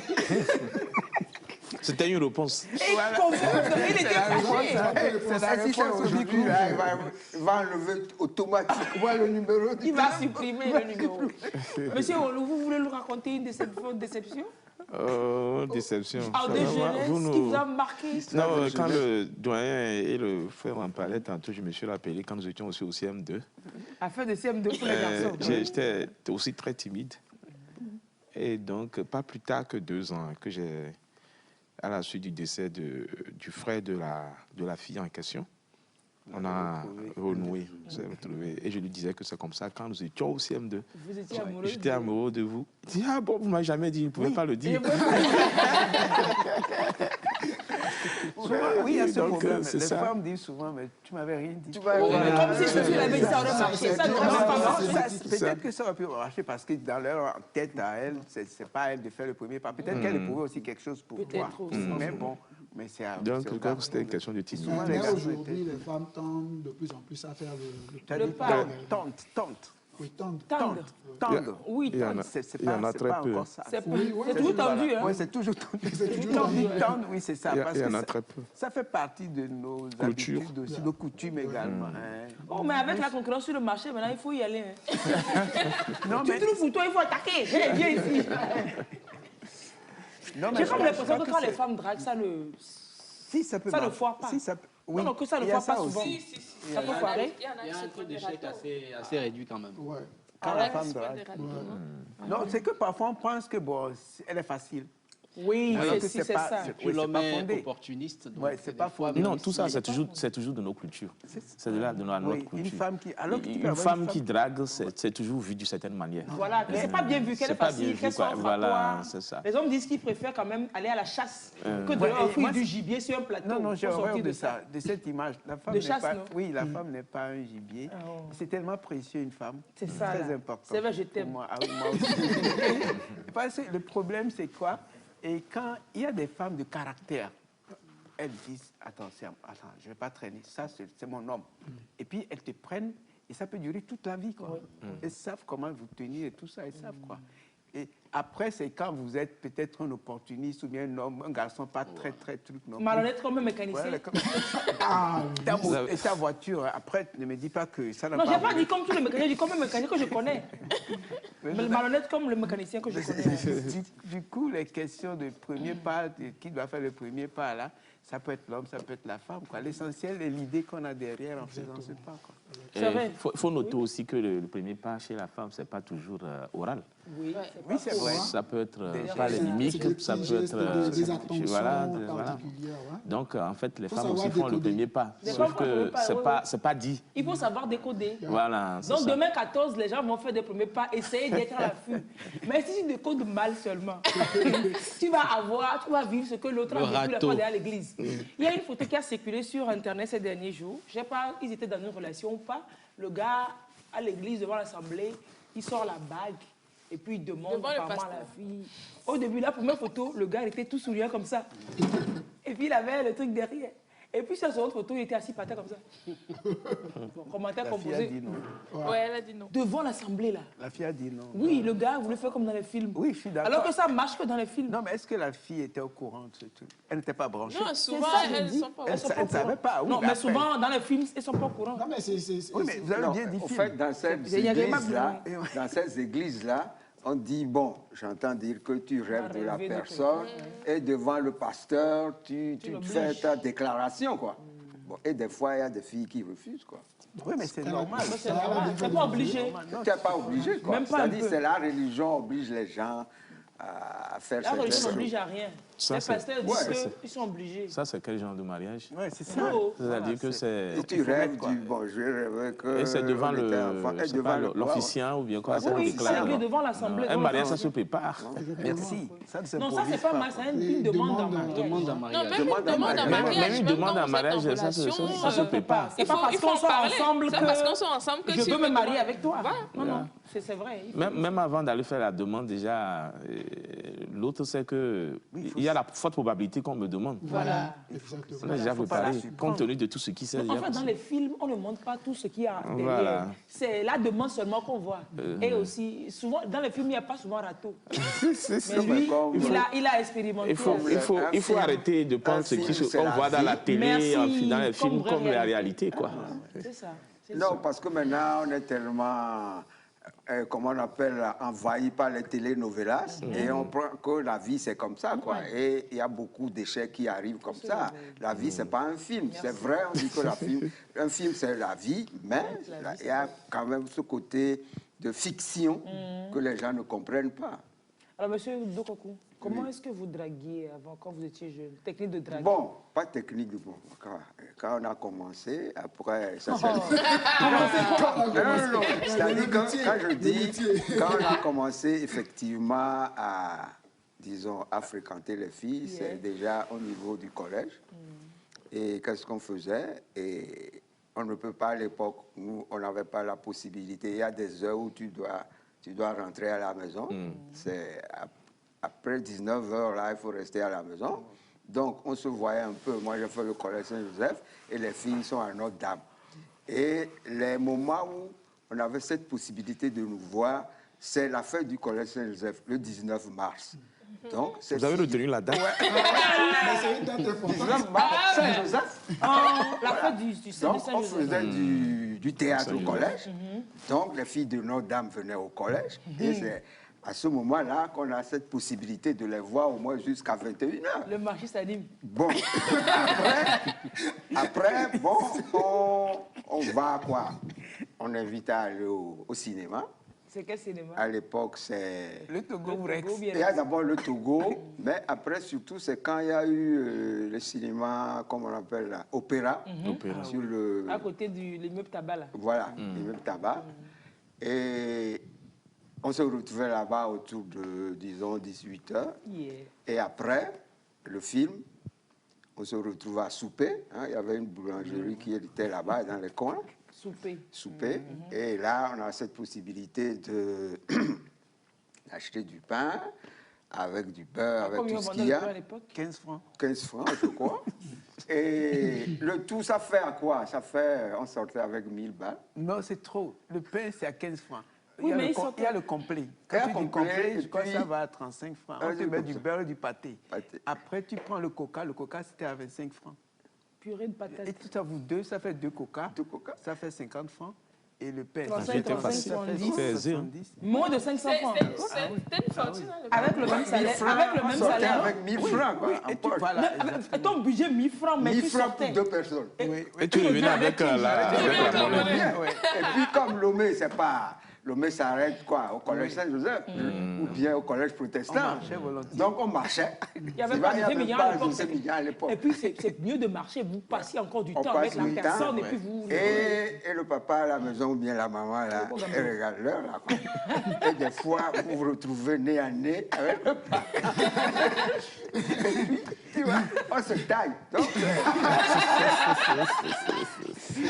C'était une réponse. Et il était fâché. C'est la réponse aujourd'hui. Il va enlever automatiquement le numéro. Il va supprimer le numéro. Monsieur Olou, vous voulez nous raconter une déception? Déception. De jeunesse qui vous a marqué? Non, quand le doyen et le frère en parlaient tantôt, je me suis rappelé quand nous étions aussi au CM2. Afin de CM2 pour les garçons. J'étais aussi très timide. Et donc, pas plus tard que 2 ans, que j'ai, à la suite du décès du frère de la fille en question, on a renoué, et je lui disais que c'est comme ça quand nous étions au CM2. Vous étiez amoureux? J'étais amoureux de vous. Il dit, ah bon, vous ne m'avez jamais dit, vous ne pouvez pas le dire. Oui, il y a ce problème. Les femmes disent souvent, mais tu ne m'avais rien dit. Comme si ceci l'avait dit, ça aurait marché. Ça n'aurait pas marché. Peut-être que ça aurait pu marcher parce que dans leur tête à elle, ce n'est pas à elle de faire le premier pas. Peut-être qu'elle éprouvait aussi quelque chose pour toi. Mais bon. Donc, je crois que c'était une question de timidité. Aujourd'hui, les femmes tendent de plus en plus à faire le pas. Tente. Oui, tendre. Oui, tendre. C'est pas encore ça. C'est toujours tendu, hein? Oui, c'est toujours tendu. Tendre, oui, c'est ça. Il y en a très peu. Ça fait partie de nos habitudes aussi, nos coutumes également. Oh, mais avec la concurrence sur le marché, maintenant, il faut y aller. Non, mais... Tu trouves pour toi, il faut attaquer. Viens ici. J'ai comme l'impression que quand les femmes draguent, ça ne... Si, ça peut... Ça ne foire pas. Oui. Non, que ça ne foire pas souvent. Ça peut foirer. Il y a un taux d'échec assez réduit quand même. Quand la femme drague. Non, c'est que parfois on pense que bon, elle est facile. Oui, c'est ça. Puis l'homme est opportuniste. Ouais, c'est pas fondé. Non, tout ça, c'est toujours de nos cultures. C'est de là, de notre culture. Une femme qui drague, c'est toujours vu d'une certaine manière. Voilà, mais c'est pas bien vu, qu'elle est facile, qu'elle soit voilà, c'est ça. Les hommes disent qu'ils préfèrent quand même aller à la chasse que de offrir du gibier sur un plateau. Non, j'ai horreur de ça, de cette image. La femme de chasse, pas, non? Oui, la femme n'est pas un gibier. C'est tellement précieux, une femme. C'est ça, très important. C'est vrai, je t'aime. Moi aussi. Le problème, c'est quoi? Et quand il y a des femmes de caractère, elles disent, attends, je ne vais pas traîner, ça c'est mon homme. Et puis elles te prennent, et ça peut durer toute la vie, quoi. Elles savent comment vous tenir et tout ça, elles savent, quoi. Et après, c'est quand vous êtes peut-être un opportuniste ou bien un homme, un garçon pas très truc. Malhonnête comme un mécanicien. Et ta voiture, après, ne me dis pas que ça n'a pas... Non, je n'ai pas dit comme tous les mécaniciens, j'ai dit comme un mécanicien que je connais. Malhonnête comme le mécanicien que je connais. Du coup, les questions de premier pas, qui doit faire le premier pas là, ça peut être l'homme, ça peut être la femme. L'essentiel est l'idée qu'on a derrière en faisant ce pas. Il faut noter aussi que le premier pas chez la femme, ce n'est pas toujours oral. Oui, c'est vrai. Ça peut être par les mimiques, ça peut être... des attentions voilà. particulières. Ouais. Donc, en fait, les femmes aussi font le premier pas. Sauf que ce n'est pas dit. Il faut savoir décoder. Voilà. Donc, demain 14, les gens vont faire des premiers pas, essayer d'être à l'affût. Mais si tu décodes mal seulement, tu vas vivre ce que l'autre a vécu la fois derrière l'église. Il y a une photo qui a circulé sur Internet ces derniers jours. Je ne sais pas, ils étaient dans une relation ou pas. Le gars, à l'église, devant l'assemblée, il sort la bague et puis il demande apparemment à la fille. Au début, la première photo, le gars il était tout souriant comme ça. Et puis il avait le truc derrière. Et puis sur son autre photo, il était assis par terre comme ça. Bon, commentaire composé. La fille a dit non. Ouais, elle a dit non. Devant l'assemblée, là. La fille a dit non. Oui, le gars voulait faire comme dans les films. Oui, je suis d'accord. Alors que ça marche que dans les films. Non, mais est-ce que la fille était au courant de ce truc? Elle n'était pas branchée. Non, souvent, elles ne sont pas au courant. Elle ne savait pas. Oui, non, mais souvent, dans les films, elles ne sont pas au courant. Non, mais oui, mais vous avez bien dit en fait, dans ces églises-là, on dit, bon, j'entends dire que tu rêves de la personne et devant le pasteur, tu fais ta déclaration, quoi. Bon, et des fois, il y a des filles qui refusent, quoi. Oui, mais c'est normal. C'est pas obligé. Tu n'es pas obligé, quoi. C'est-à-dire c'est la religion oblige les gens à faire la religion n'oblige à rien. Ça, les pasteurs disent qu'ils sont obligés. Ça, c'est quel genre de mariage? Oui, c'est ça. C'est-à-dire que c'est... Et tu rêves du... Bon, je rêve que... Et c'est devant l'officiant ou bien quoi? Oui, c'est devant l'assemblée. Un mariage, ça se prépare. Merci. Non, ça, c'est pas mal. C'est une demande en mariage. Non, même une demande en mariage. Même une demande en mariage, ça se prépare. C'est pas parce qu'on soit ensemble que je peux me marier avec toi. Non, non, c'est vrai. Même avant d'aller faire la demande, déjà, l'autre, c'est que... Il y a la forte probabilité qu'on me demande. Voilà. On a déjà préparé, compte tenu de tout ce qui s'est déjà passé. En fait, dans les films, on ne montre pas tout ce qu'il y a derrière. Voilà. C'est la demande seulement qu'on voit. Et aussi, souvent, dans les films, il n'y a pas souvent râteau. Mais lui, il a expérimenté. Il faut arrêter de prendre ce qu'on voit dans la télé, dans les films, comme la réalité, quoi. C'est ça. Non, parce que maintenant, on est tellement... comment on appelle, envahi par les télénovelas, et on prend que la vie, c'est comme ça, quoi. Et il y a beaucoup d'échecs qui arrivent comme ça. La vie, c'est pas un film. C'est vrai, on dit que un film, c'est la vie, mais il y a quand même ce côté de fiction que les gens ne comprennent pas. Alors, monsieur Dokokou, comment est-ce que vous draguiez avant, quand vous étiez jeune? Technique de drague? Bon, pas technique de... Bon, quand on a commencé, après, ça c'est... Non. C'est-à-dire que quand je dis, quand on a commencé effectivement à, disons, à fréquenter les filles, c'est déjà au niveau du collège. Et qu'est-ce qu'on faisait? Et on ne peut pas à l'époque, nous, on n'avait pas la possibilité. Il y a des heures où tu dois rentrer à la maison. C'est après 19h, là, il faut rester à la maison. Donc, on se voyait un peu. Moi, j'ai fait le collège Saint-Joseph et les filles sont à Notre-Dame. Et les moments où on avait cette possibilité de nous voir, c'est la fête du collège Saint-Joseph, le 19 mars. Donc, vous avez retenu la date? C'est une date importante. 19 mars, Saint-Joseph. La fête du Saint-Joseph. On faisait du théâtre au collège. Donc, les filles de Notre-Dame venaient au collège. Et c'est à ce moment-là qu'on a cette possibilité de les voir au moins jusqu'à 21h. Le marché s'anime. Bon, après bon, on va quoi? On invite à aller au cinéma. C'est quel cinéma? À l'époque, c'est... Le Togo Rex. Il y a d'abord le Togo, mais après, surtout, c'est quand il y a eu le cinéma, comment on appelle là, Opéra. Sur le... À côté de l'immeuble Tabac, là. Voilà, l'immeuble Tabac. Et on se retrouvait là-bas autour de, disons, 18h. Yeah. Et après, le film, on se retrouvait à souper. Hein, il y avait une boulangerie qui était là-bas, dans les coins. Souper. Et là, on a cette possibilité d'acheter du pain avec du beurre, avec tout ce qu'il y a. 15 francs. 15 francs, je crois. Et le tout, ça fait à quoi? Ça fait, on sortait avec 1000 balles. Non, c'est trop. Le pain, c'est à 15 francs. Oui, il y a le complet. Quand tu dis complet, je crois que ça va à 35 francs. On te met du beurre et du pâté. Après, tu prends le coca. Le coca, c'était à 25 francs. Purée de patates. Et tout ça, vous deux, ça fait 2 coca. Ça fait 50 francs. Et le pain, 35, 35, 70. Moins de 500 francs. C'était une fortune. Avec le même salaire. Avec le même salaire. Avec 1000 francs. Oui, et tu vas là. Et ton budget 1000 francs, mais 1000 tu francs sortais. pour 2 personnes. Et tu revenais avec la... Et puis comme Lomé, c'est pas... Lomé s'arrête quoi? Au collège Saint-Joseph ou bien au collège protestant. Donc on marchait. Il n'y avait pas José Mignon à l'époque. Et puis c'est mieux de marcher. Vous passiez encore du temps avec la personne et puis vous... Et le papa à la maison ou bien la maman là, elle regarde l'heure là. Et des fois, vous vous retrouvez nez à nez avec le papa. Et puis, tu vois, on se taille.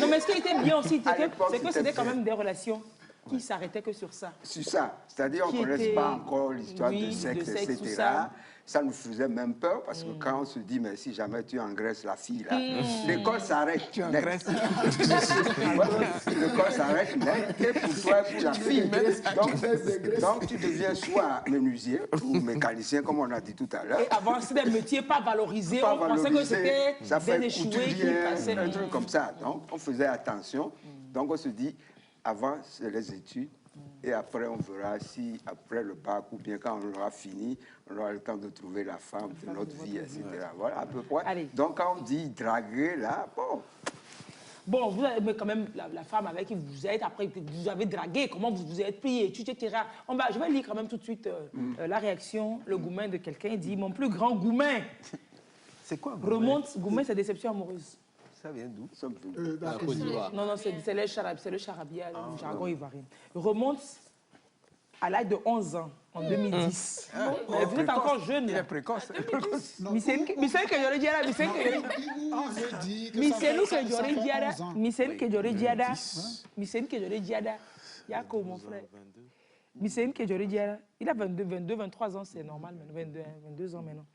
Non, mais ce qui était bien aussi, c'est que c'était quand même des relations qui s'arrêtaient que sur ça. Sur ça. C'est-à-dire qu'on ne connaissait pas encore l'histoire de sexe, etc. Ça nous faisait même peur parce que quand on se dit, mais si jamais tu engraisses la fille, là, l'école s'arrête. Tu engraisses. L'école s'arrête net. Et pour toi, pour la fille. Donc, tu deviens soit menuisier ou mécanicien, comme on a dit tout à l'heure. Et avant, c'était des métiers pas valorisés. On pensait que c'était des échoués qui passaient. Un truc comme ça. Donc, on faisait attention. Donc, on se dit, avant, c'est les études. Et après, on verra si, après le bac, ou bien quand on aura fini, on aura le temps de trouver la femme de notre vie, etc. Voilà, à peu près. Allez. Donc, quand on dit draguer, là, bon. Bon, vous avez quand même la femme avec qui vous êtes, après, vous avez dragué, comment vous vous êtes pris, etc. Je vais lire quand même tout de suite la réaction, le goumen de quelqu'un. Il dit, mon plus grand goumen. C'est quoi, goumen? Remonte, goumen, c'est déception amoureuse. Ça vient d'où? Non, non, c'est le charabia, le jargon ivoirien. Remonte à l'âge de 11 ans, en 2010. Vous êtes encore jeune. Il est précoce. Missen que j'aurais dit là, Missen que j'aurais dit là, Yako, mon frère. Missen que j'aurais dit là, il a 22, 23 ans, c'est normal, 22 ans maintenant.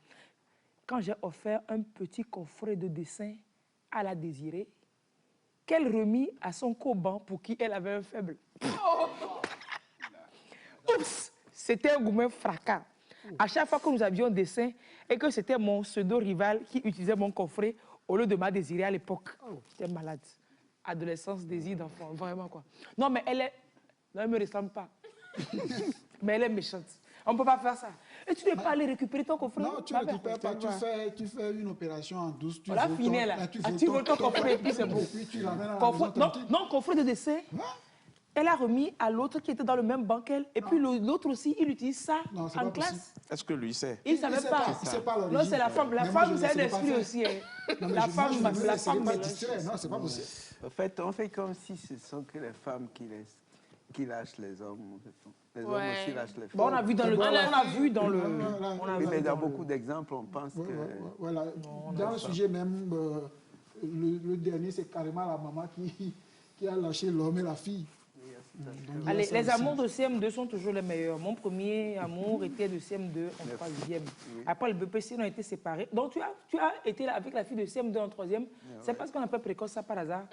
Quand j'ai offert un petit coffret de dessin à la désirée, qu'elle remit à son coban pour qui elle avait un faible. Oups, c'était un goumen fracas. À chaque fois que nous avions dessin et que c'était mon pseudo-rival qui utilisait mon coffret au lieu de ma désirée à l'époque. J'étais malade. Adolescence, désir d'enfant, vraiment quoi. Non, mais elle est... Non, elle ne me ressemble pas. Mais elle est méchante. On ne peut pas faire ça. Et tu ne peux pas aller récupérer ton coffret? Non, tu ne récupères pas. Tu fais une opération en douce. Tu veux ton coffret et puis c'est bon. Non, coffret de dessin. Elle a remis à l'autre qui était dans le même banc qu'elle. Et puis l'autre aussi, il utilise ça en classe. Est-ce que lui sait? Il ne savait pas. Non, c'est la femme. La femme, c'est un esprit aussi. La femme, non, c'est pas possible. En fait, on fait comme si ce sont que les femmes qui lâchent les hommes. Les hommes aussi lâchent les femmes. Bon, on a vu dans le... Mais dans beaucoup d'exemples, on pense que... Voilà. Dans le sujet même, le dernier, c'est carrément la maman qui a lâché l'homme et la fille. Allez, les amours de CM2 sont toujours les meilleurs. Mon premier amour était de CM2 en 3e. Après, le BPC, on a été séparés. Donc, tu as été avec la fille de CM2 en 3e. C'est parce qu'on n'a pas précoce ça par hasard.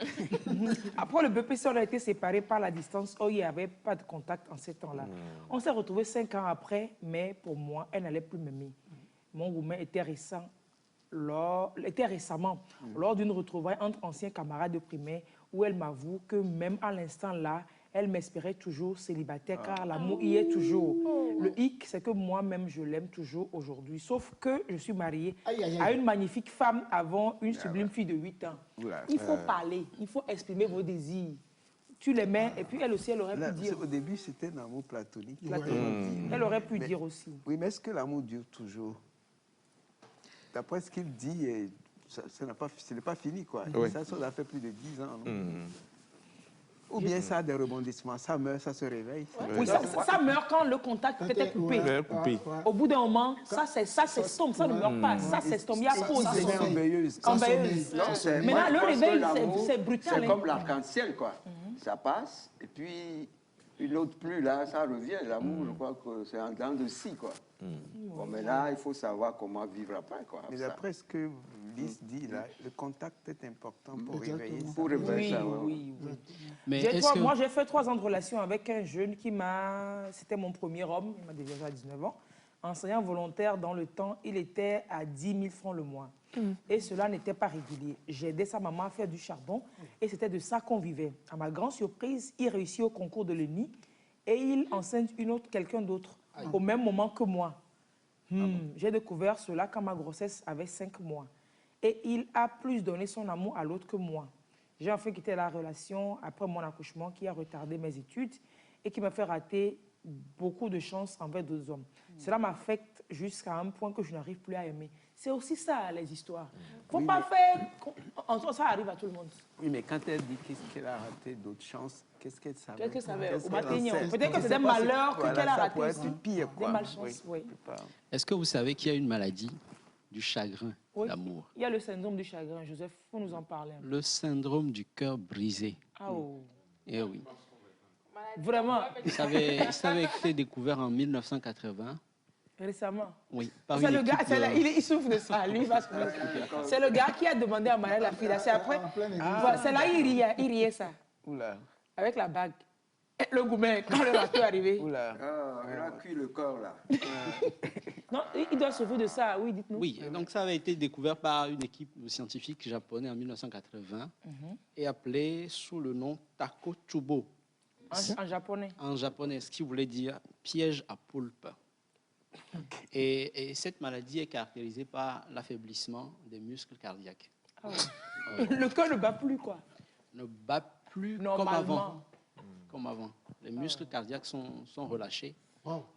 Après, le BPC, on a été séparés par la distance. Oh, il n'y avait pas de contact en ces temps-là. On s'est retrouvés 5 ans après, mais pour moi, elle n'allait plus m'aimer. Mon goumen était récemment lors d'une retrouvaille entre anciens camarades de primaire où elle m'avoue que même à l'instant là, elle m'espérait toujours célibataire car l'amour y est toujours. Le hic, c'est que moi-même, je l'aime toujours aujourd'hui. Sauf que je suis mariée à une magnifique femme avant une sublime fille de 8 ans. Il faut parler, il faut exprimer vos désirs. tu l'aimais, et puis elle aussi, elle aurait pu dire. Au début, c'était un amour platonique. Elle aurait pu dire aussi. Oui, mais est-ce que l'amour dure toujours? D'après ce qu'il dit, ce n'est pas fini, quoi. Ça a fait plus de 10 ans. Ou bien ça a des rebondissements, ça meurt, ça se réveille. Oui, ça meurt quand le contact était coupé. Au bout d'un moment, ça s'estompe, ça ne meurt pas, ça s'estompe, il y a pause. C'est embailleuse. Maintenant, le réveil, c'est brutal. C'est comme l'arc-en-ciel, quoi. Ça passe, et puis une autre pluie, là, ça revient. L'amour, je crois que c'est en dents de scie, quoi. Bon, mais là, il faut savoir comment vivre après, quoi. Mais d'après ce que Lise dit, là, le contact est important pour réveiller ça. Pour réveiller ça, oui. Mais moi, j'ai fait 3 ans de relation avec un jeune qui m'a... C'était mon premier homme, il m'a déjà 19 ans. Enseignant volontaire dans le temps, il était à 10 000 francs le mois. Et cela n'était pas régulier. J'aidais sa maman à faire du charbon et c'était de ça qu'on vivait. À ma grande surprise, il réussit au concours de l'ENI et il enseigne quelqu'un d'autre au même moment que moi. J'ai découvert cela quand ma grossesse avait 5 mois. Et il a plus donné son amour à l'autre que moi. J'ai enfin quitté la relation après mon accouchement qui a retardé mes études et qui m'a fait rater beaucoup de chances envers 2 hommes. Cela m'affecte jusqu'à un point que je n'arrive plus à aimer. C'est aussi ça, les histoires. Faut pas faire... Ça arrive à tout le monde. Oui, mais quand elle dit qu'elle a raté d'autres chances, qu'est-ce qu'elle savait? Qu'est-ce qu'elle savait? Peut-être que c'est des malheurs qu'elle a ratés. Ça pourrait être pire, quoi. Des malchances, oui. Est-ce que vous savez qu'il y a une maladie du chagrin d'amour? Il y a le syndrome du chagrin. Joseph, il faut nous en parler. Le syndrome du cœur brisé. Ah oh. Eh oui. Vraiment? Ça avait été découvert en 1980. Récemment? Oui. C'est le gars, il souffre de ça, lui. C'est le gars qui a demandé à marier la fille. C'est après. C'est là, il riait ça. Oula. Avec la bague. Et le gourmet, quand le râteau est arrivé. Oula. Il a cuit le corps, là. Non, il doit se souvenir de ça, oui, dites-nous. Oui, donc ça avait été découvert par une équipe de scientifiques japonais en 1980 et appelé sous le nom Takotsubo. En japonais? En japonais, ce qui voulait dire piège à poulpe. Et cette maladie est caractérisée par l'affaiblissement des muscles cardiaques. Ah ouais. Le cœur ne bat plus, quoi? Ne bat plus comme avant. Comme avant. Les muscles cardiaques sont relâchés.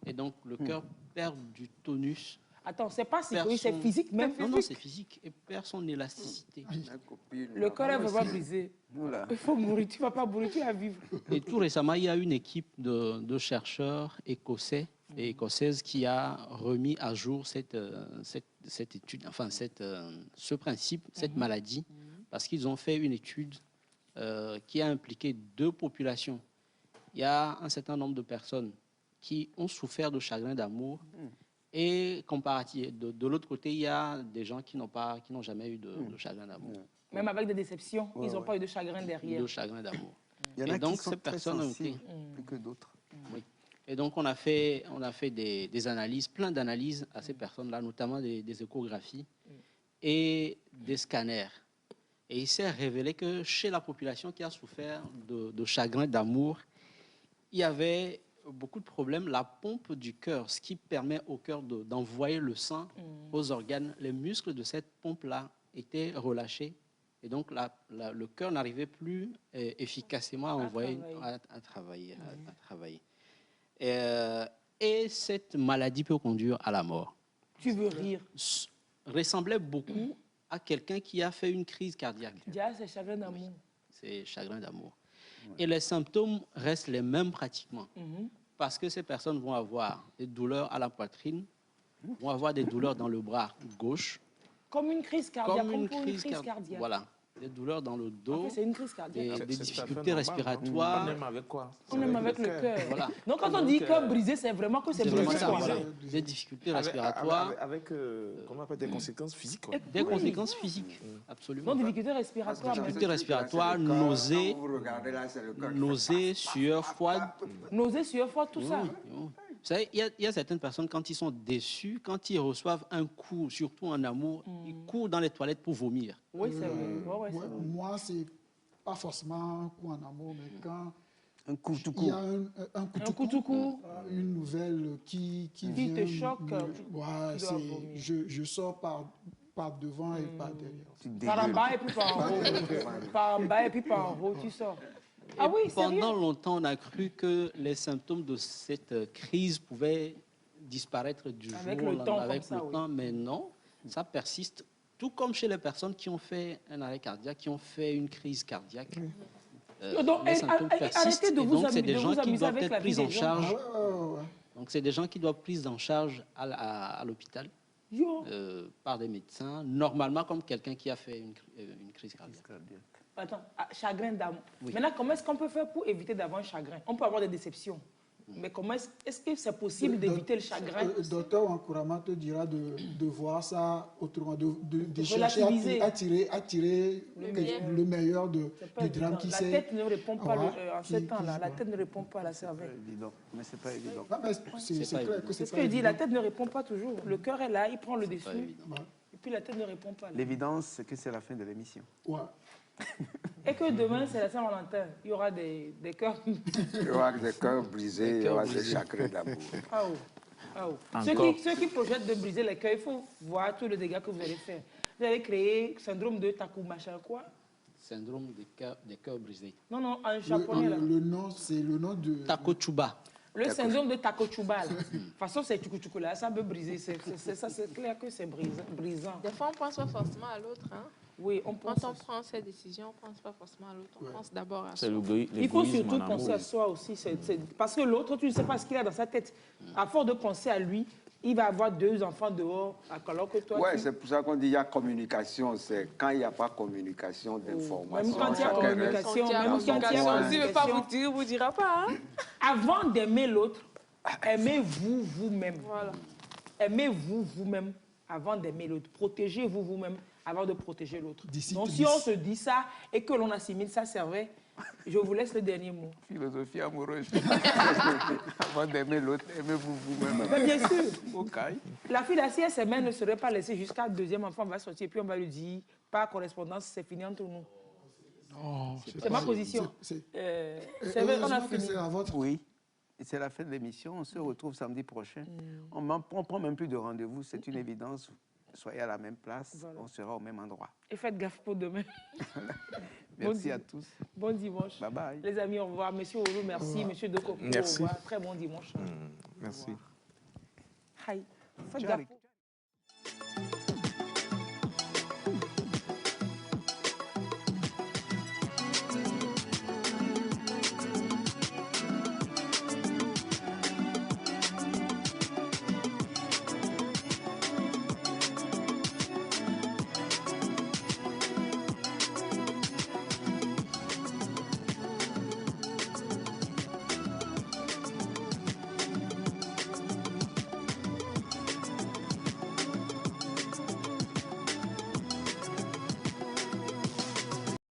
Et donc, le cœur perd du tonus. Attends, c'est pas psychologique, c'est physique même? Non, c'est physique. Et perd son élasticité. Le cœur est vraiment brisé. Il faut mourir, tu ne vas pas mourir, tu vas vivre. Et tout récemment, il y a une équipe de chercheurs écossais et écossaises qui a remis à jour cette étude, enfin ce principe, cette maladie, parce qu'ils ont fait une étude qui a impliqué 2 populations. Il y a un certain nombre de personnes qui ont souffert de chagrin d'amour et comparatif. De l'autre côté, il y a des gens qui n'ont jamais eu de chagrin d'amour. Même avec des déceptions, ils n'ont pas eu de chagrin derrière. De chagrin d'amour. Il y en a qui sont très sensibles, plus que d'autres. Oui. Et donc, on a fait des analyses, plein d'analyses à ces personnes-là, notamment des échographies et des scanners. Et il s'est révélé que chez la population qui a souffert de chagrin d'amour, il y avait beaucoup de problèmes. La pompe du cœur, ce qui permet au cœur d'envoyer le sang aux organes, les muscles de cette pompe-là étaient relâchés. Et donc, le cœur n'arrivait plus efficacement à envoyer, à travailler. Et cette maladie peut conduire à la mort. Tu veux rire? Ressemblait beaucoup à quelqu'un qui a fait une crise cardiaque. C'est chagrin d'amour. C'est chagrin d'amour. Et les symptômes restent les mêmes pratiquement. Parce que ces personnes vont avoir des douleurs à la poitrine, vont avoir des douleurs dans le bras gauche. Comme une crise cardiaque, comme pour une crise cardiaque. Voilà. Des douleurs dans le dos, en fait, c'est une crise cardiaque. Des difficultés respiratoires. On aime avec quoi? On aime avec le cœur. Voilà. Donc quand on dit cœur brisé, c'est vraiment que c'est brisé. Ça, voilà. Des difficultés respiratoires. Avec comment on appelle, des conséquences physiques. Des conséquences physiques, absolument. Non, des difficultés respiratoires. Difficultés respiratoires, nausées, sueur froide. Nausées, sueur froide, tout ça. Vous savez, il y a certaines personnes, quand ils sont déçus, quand ils reçoivent un coup, surtout en amour, ils courent dans les toilettes pour vomir. Oui, c'est vrai. Moi, c'est pas forcément un coup en amour, mais quand il y a un coup tout court, une nouvelle qui vient... te choque. Je sors par devant et par derrière. Par en bas et puis par en haut. Par en bas et puis par en haut, tu sors. Ah oui, pendant longtemps, on a cru que les symptômes de cette crise pouvaient disparaître du jour avec le temps, avec comme ça, le temps, mais non, ça persiste. Tout comme chez les personnes qui ont fait un arrêt cardiaque, qui ont fait une crise cardiaque. Donc, les symptômes persistent. arrêtez de Et vous donc, c'est des de gens vous qui amuser doivent avec la être vie pris en des gens. charge. Donc, c'est des gens qui doivent être pris en charge à l'hôpital par des médecins, normalement comme quelqu'un qui a fait une crise cardiaque. Attends, chagrin d'amour. Oui. Maintenant, comment est-ce qu'on peut faire pour éviter d'avoir un chagrin? On peut avoir des déceptions. Mais comment est-ce que c'est possible d'éviter le chagrin? Docteur Wankurama te dira de voir ça autrement, de chercher à tirer le meilleur du drame qui s'est... La tête ne répond pas en ce temps-là. La tête ne répond pas à la cervelle. Mais c'est pas évident. C'est clair que C'est c'est ce pas que je dis, évident. la tête ne répond pas toujours. Le cœur est là, il prend le dessus. Et puis la tête ne répond pas. L'évidence, c'est que c'est la fin de l'émission. Ouais. Et que demain, c'est la Saint-Valentin. Il y aura des cœurs. Il y aura des cœurs brisés, il y aura des chagrins d'amour. Ah oh. Ah oh. Ceux qui projettent de briser les cœurs, il faut voir tous les dégâts que vous allez faire. Vous allez créer syndrome de Taku machin quoi? Syndrome des cœurs brisés. Non, non, en japonais là. Le nom, c'est le nom de... Takochuba. Le syndrome de Takochuba. De toute façon, c'est Tchukuchuku là, ça peut briser. C'est clair que c'est brisant. Des fois, on ne pense pas forcément à l'autre. Hein? Oui, on pense. Quand on prend ses décisions, on ne pense pas forcément à l'autre. On pense d'abord à soi. Il faut surtout penser à soi aussi. Parce que l'autre, tu ne sais pas ce qu'il a dans sa tête. À force de penser à lui, il va avoir 2 enfants dehors, alors que toi... Oui, c'est pour ça qu'on dit qu'il y a communication. C'est quand il n'y a pas communication d'information. Même quand il y a communication, si ne veut pas vous dire, vous dira pas. Hein? Avant d'aimer l'autre, aimez-vous vous-même. Voilà. Aimez-vous vous-même avant d'aimer l'autre. Protégez-vous vous-même avant de protéger l'autre. Donc si on se dit ça et que l'on assimile ça, c'est vrai, je vous laisse le dernier mot. Philosophie amoureuse. Avant d'aimer l'autre, aimez-vous vous-même. Mais bien sûr. Okay. La fille si elle s'aimait ne serait pas laissée jusqu'à le 2e enfant va sortir et puis on va lui dire, par correspondance, c'est fini entre nous. Non, c'est ma position. C'est vrai, on a fini. Oui. C'est la fin de l'émission. On se retrouve samedi prochain. On ne prend même plus de rendez-vous. C'est une évidence. Soyez à la même place. Voilà. On sera au même endroit. Et faites gaffe pour demain. Merci à tous. Bon dimanche. Bye bye. Les amis, au revoir. Monsieur Olo, merci. Monsieur Dokoko, au revoir. Très bon dimanche. Merci. Hi. Faites gaffe.